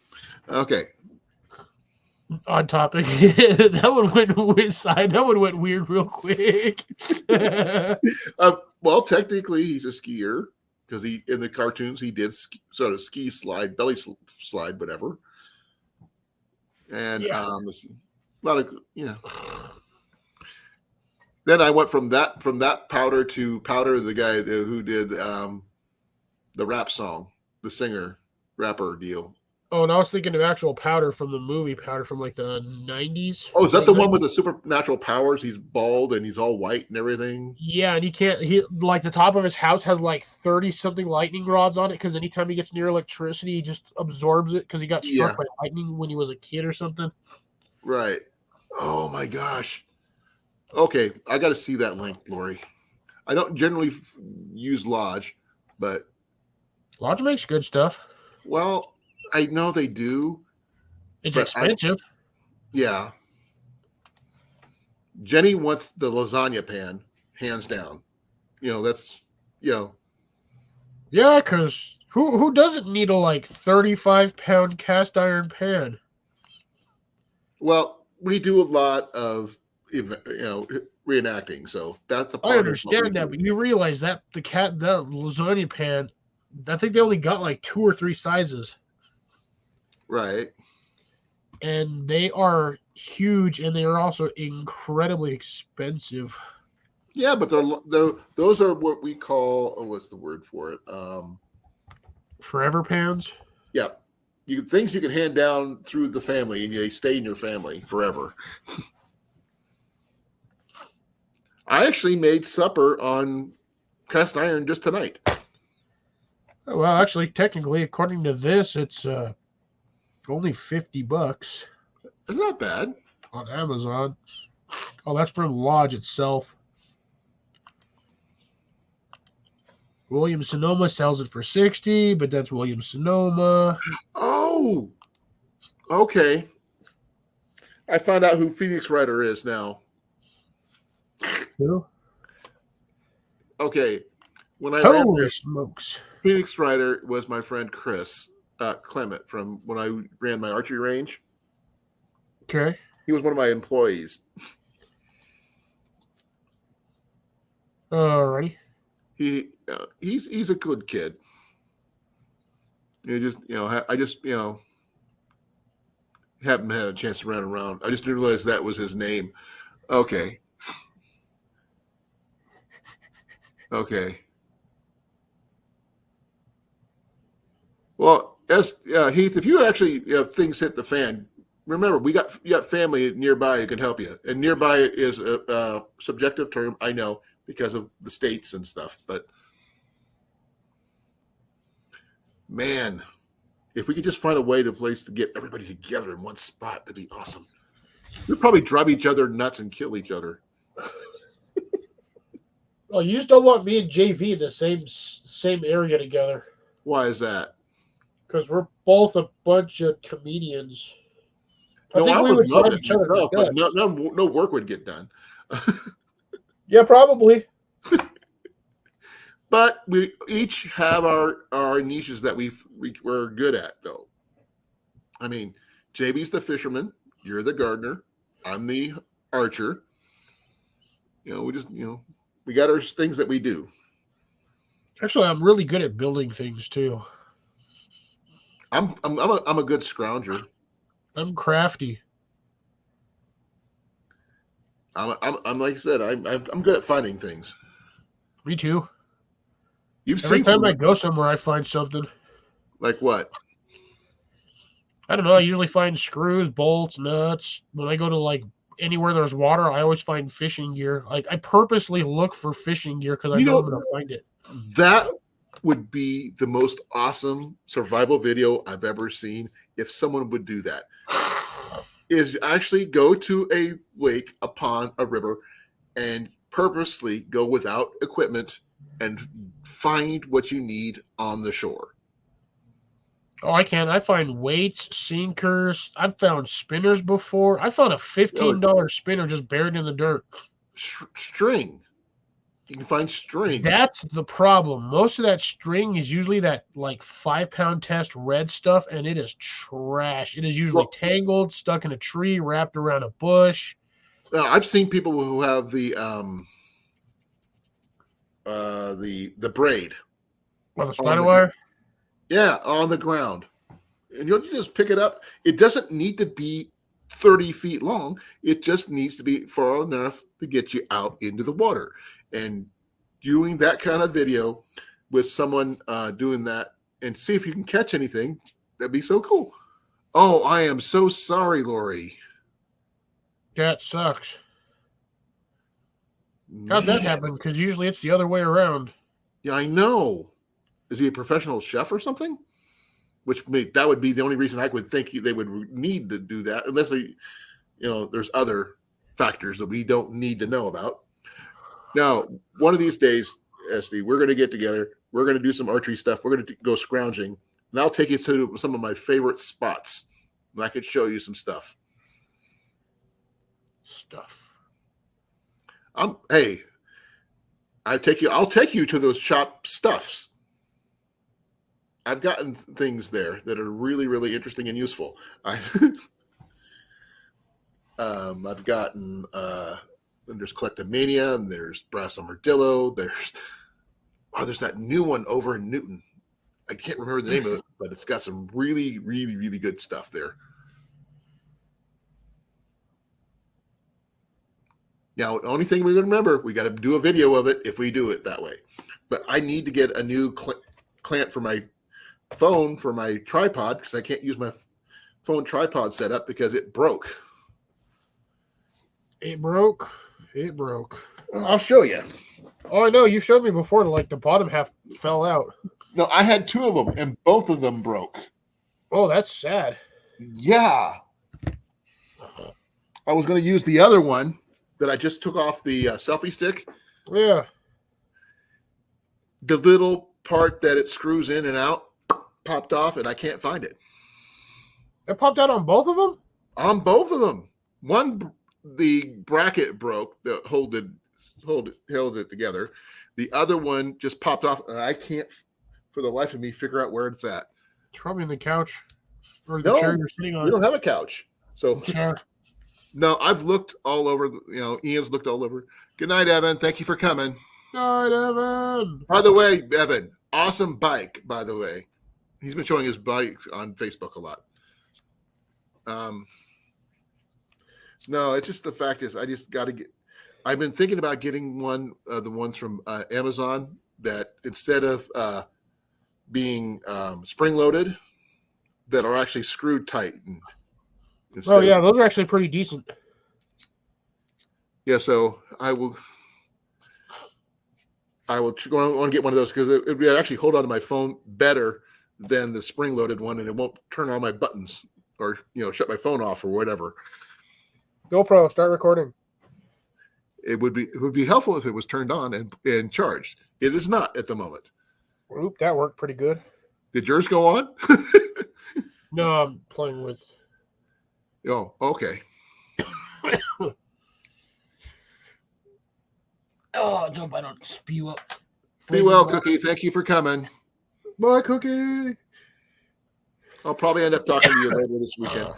Okay. Odd topic. That one went weird real quick. Well, technically, he's a skier because in the cartoons he did sort of ski slide, belly slide, whatever. And Yeah. a lot of Then I went from that powder to powder. The guy who did the rap song, the singer rapper deal. Oh, and I was thinking of actual powder from the movie Powder from like the 90s. Oh, is that the one with the supernatural powers? He's bald and he's all white and everything. Yeah, and he like the top of his house has like 30 something lightning rods on it because anytime he gets near electricity, he just absorbs it because he got struck by lightning when he was a kid or something. Right. Oh my gosh. Okay, I got to see that link, Lori. I don't generally use Lodge, but Lodge makes good stuff. well, I know they do. It's but expensive. Yeah. Jenny wants the lasagna pan, hands down. That's Yeah, because who doesn't need a like 35-pound cast iron pan? well, we do a lot of reenacting, so that's a part I of what we understand that, do. but you realize that the lasagna pan, I think they only got like 2 or 3 sizes. Right. And they are huge, and they are also incredibly expensive. Yeah, but those are what we call, what's the word for it? Forever pans? Yeah. Things you can hand down through the family, and they stay in your family forever. I actually made supper on cast iron just tonight. Well, actually, technically, according to this, it's only $50 It's not bad. on Amazon. Oh, that's from Lodge itself. Williams Sonoma sells it for $60, but that's Williams Sonoma. Oh, okay. I found out who Phoenix Writer is now. Who? Okay. When I Holy smokes. Phoenix Writer was my friend Chris Clement from when I ran my archery range. Okay. He was one of my employees. Alrighty. He's a good kid. I just haven't had a chance to run around. I just didn't realize that was his name. Okay. Well, Heath, if you actually things hit the fan, remember you got family nearby who can help you. And nearby is a subjective term, I know, because of the states and stuff. But man, if we could just find a place to get everybody together in one spot, that'd be awesome. We'd probably drive each other nuts and kill each other. Well, you just don't want me and JV in the same area together. Why is that? Because we're both a bunch of comedians. I would love drive it each other myself, but nuts. no work would get done. Yeah, probably. But we each have our niches that we're good at, though. I mean, JB's the fisherman, you're the gardener, I'm the archer. We got our things that we do. Actually, I'm really good at building things too. I'm a good scrounger. I'm crafty. I'm like I said, I'm good at finding things. Me too. You've Every seen time some I go somewhere, I find something. like what? I don't know. I usually find screws, bolts, nuts. When I go to like anywhere there's water, I always find fishing gear. Like I purposely look for fishing gear because I You know I'm know, gonna find it. that would be the most awesome survival video I've ever seen. If someone would do that, is actually go to a lake, a pond, a river, and purposely go without equipment and find what you need on the shore. Oh, I can. I find weights, sinkers. I've found spinners before. I found a $15 spinner just buried in the dirt. String. You can find string. That's the problem. Most of that string is usually that like 5-pound test red stuff, and it is trash. It is usually tangled, stuck in a tree, wrapped around a bush. I've seen people who have the braid. Well, the spider wire. Yeah, on the ground. And you just pick it up. It doesn't need to be 30 feet long. It just needs to be far enough to get you out into the water. And doing that kind of video with someone doing that and see if you can catch anything, that'd be so cool. Oh, I am so sorry, Lori. That sucks. How'd that happen? Because usually it's the other way around. Yeah, I know. Is he a professional chef or something? That would be the only reason I would think they would need to do that, unless there's other factors that we don't need to know about. Now, one of these days, Esty, we're going to get together. We're going to do some archery stuff. We're going to go scrounging, and I'll take you to some of my favorite spots, and I could show you some stuff. Hey, I'll take you to those shop stuffs. I've gotten things there that are really, really interesting and useful. I've gotten and there's Collectomania, and there's Brass Armadillo. There's that new one over in Newton. I can't remember the name of it, but it's got some really, really, really good stuff there. Now, the only thing we remember, we got to do a video of it if we do it that way. But I need to get a new clamp for my phone for my tripod, because I can't use my phone tripod setup because it broke. It broke. I'll show you. Oh, I know. You showed me before. Like the bottom half fell out. No, I had two of them, and both of them broke. Oh, that's sad. Yeah. I was going to use the other one that I just took off the selfie stick. Yeah. The little part that it screws in and out popped off, and I can't find it. It popped out on both of them? On both of them. One, the bracket broke that held it together. The other one just popped off, and I can't, for the life of me, figure out where it's at. It's probably in the couch or the chair you're sitting on. We don't have a couch, so chair. No, I've looked all over. Ian's looked all over. Good night, Evan. Thank you for coming. Good night, Evan. By the way, Evan, awesome bike. By the way, he's been showing his bike on Facebook a lot. No, it's just the fact is, I just got to get. I've been thinking about getting one, the ones from Amazon that instead of being spring loaded, that are actually screwed tight. Oh yeah, those are actually pretty decent. Yeah, so I will want to get one of those because it would actually hold on to my phone better than the spring loaded one, and it won't turn on my buttons or shut my phone off or whatever. GoPro, start recording. It would be helpful if it was turned on and charged. It is not at the moment. Oop, that worked pretty good. Did yours go on? No, I'm playing with. Oh, okay. Oh, I hope I don't spew up. Be well, Cookie. Thank you for coming. Bye, Cookie. I'll probably end up talking to you later this weekend.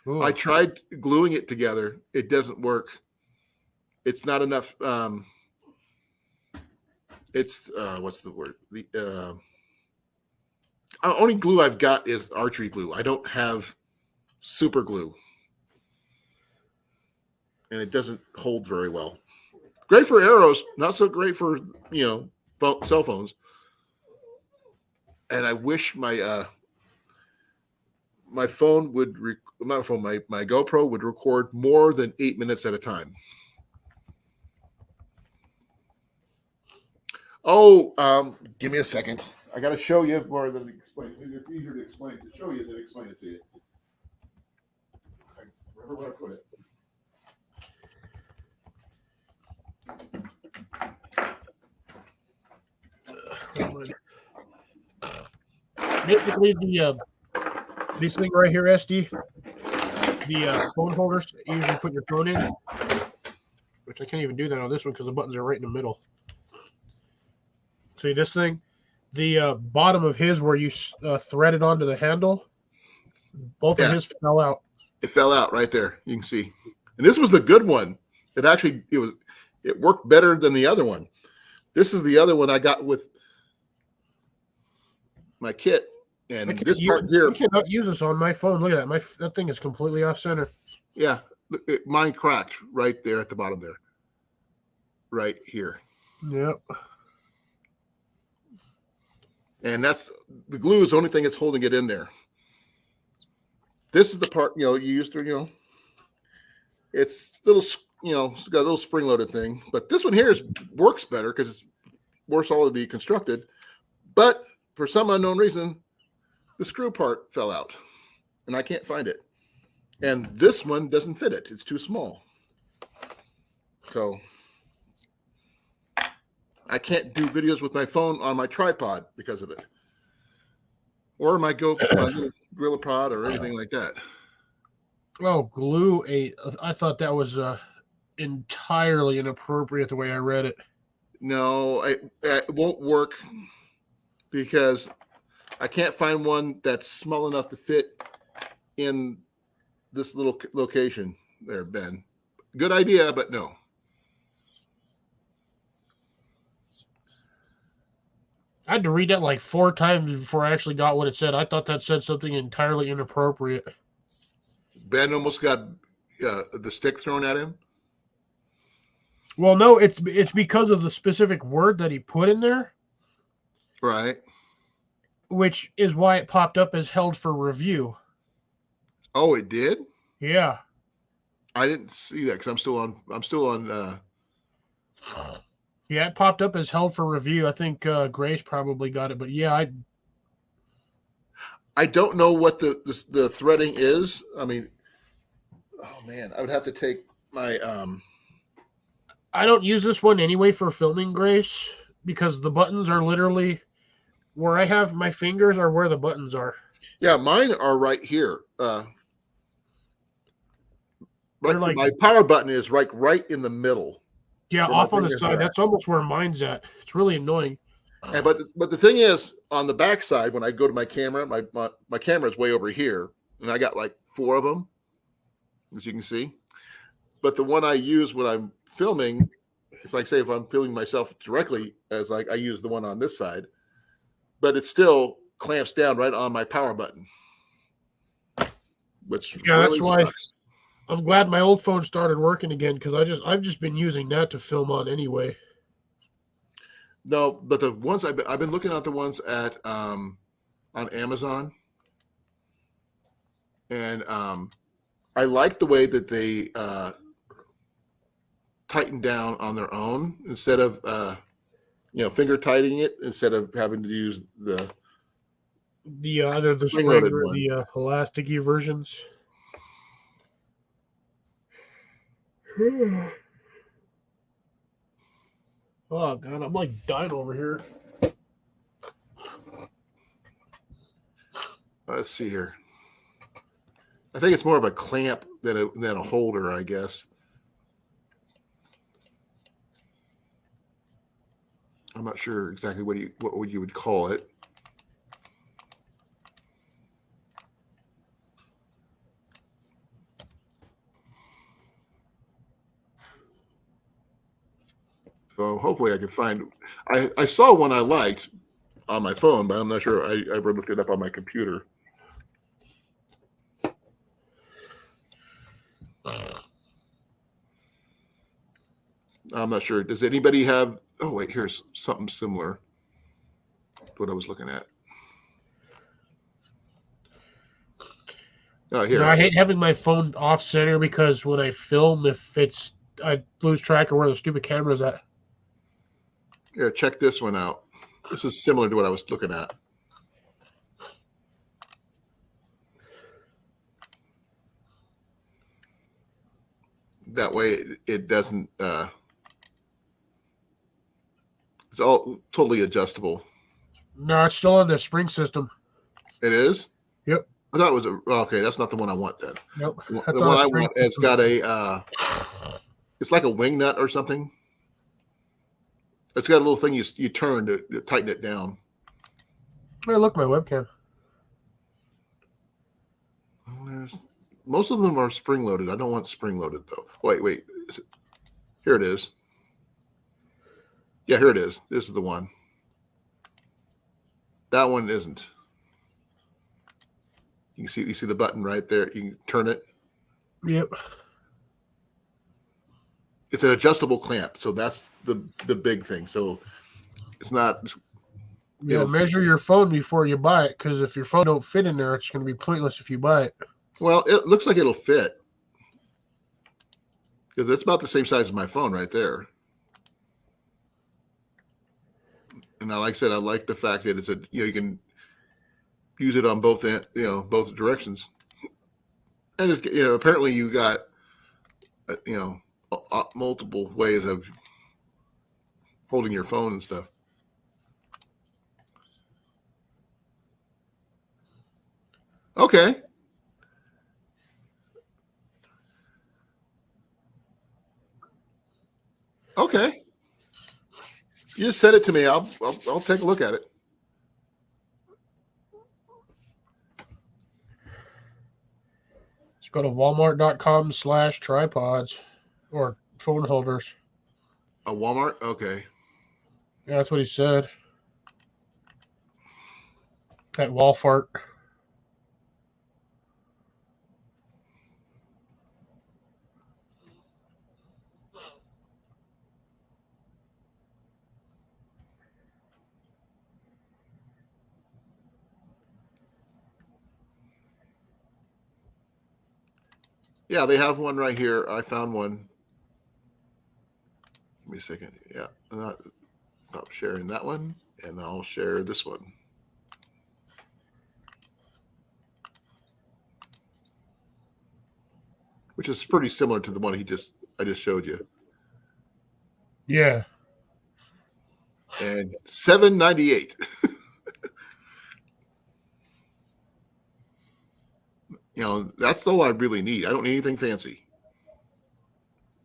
Ooh. I tried gluing it together. It doesn't work. It's not enough. It's what's the word? The only glue I've got is archery glue. I don't have super glue, and it doesn't hold very well. Great for arrows, not so great for cell phones. And I wish my my phone would my GoPro would record more than 8 minutes at a time. Oh, give me a second. I got to show you more than explain. It's easier to explain to show you than explain it to you. I remember where I put it. Basically, this thing right here, SD, the phone holders that you usually put your phone in, which I can't even do that on this one because the buttons are right in the middle. See this thing? The bottom of his where you threaded onto the handle, both of his fell out. It fell out right there. You can see. And this was the good one. It worked better than the other one. This is the other one I got with my kit. And this part here, I cannot use this on my phone. Look at that. That thing is completely off center. Yeah, mine cracked right there at the bottom there. Right here. Yep. And that's the glue is the only thing that's holding it in there. This is the part, you use to, it's little, it's got a little spring-loaded thing. But this one here works better because it's more solidly constructed. But for some unknown reason, the screw part fell out, and I can't find it. And this one doesn't fit it. It's too small. So I can't do videos with my phone on my tripod because of it. Or my Gorilla Pod or anything like that. Oh, glue I thought that was entirely inappropriate the way I read it. No, it won't work because I can't find one that's small enough to fit in this little location there, Ben. Good idea, but no. I had to read that like 4 times before I actually got what it said. I thought that said something entirely inappropriate. Ben almost got the stick thrown at him. Well, no, it's because of the specific word that he put in there. Right. Which is why it popped up as held for review. Oh, it did? Yeah. I didn't see that because I'm still on Yeah, it popped up as held for review. I think Grace probably got it, but yeah, I don't know what the threading is. I mean, oh man, I would have to take my I don't use this one anyway for filming, Grace, because the buttons are literally where I have my fingers are where the buttons are. Yeah, mine are right here. Like, my power button is right in the middle. Yeah, off on the side. That's almost where mine's at. It's really annoying. But the thing is, on the back side, when I go to my camera, my camera is way over here, and I got like 4 of them, as you can see. But the one I use when I'm filming, if I'm filming myself directly, as like I use the one on this side, but it still clamps down right on my power button, which really sucks. I'm glad my old phone started working again because I've just been using that to film on anyway. No, but the ones I've been looking at the ones at on Amazon, and I like the way that they tighten down on their own instead of finger tightening it instead of having to use the either the spring or the elasticy versions. Oh god, I'm like dying over here. Let's see here. I think it's more of a clamp than a holder, I guess. I'm not sure exactly what you would call it. So hopefully I can find. I saw one I liked on my phone, but I'm not sure I ever looked it up on my computer. I'm not sure. Does anybody have? Oh wait, here's something similar to what I was looking at. Oh, here. No, I hate having my phone off center because when I film, I lose track of where the stupid camera's at. Here, check this one out. This is similar to what I was looking at. That way it doesn't, it's all totally adjustable. No, it's still on the spring system. It is? Yep. I thought it was okay. That's not the one I want then. Nope. The one I want, it's got it's like a wing nut or something. It's got a little thing you turn to tighten it down. Hey, look, my webcam. Most of them are spring loaded. I don't want spring loaded though. Wait. Here it is. Yeah, here it is. This is the one. That one isn't. You see the button right there. You can turn it. Yep. It's an adjustable clamp, so that's the big thing. So it's not. Yeah, measure your phone before you buy it, because if your phone don't fit in there, it's going to be pointless if you buy it. Well, it looks like it'll fit because it's about the same size as my phone right there. And like I said, I like the fact that it's you can use it on both both directions. And apparently you got multiple ways of holding your phone and stuff. Okay. Okay. You just send it to me. I'll take a look at it. Just go to walmart.com/tripods or phone holders. A Walmart? Okay. Yeah, that's what he said. At Walfart. Yeah, they have one right here. I found one. Give me a second. Yeah. Stop sharing that one, and I'll share this one. Which is pretty similar to the one I just showed you. Yeah. And $7.98. That's all I really need. I don't need anything fancy.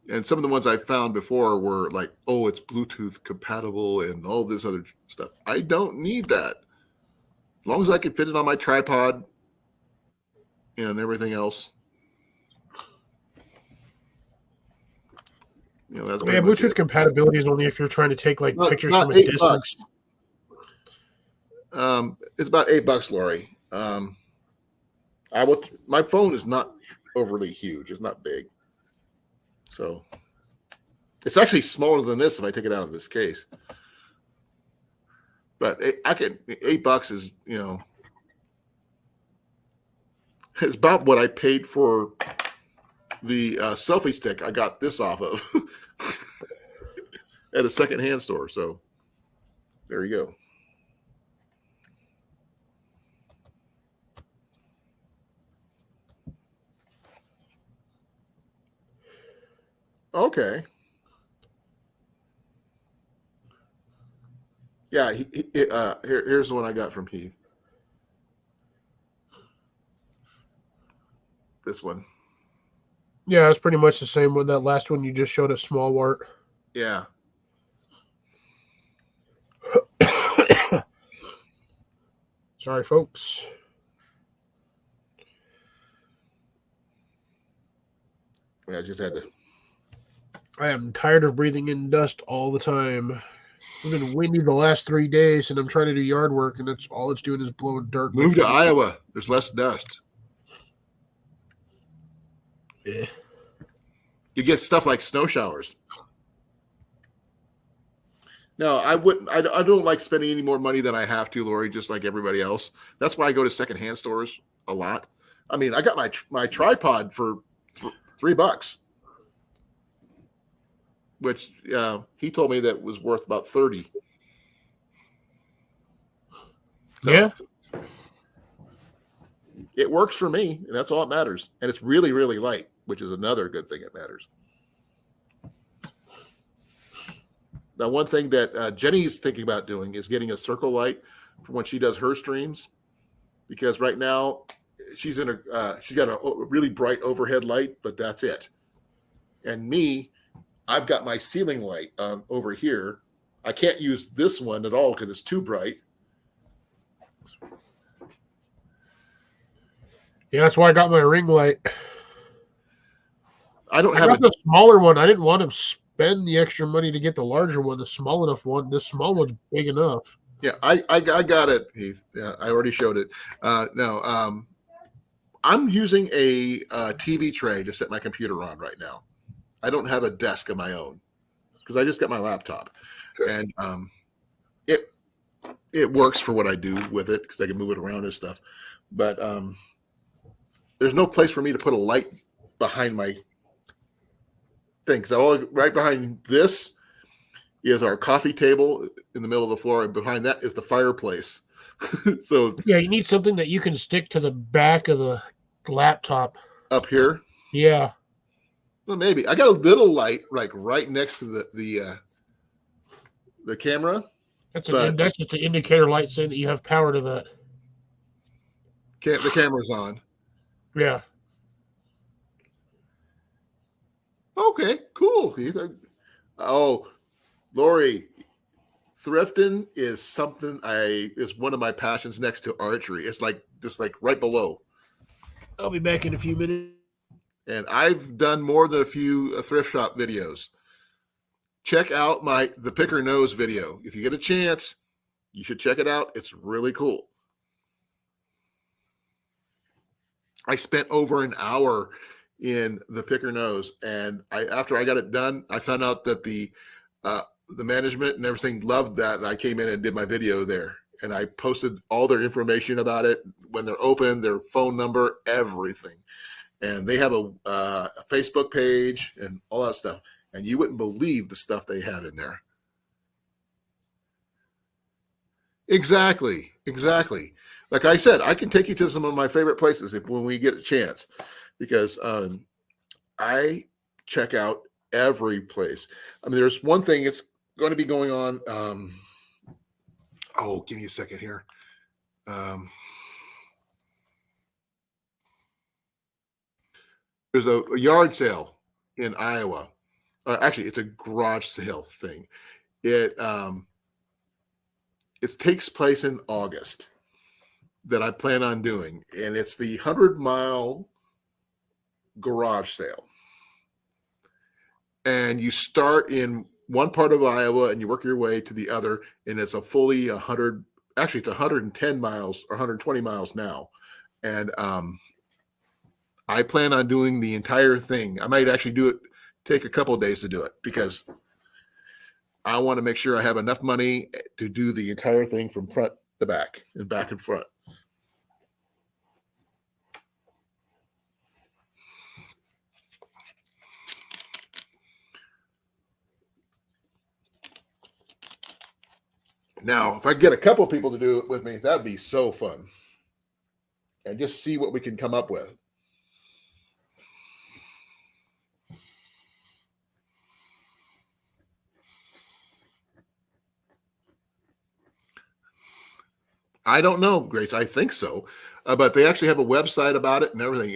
And some of the ones I found before were like, oh, it's Bluetooth compatible and all this other stuff. I don't need that. As long as I can fit it on my tripod and everything else. That's Bluetooth compatibility is only if you're trying to take pictures from a distance. It's about $8, Lori. My phone is not overly huge. It's not big. So it's actually smaller than this if I take it out of this case. But $8 is, it's about what I paid for the selfie stick I got this off of at a secondhand store. So there you go. Okay. Yeah. Here's the one I got from Heath. This one. Yeah, it's pretty much the same one. That last one you just showed at Small Wart. Yeah. Sorry, folks. Yeah, I just had to. I am tired of breathing in dust all the time. It's been windy the last 3 days, and I'm trying to do yard work, and that's all it's doing is blowing dirt. Move to Iowa. There's less dust. Yeah. You get stuff like snow showers. No, I wouldn't. I don't like spending any more money than I have to, Lori. Just like everybody else. That's why I go to secondhand stores a lot. I mean, I got my tripod for $3, which he told me that was worth about 30. So, Yeah. it works for me, and that's all that matters. And it's really, really light, which is another good thing that matters. Now, one thing that Jenny's thinking about doing is getting a circle light for when she does her streams, because right now she's got a really bright overhead light, but that's it. And me, I've got my ceiling light over here. I can't use this one at all because it's too bright. Yeah, that's why I got my ring light. I don't I have got the smaller one. I didn't want to spend the extra money to get the larger one, the small enough one. This small one's big enough. Yeah, I got it, Heath. Yeah, I already showed it. No, I'm using a TV tray to set my computer on right now. I don't have a desk of my own because I just got my laptop, and it works for what I do with it because I can move it around and stuff. But there's no place for me to put a light behind my thing. Because right behind this is our coffee table in the middle of the floor, and behind that is the fireplace. So yeah, you need something that you can stick to the back of the laptop. Up here, yeah. Well, maybe I got a little light like right next to the camera. That's just an indicator light saying that you have power to that. The camera's on. Yeah. Okay, cool. Heath. Oh, Lori, thrifting is something is one of my passions next to archery. It's like just like right below. I'll be back in a few minutes. And I've done more than a few thrift shop videos. Check out the Picker Nose video. If you get a chance, you should check it out. It's really cool. I spent over an hour in the Picker Nose, and after I got it done, I found out that the management and everything loved that, and I came in and did my video there, and I posted all their information about it, when they're open, their phone number, everything. And they have a Facebook page and all that stuff. And you wouldn't believe the stuff they have in there. Exactly. Like I said, I can take you to some of my favorite places when we get a chance, because I check out every place. I mean, there's one thing that's going to be going on. Give me a second here. There's a yard sale in Iowa. Actually, it's a garage sale thing. It takes place in August that I plan on doing, and it's the 100-mile garage sale. And you start in one part of Iowa and you work your way to the other, and it's a fully 100. Actually, it's 110 miles or 120 miles now, and I plan on doing the entire thing. I might actually take a couple of days to do it, because I want to make sure I have enough money to do the entire thing from front to back and back and front. Now, if I get a couple of people to do it with me, that'd be so fun. And just see what we can come up with. I don't know, Grace. I think so. But they actually have a website about it and everything.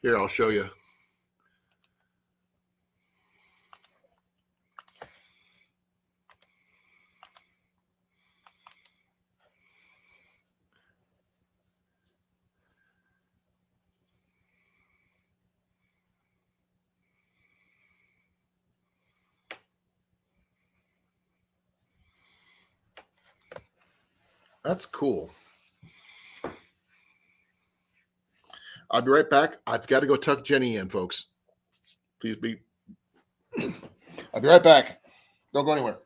Here, I'll show you. That's cool. I'll be right back. I've got to go tuck Jenny in, folks. Please be. I'll be right back. Don't go anywhere.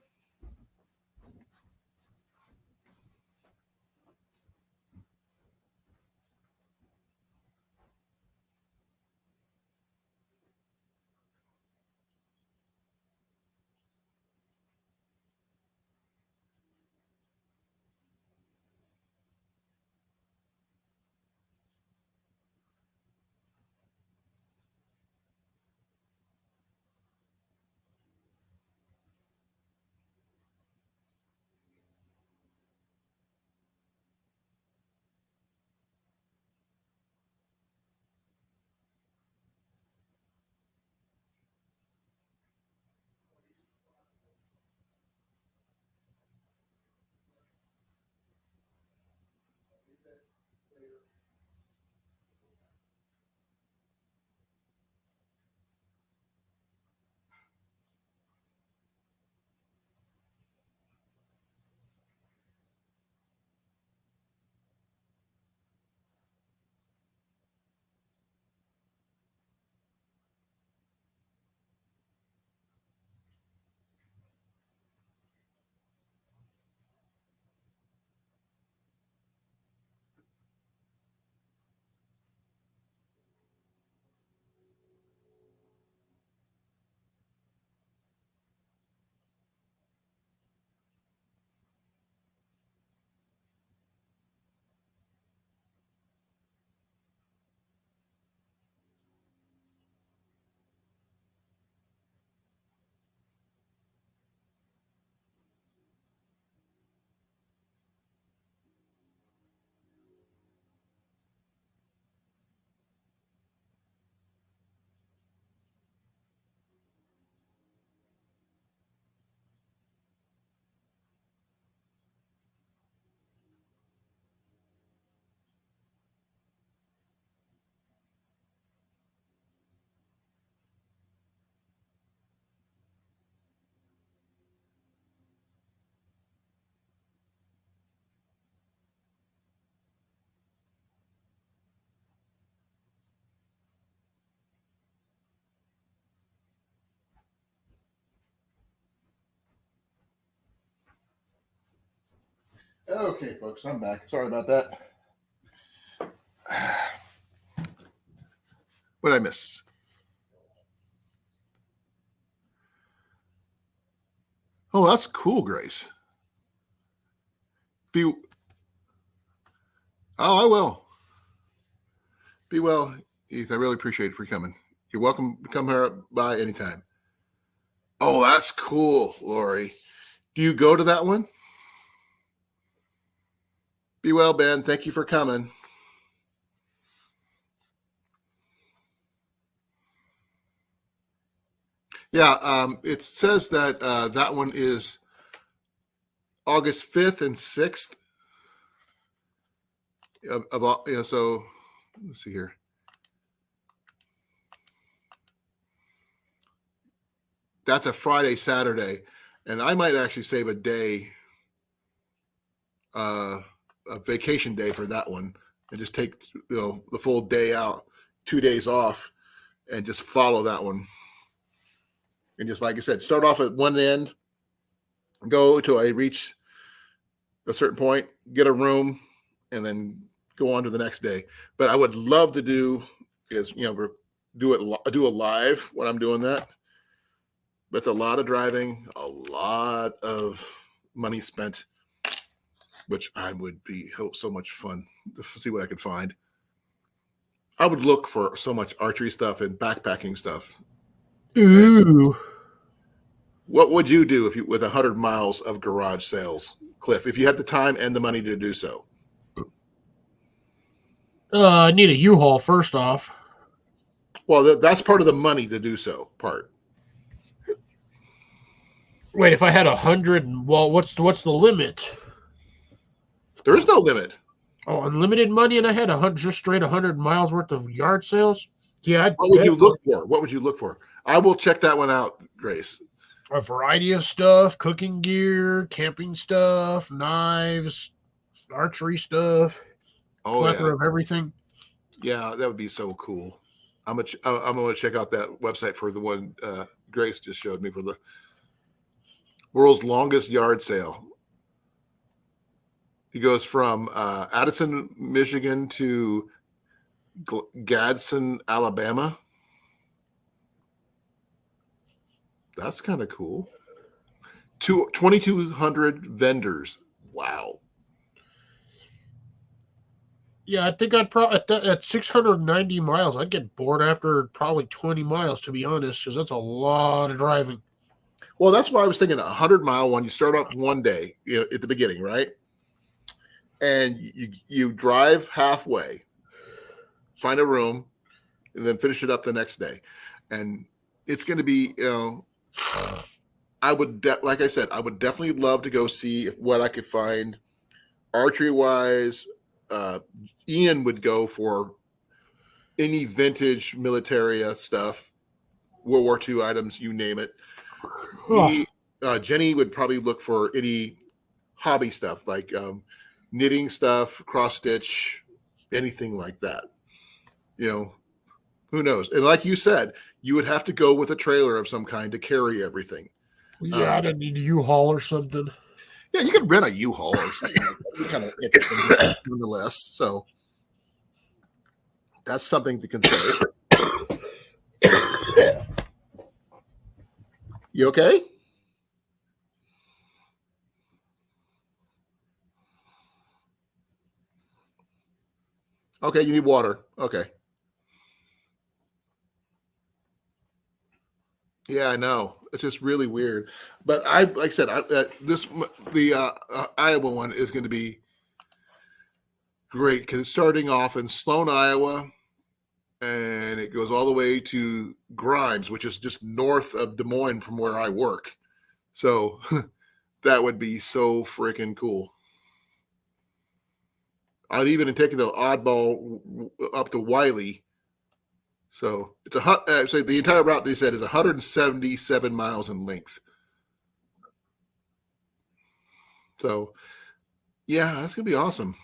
Okay, folks, I'm back. Sorry about that. What did I miss? Oh, that's cool, Grace. Oh, I will. Be well, Heath. I really appreciate it for coming. You're welcome to come here by anytime. Oh, that's cool, Lori. Do you go to that one? Be well, Ben. Thank you for coming. Yeah, it says that that one is August 5th and 6th. So let's see here. That's a Friday, Saturday, and I might actually save a day, a vacation day for that one, and just take the full day out, 2 days off, and just follow that one. And just like I said, start off at one end, go till I reach a certain point, get a room, and then go on to the next day. But I would love to do do a live when I'm doing that. But it's a lot of driving, a lot of money spent, which I would be so much fun to see what I could find. I would look for so much archery stuff and backpacking stuff. Ooh. What would you do with 100 miles of garage sales, Cliff, if you had the time and the money to do so? I need a U-Haul first off. Well, that's part of the money to do so part. Wait, if I had 100, well, what's the limit? There is no limit. Oh, unlimited money, and I had just straight 100 miles worth of yard sales. Yeah. What would you look for? What would you look for? I will check that one out, Grace. A variety of stuff: cooking gear, camping stuff, knives, archery stuff, Oh plethora yeah, of everything. yeah, that would be so cool. I'm gonna check out that website for the one Grace just showed me for the world's longest yard sale. It goes from Addison, Michigan to Gadsden, Alabama. That's kind of cool. 2,200 vendors. Wow. Yeah, I think I'd probably at 690 miles, I'd get bored after probably 20 miles, to be honest, because that's a lot of driving. Well, that's why I was thinking a 100-mile one. You start up one day, at the beginning, right? And you drive halfway, find a room, and then finish it up the next day. And it's going to be, I would, like I said, I would definitely love to go see what I could find archery wise. Ian would go for any vintage military stuff, World War II items, you name it. Me, Jenny would probably look for any hobby stuff like knitting stuff, cross stitch, anything like that. Who knows? And like you said, you would have to go with a trailer of some kind to carry everything. Yeah, I'd need a U-Haul or something. Yeah, you could rent a U-Haul or something. Kind of interesting nonetheless. So that's something to consider. You okay? Okay, you need water. Okay. Yeah, I know. It's just really weird. But like I said, the Iowa one is going to be great because it's starting off in Sloan, Iowa, and it goes all the way to Grimes, which is just north of Des Moines from where I work. So that would be so freaking cool. I'd even take the oddball up to Wiley. So it's so the entire route they said is 177 miles in length. So yeah, that's gonna be awesome.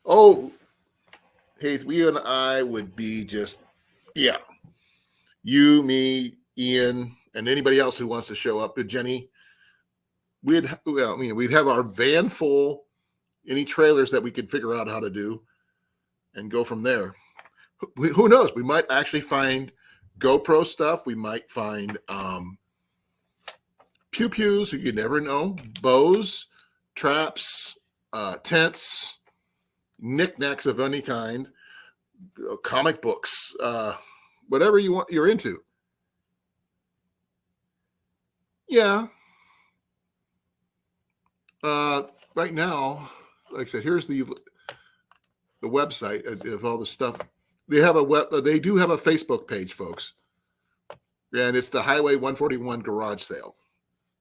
Oh, Heath, we and I would be just, yeah. You, me, Ian, and anybody else who wants to show up. Jenny, we'd have our van full, any trailers that we could figure out how to do, and go from there. Who knows? We might actually find GoPro stuff. We might find pew-pews. You never know. Bows, traps, tents, knickknacks of any kind, comic books, whatever you're into. Yeah. Right now, like I said, here's the website of all the stuff. They do have a Facebook page, folks, and it's the Highway 141 Garage Sale,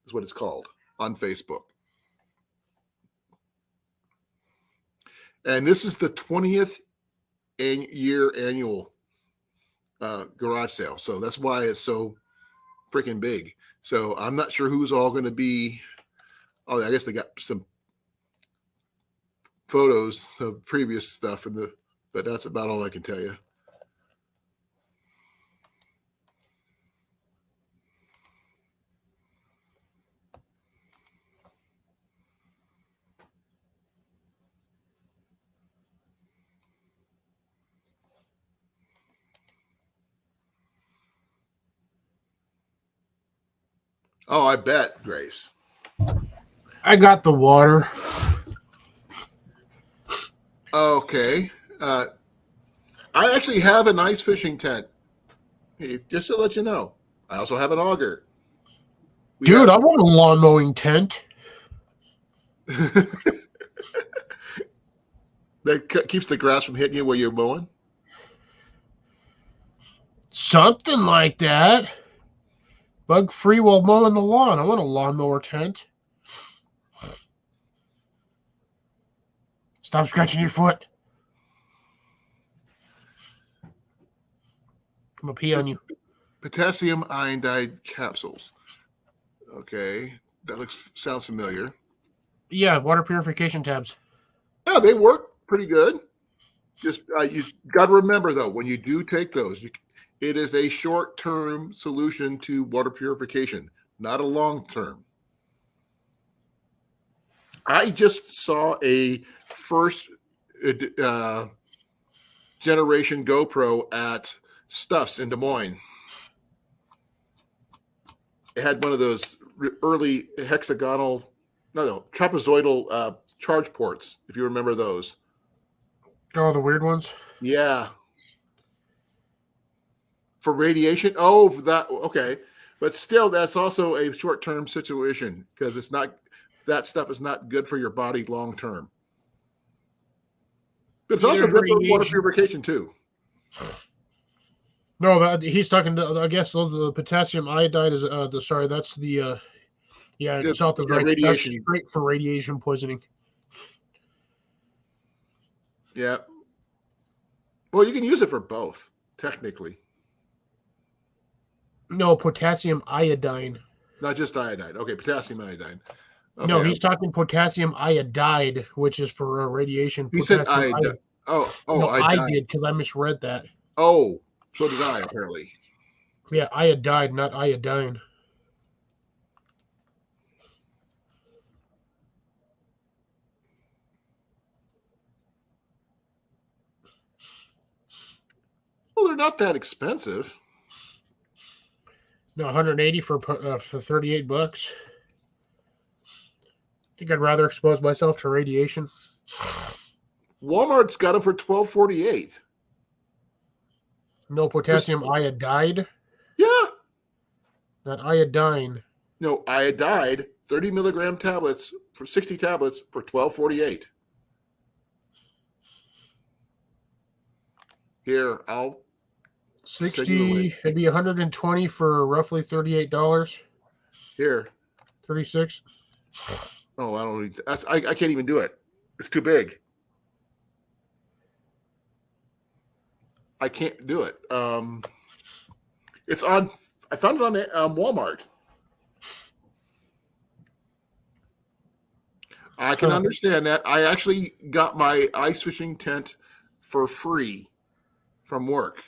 is what it's called on Facebook. And this is the 20th year annual garage sale, so that's why it's so freaking big. So I'm not sure who's all going to be. Oh, I guess they got some photos of previous stuff but that's about all I can tell you. Oh, I bet, Grace. I got the water. Okay. I actually have a nice fishing tent. Just to let you know. I also have an auger. Dude, I want a lawn mowing tent. That keeps the grass from hitting you while you're mowing? Something like that. Bug free while mowing the lawn. I want a lawnmower tent. Stop scratching your foot. I'm gonna pee on you. Potassium iodide capsules. Okay, that sounds familiar. Yeah, water purification tabs. Yeah, they work pretty good. Just you got to remember though, when you do take those, it is a short-term solution to water purification, not a long-term. I just saw a first generation GoPro at Stuff's in Des Moines. It had one of those early trapezoidal charge ports, if you remember those. Oh, the weird ones? Yeah. For radiation? Oh, that okay. But still, that's also a short-term situation because it's not, that stuff is not good for your body long-term. But it's also good for water purification too. No, he's talking to, I guess those the potassium iodide is that's the South is right. Radiation. That's straight for radiation poisoning. Yeah. Well, you can use it for both, technically. No, potassium iodine. Not just iodine. Okay, potassium iodine. Okay. No, he's talking potassium iodide, which is for radiation. He said iodine. Oh, no, iodine. I did because I misread that. Oh, so did I, apparently. Yeah, iodide, not iodine. Well, they're not that expensive. No, 180 for $38. I think I'd rather expose myself to radiation. Walmart's got them for $12.48. No potassium iodide. Yeah. Not iodine. No, iodide, 30 milligram tablets for 60 tablets for $12.48. Here, I'll 60. It'd be 120 for roughly $38. Here. 36. Oh, I don't need that. I can't even do it. It's too big. I can't do it. It's on. I found it on Walmart. I can understand that. I actually got my ice fishing tent for free from work.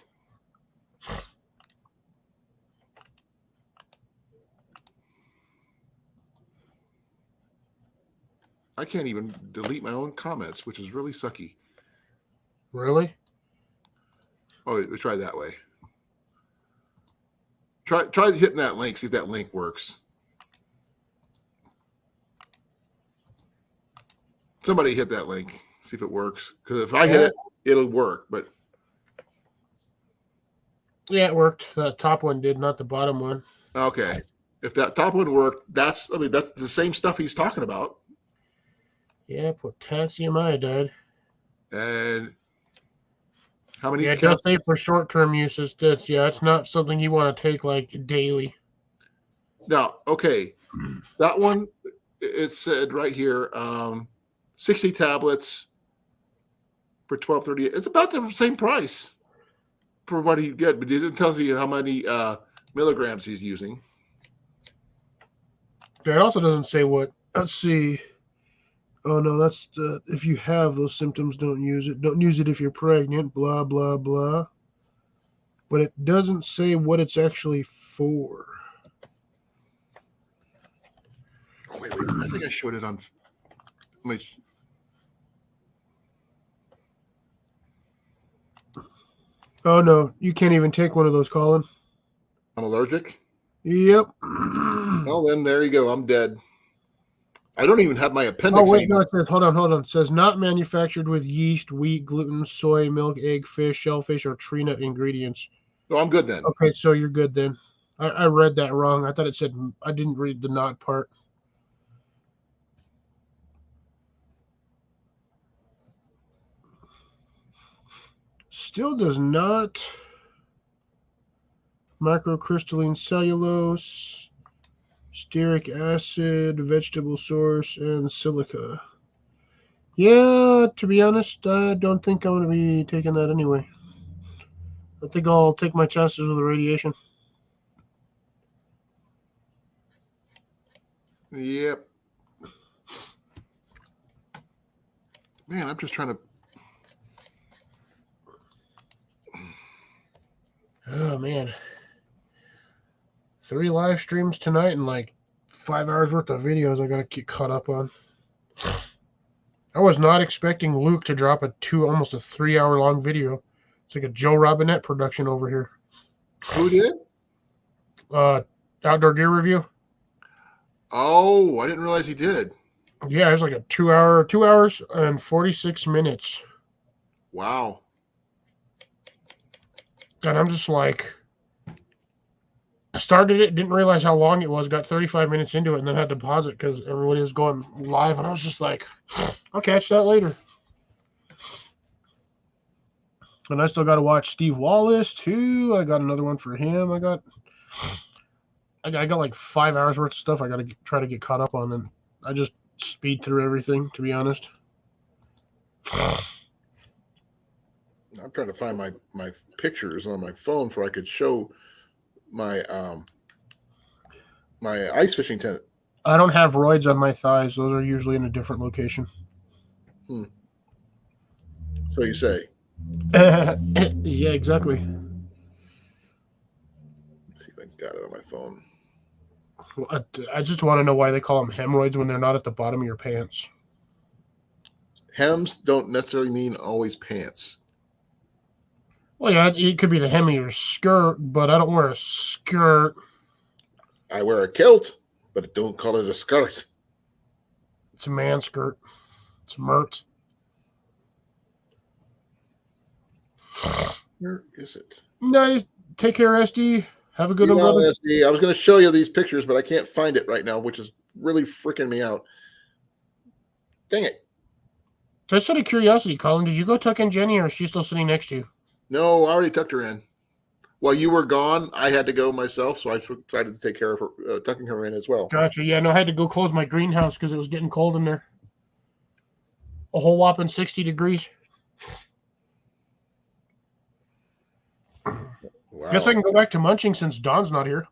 I can't even delete my own comments, which is really sucky. Really? Oh, we try that way. Try hitting that link, see if that link works. Somebody hit that link, see if it works. Because if I hit it, it'll work. But yeah, it worked. The top one did, not the bottom one. Okay. If that top one worked, that's the same stuff he's talking about. Yeah, potassium iodide. And how many? Yeah, it does say for short-term uses. It's not something you want to take like daily. Now, okay, that one, it said right here, 60 tablets for $12.38. It's about the same price for what he get, but it didn't tell you how many milligrams he's using. Yeah, it also doesn't say what. Let's see. Oh no, that's if you have those symptoms, don't use it. Don't use it if you're pregnant. Blah blah blah. But it doesn't say what it's actually for. Oh, wait. I think I showed it on. Oh no, you can't even take one of those, Colin. I'm allergic? Yep. Well, then there you go. I'm dead. I don't even have my appendix. Oh wait, anymore. no, it says hold on. It says not manufactured with yeast, wheat, gluten, soy, milk, egg, fish, shellfish, or tree nut ingredients. No, I'm good then. Okay, so you're good then. I read that wrong. I thought it said I didn't read the not part. Still does not. Microcrystalline cellulose, stearic acid, vegetable source, and silica. Yeah, to be honest, I don't think I'm going to be taking that anyway. I think I'll take my chances with the radiation. Yep. Man, I'm just trying to. Oh man, 3 live streams tonight and like 5 hours worth of videos I gotta get caught up on. I was not expecting Luke to drop almost a 3-hour long video. It's like a Joe Robinette production over here. Who did? Outdoor gear review. Oh, I didn't realize he did. Yeah, it's like a 2 hours and 46 minutes. Wow. And I'm just like, I started it, didn't realize how long it was, got 35 minutes into it, and then had to pause it because everybody was going live, and I was just like, I'll catch that later. And I still got to watch Steve Wallace, too. I got another one for him. I got like 5 hours worth of stuff I got to try to get caught up on, and I just speed through everything, to be honest. I'm trying to find my pictures on my phone so I could show my my ice fishing tent. I don't have roids on my thighs. Those are usually in a different location. So you say. Yeah, exactly. Let's see if I got it on my phone. I just want to know why they call them hemorrhoids when they're not at the bottom of your pants. Hems don't necessarily mean always pants. Well, yeah, it could be the hem of your skirt, but I don't wear a skirt. I wear a kilt, but don't call it a skirt. It's a man skirt. It's a mert. Where is it? Nice. Take care, SD. Have a good one, brother. SD. I was going to show you these pictures, but I can't find it right now, which is really freaking me out. Dang it. Just out of curiosity, Colin, did you go tuck in Jenny, or is she still sitting next to you? No, I already tucked her in. While you were gone, I had to go myself, so I decided to take care of her, tucking her in as well. Gotcha. Yeah, no, I had to go close my greenhouse because it was getting cold in there. A whole whopping 60 degrees. Wow. Guess I can go back to munching since Don's not here.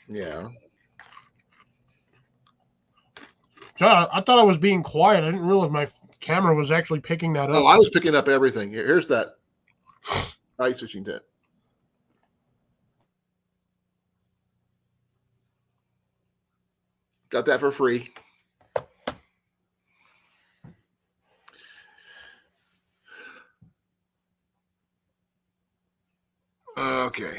Yeah. So I thought I was being quiet. I didn't realize my camera was actually picking that up. Oh, I was picking up everything. Here's that ice fishing tent. Got that for free. Okay.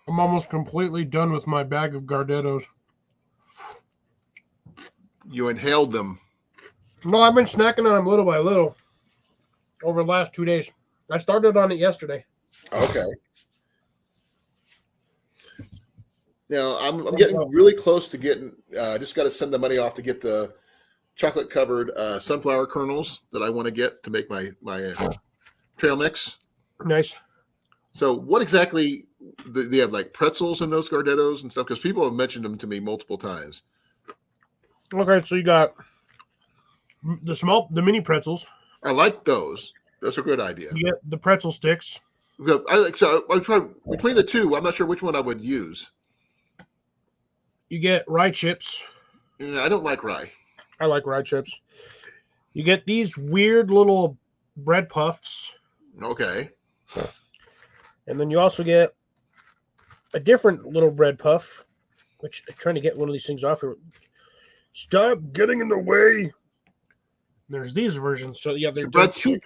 I'm almost completely done with my bag of Gardettos. You inhaled them. No, I've been snacking on them little by little over the last 2 days. I started on it yesterday. Okay. Now I'm getting really close to getting. I just got to send the money off to get the chocolate covered sunflower kernels that I want to get to make my trail mix. Nice. So what exactly do they have, like pretzels in those Gardettos and stuff? Because people have mentioned them to me multiple times. Okay, so you got the mini pretzels. I like those. That's a good idea. You get the pretzel sticks. I try between the two. I'm not sure which one I would use. You get rye chips. I don't like rye. I like rye chips. You get these weird little bread puffs. Okay. And then you also get a different little bread puff, which I'm trying to get one of these things off here. Stop getting in the way. There's these versions. So yeah, they're breadstick.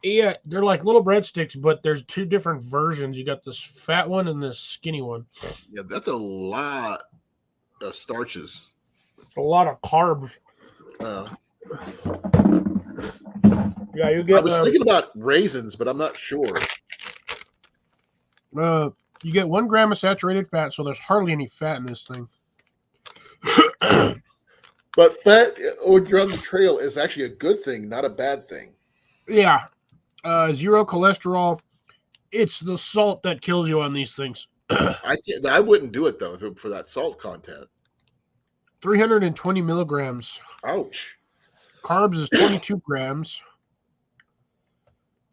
Yeah, they're like little breadsticks, but there's 2 different versions. You got this fat one and this skinny one. Yeah, that's a lot of starches. A lot of carbs. Yeah, you get. I was thinking about raisins, but I'm not sure. You get 1 gram of saturated fat, so there's hardly any fat in this thing. But fat when you're on the trail is actually a good thing, not a bad thing. Yeah. 0 cholesterol. It's the salt that kills you on these things. I wouldn't do it though for that salt content. 320 milligrams. Ouch. Carbs is 22 grams.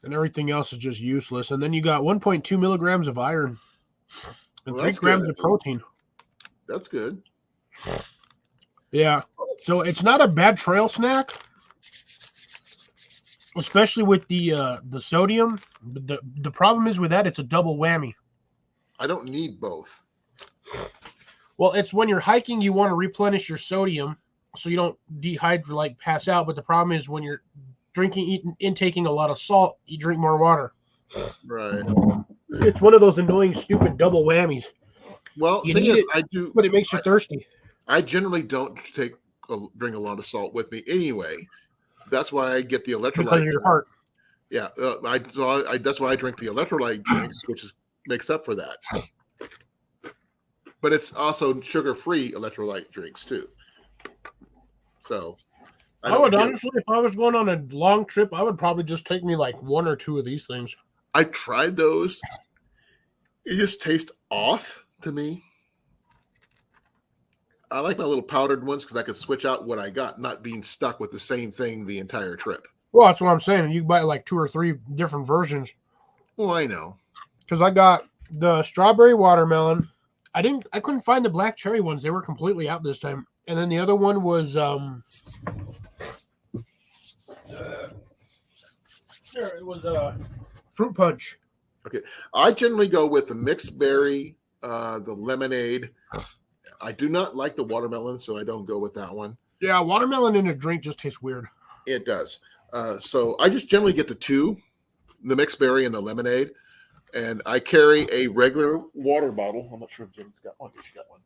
And everything else is just useless. And then you got 1.2 milligrams of iron and 3 grams of protein. That's good. Yeah. So it's not a bad trail snack, especially with the sodium. The problem is with that, it's a double whammy. I don't need both. Well, it's when you're hiking, you want to replenish your sodium so you don't dehydrate, like pass out. But the problem is when you're intaking a lot of salt, you drink more water. Right. It's one of those annoying, stupid double whammies. Well, You thing need is, it, I do. but it makes you thirsty. I generally don't bring a lot of salt with me anyway. That's why I get the electrolyte. Because of your heart. Yeah, that's why I drink the electrolyte drinks, which makes up for that. But it's also sugar-free electrolyte drinks too. So I would honestly, if I was going on a long trip, I would probably just take me like 1 or 2 of these things. I tried those. It just tastes off to me. I like my little powdered ones because I could switch out what I got, not being stuck with the same thing the entire trip. Well, that's what I'm saying. You can buy like 2 or 3 different versions. Well, I know. Because I got the strawberry watermelon. I couldn't find the black cherry ones. They were completely out this time. And then the other one was it was fruit punch. Okay. I generally go with the mixed berry, the lemonade. I do not like the watermelon, so I don't go with that one. Yeah, watermelon in a drink just tastes weird. It does. So I just generally get the 2, the mixed berry and the lemonade. And I carry a regular water bottle. I'm not sure if Jim's got one. She got one.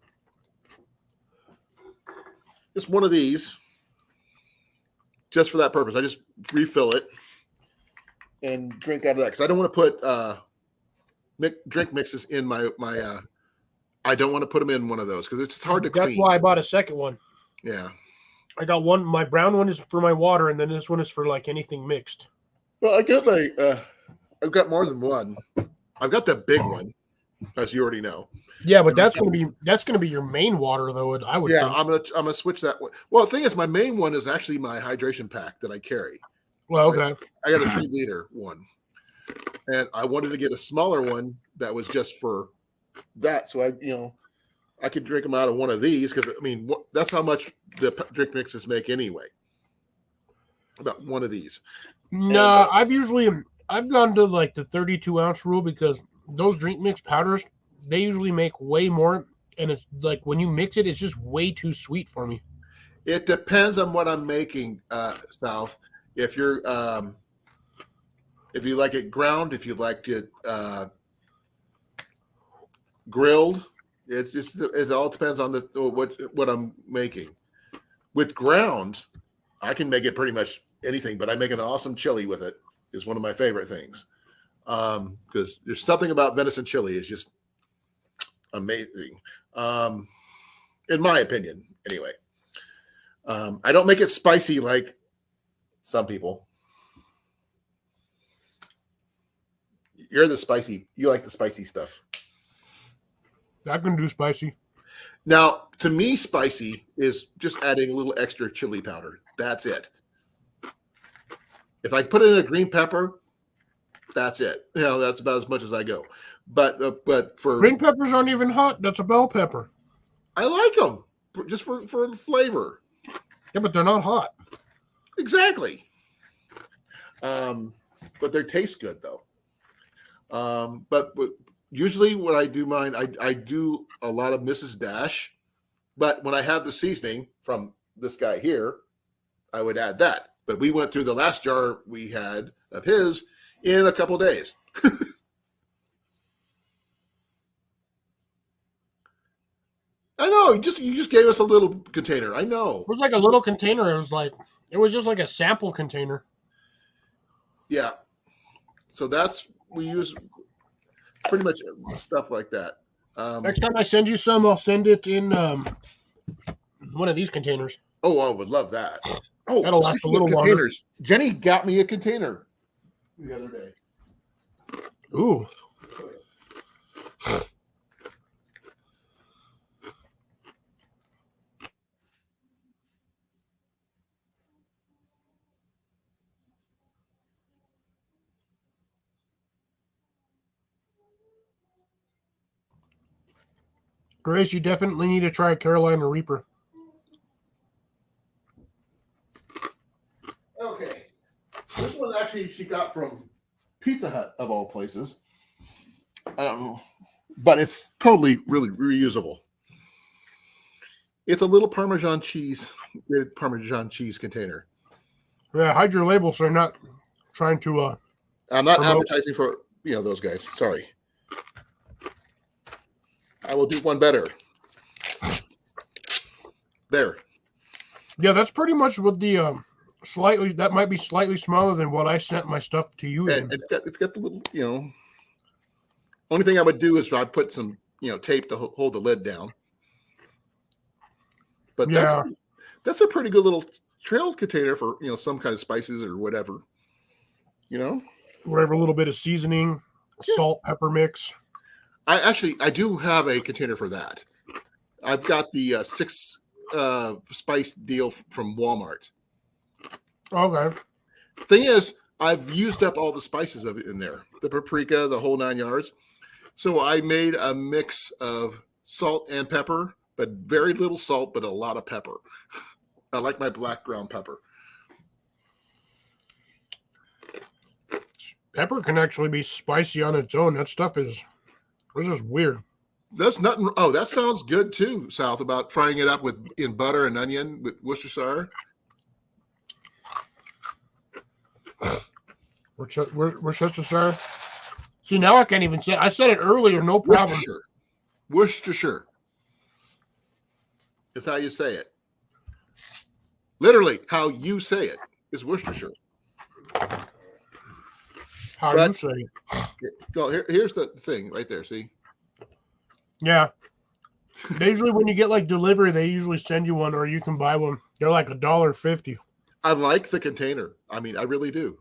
Just one of these. Just for that purpose. I just refill it and drink out of that. Because I don't want to put drink mixes in my I don't want to put them in one of those because it's hard to clean. That's why I bought a second one. Yeah. I got one. My brown one is for my water, and then this one is for like anything mixed. Well, I got I've got more than one. I've got the big one, as you already know. Yeah, but that's gonna be your main water though. I would. Yeah, think. I'm gonna switch that one. Well, the thing is, my main one is actually my hydration pack that I carry. Well, okay. I got a 3-liter one, and I wanted to get a smaller one that was just for that. So I could drink them out of one of these because that's how much the drink mixes make anyway. About one of these. No, I've gone to like the 32-ounce rule because those drink mix powders, they usually make way more, and it's like when you mix it, it's just way too sweet for me. It depends on what I'm making, South. If you're if you like it ground, if you like it grilled, it all depends on what I'm making. With ground, I can make it pretty much anything, but I make an awesome chili with it. Is one of my favorite things because there's something about venison chili is just amazing, in my opinion. Anyway, I don't make it spicy like some people. You like the spicy stuff. I can do spicy. Now, to me, spicy is just adding a little extra chili powder. That's it. If I put in a green pepper, that's it. That's about as much as I go. But for Green peppers aren't even hot. That's a bell pepper. I like them just for flavor. Yeah, but they're not hot. Exactly. But they taste good though. But usually when I do mine, I do a lot of Mrs. Dash. But when I have the seasoning from this guy here, I would add that. But we went through the last jar we had of his in a couple days. I know. You just gave us a little container. I know. It was like a little container. It was just like a sample container. Yeah. So we use pretty much stuff like that. Next time I send you some, I'll send it in one of these containers. Oh, I would love that. Oh, that'll last a little longer. Jenny got me a container the other day. Ooh. Grace, you definitely need to try Carolina Reaper. actually she got from Pizza Hut of all places. I don't know, but it's totally really reusable. It's a little Parmesan cheese container. Yeah, hide your label so you're not trying to. I'm not promote. advertising for those guys. Sorry. I will do one better. There. Yeah, that's pretty much what the slightly. That might be slightly smaller than what I sent my stuff to you in. And it's got the little Only thing I would do is I'd put some tape to hold the lid down. But Yeah. that's a pretty good little trail container for some kind of spices or whatever. Whatever, a little bit of seasoning, salt, pepper mix. I do have a container for that. I've got the 6 spice deal from Walmart. Okay. Thing is, I've used up all the spices of it in there, the paprika, the whole 9 yards. So I made a mix of salt and pepper, but very little salt, but a lot of pepper. I like my black ground pepper. Pepper can actually be spicy on its own. That stuff is just weird. That's nothing. Oh, that sounds good too, South, about frying it up in butter and onion with Worcestershire. Worcestershire. See, now I can't even say. I said it earlier. No problem. Worcestershire. It's how you say it. Literally, how you say it is Worcestershire. How you say it? No, here's the thing right there. See? Yeah. They usually, when you get like delivery, they usually send you one, or you can buy one. They're like $1.50. I like the container. I mean, I really do.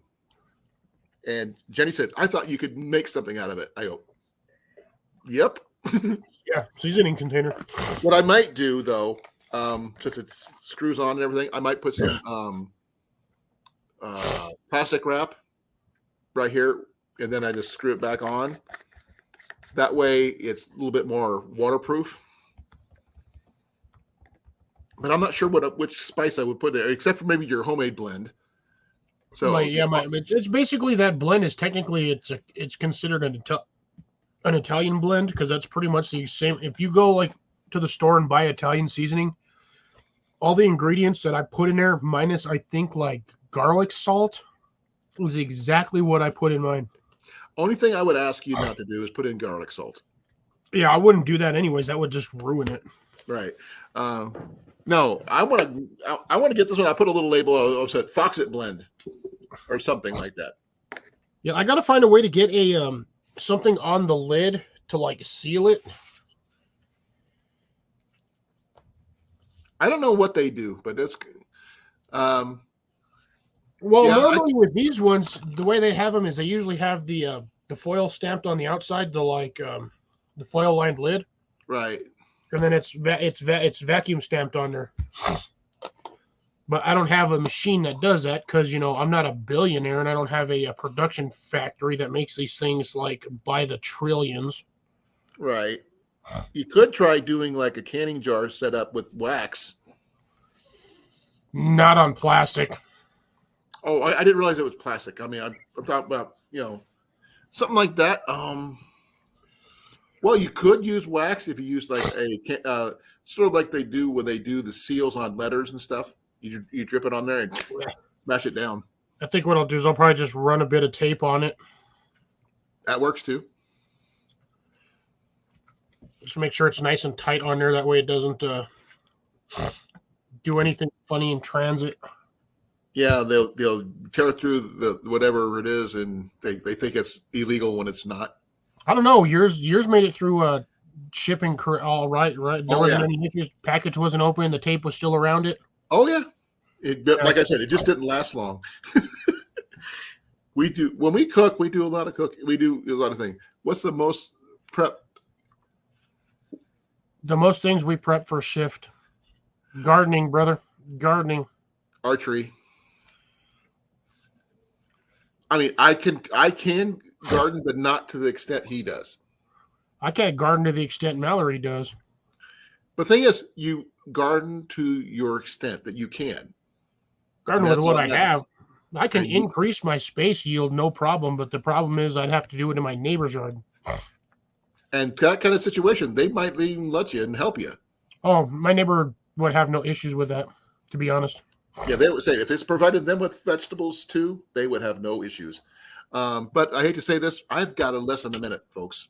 And Jenny said, I thought you could make something out of it. I go, yep. Yeah, seasoning container. What I might do, though, since it screws on and everything, I might put some plastic wrap right here, and then I just screw it back on. That way, it's a little bit more waterproof. But I'm not sure which spice I would put there, except for maybe your homemade blend. So it's basically that blend is technically it's considered an Italian blend because that's pretty much the same. If you go like to the store and buy Italian seasoning, all the ingredients that I put in there, minus I think like garlic salt, was exactly what I put in mine. Only thing I would ask you not to do is put in garlic salt. Yeah, I wouldn't do that anyways. That would just ruin it. Right. No, I want to get this one. I put a little label. I said Foxit blend or something like that. Yeah, I got to find a way to get a something on the lid to like seal it. I don't know what they do, but that's good. Normally with these ones, the way they have them is they usually have the foil stamped on the outside, the foil lined lid, right? And then it's vacuum stamped on there. But I don't have a machine that does that because I'm not a billionaire and I don't have a production factory that makes these things like by the trillions. Right. You could try doing like a canning jar set up with wax. Not on plastic. Oh, I didn't realize it was plastic. I mean, I'm talking about, something like that. Well, you could use wax if you use like a sort of like they do when they do the seals on letters and stuff. You drip it on there and smash it down. I think what I'll do is I'll probably just run a bit of tape on it. That works too. Just make sure it's nice and tight on there. That way it doesn't do anything funny in transit. Yeah, they'll tear through the whatever it is, and they think it's illegal when it's not. I don't know. Yours made it through shipping all right. There wasn't any issues. Package wasn't open. The tape was still around it. Oh yeah, like I said, it just didn't last long. When we cook, we do a lot of cooking. We do a lot of things. What's the most prep? The most things we prep for a shift. Gardening, brother. Gardening. Archery. I mean, I can garden, but not to the extent he does. I can't garden to the extent Mallory does. But the thing is, you garden to your extent that you can. Garden with what I have. I can And you- increase my space yield, no problem. But the problem is I'd have to do it in my neighbor's yard. And that kind of situation, they might even let you and help you. Oh, my neighbor would have no issues with that, to be honest. Yeah, they would say if it's provided them with vegetables too, they would have no issues. But I hate to say this, I've got less than a minute, folks.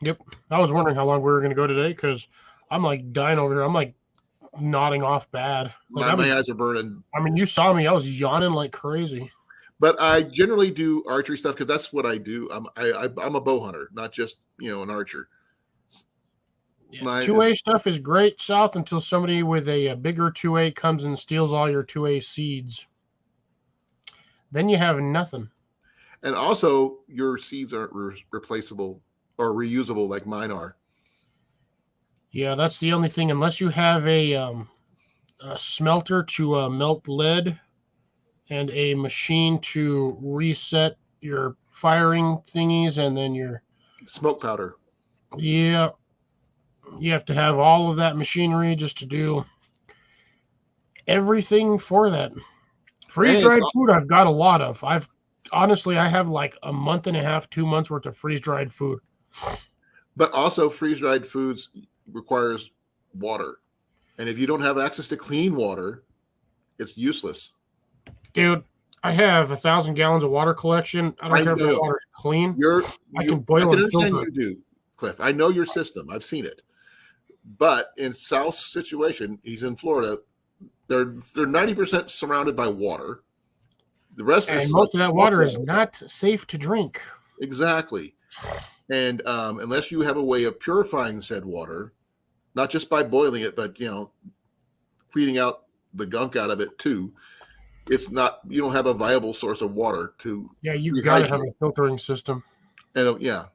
Yep. I was wondering how long we were going to go today because I'm like dying over here. I'm like nodding off bad. Like, My eyes are burning. I mean, you saw me. I was yawning like crazy. But I generally do archery stuff because that's what I do. I'm a bow hunter, not just an archer. Yeah, My- 2A stuff is great south until somebody with a bigger 2A comes and steals all your 2A seeds. Then you have nothing. And also, your seeds aren't replaceable or reusable like mine are. Yeah, that's the only thing. Unless you have a smelter to melt lead and a machine to reset your firing thingies, and then your Smoke powder. yeah, you have to have all of that machinery just to do everything for that. Freeze-dried food I've got a lot of. I have like a month and a half, 2 months worth of freeze-dried food. But also, freeze-dried foods requires water. And if you don't have access to clean water, it's useless. Dude, I have 1,000 gallons of water collection. I don't care if the water's clean. I can boil and understand filter you do, Cliff. I know your system. I've seen it. But in South's situation, he's in Florida. They're 90% surrounded by water. The rest and is most of that water is not safe to drink. Exactly. And unless you have a way of purifying said water, not just by boiling it, but cleaning out the gunk out of it too, it's not. You don't have a viable source of water to. Yeah, you got to have a filtering system. And yeah,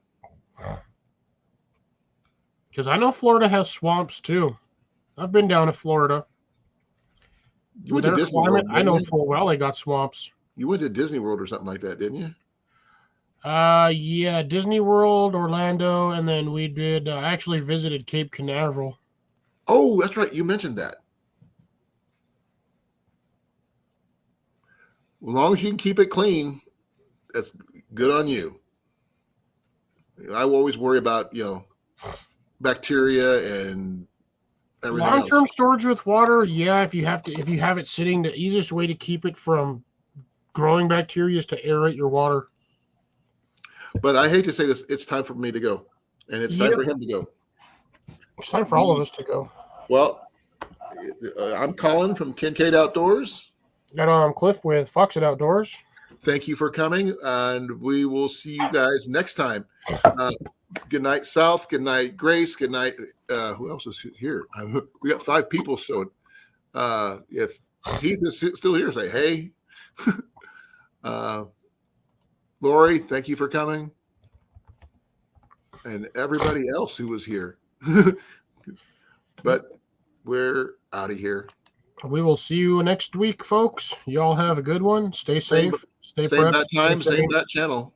because I know Florida has swamps too. I've been down to Florida. you went to Their Disney climate, World. I know didn't you? full well they got swamps. You went to Disney World or something like that, didn't you? Yeah, Disney World, Orlando, and then we did. I actually visited Cape Canaveral. Oh, that's right. You mentioned that. As long as you can keep it clean, that's good on you. I always worry about bacteria and everything Long-term else. storage with water, yeah. If you have it sitting, the easiest way to keep it from growing bacteria is to aerate your water. But I hate to say this, it's time for me to go, and it's time for him to go. It's time for all of us to go. Well, I'm Colin from Kincaid Outdoors. And I'm Cliff with Foxit Outdoors. Thank you for coming, and we will see you guys next time. Good night, South. Good night, Grace. Good night. Who else is here? We got 5 people showing. If Heath is still here, say hey. Lori, thank you for coming. And everybody else who was here. But we're out of here. We will see you next week, folks. Y'all have a good one. Stay safe. Stay Same prepped. bat time, stay same bat channel.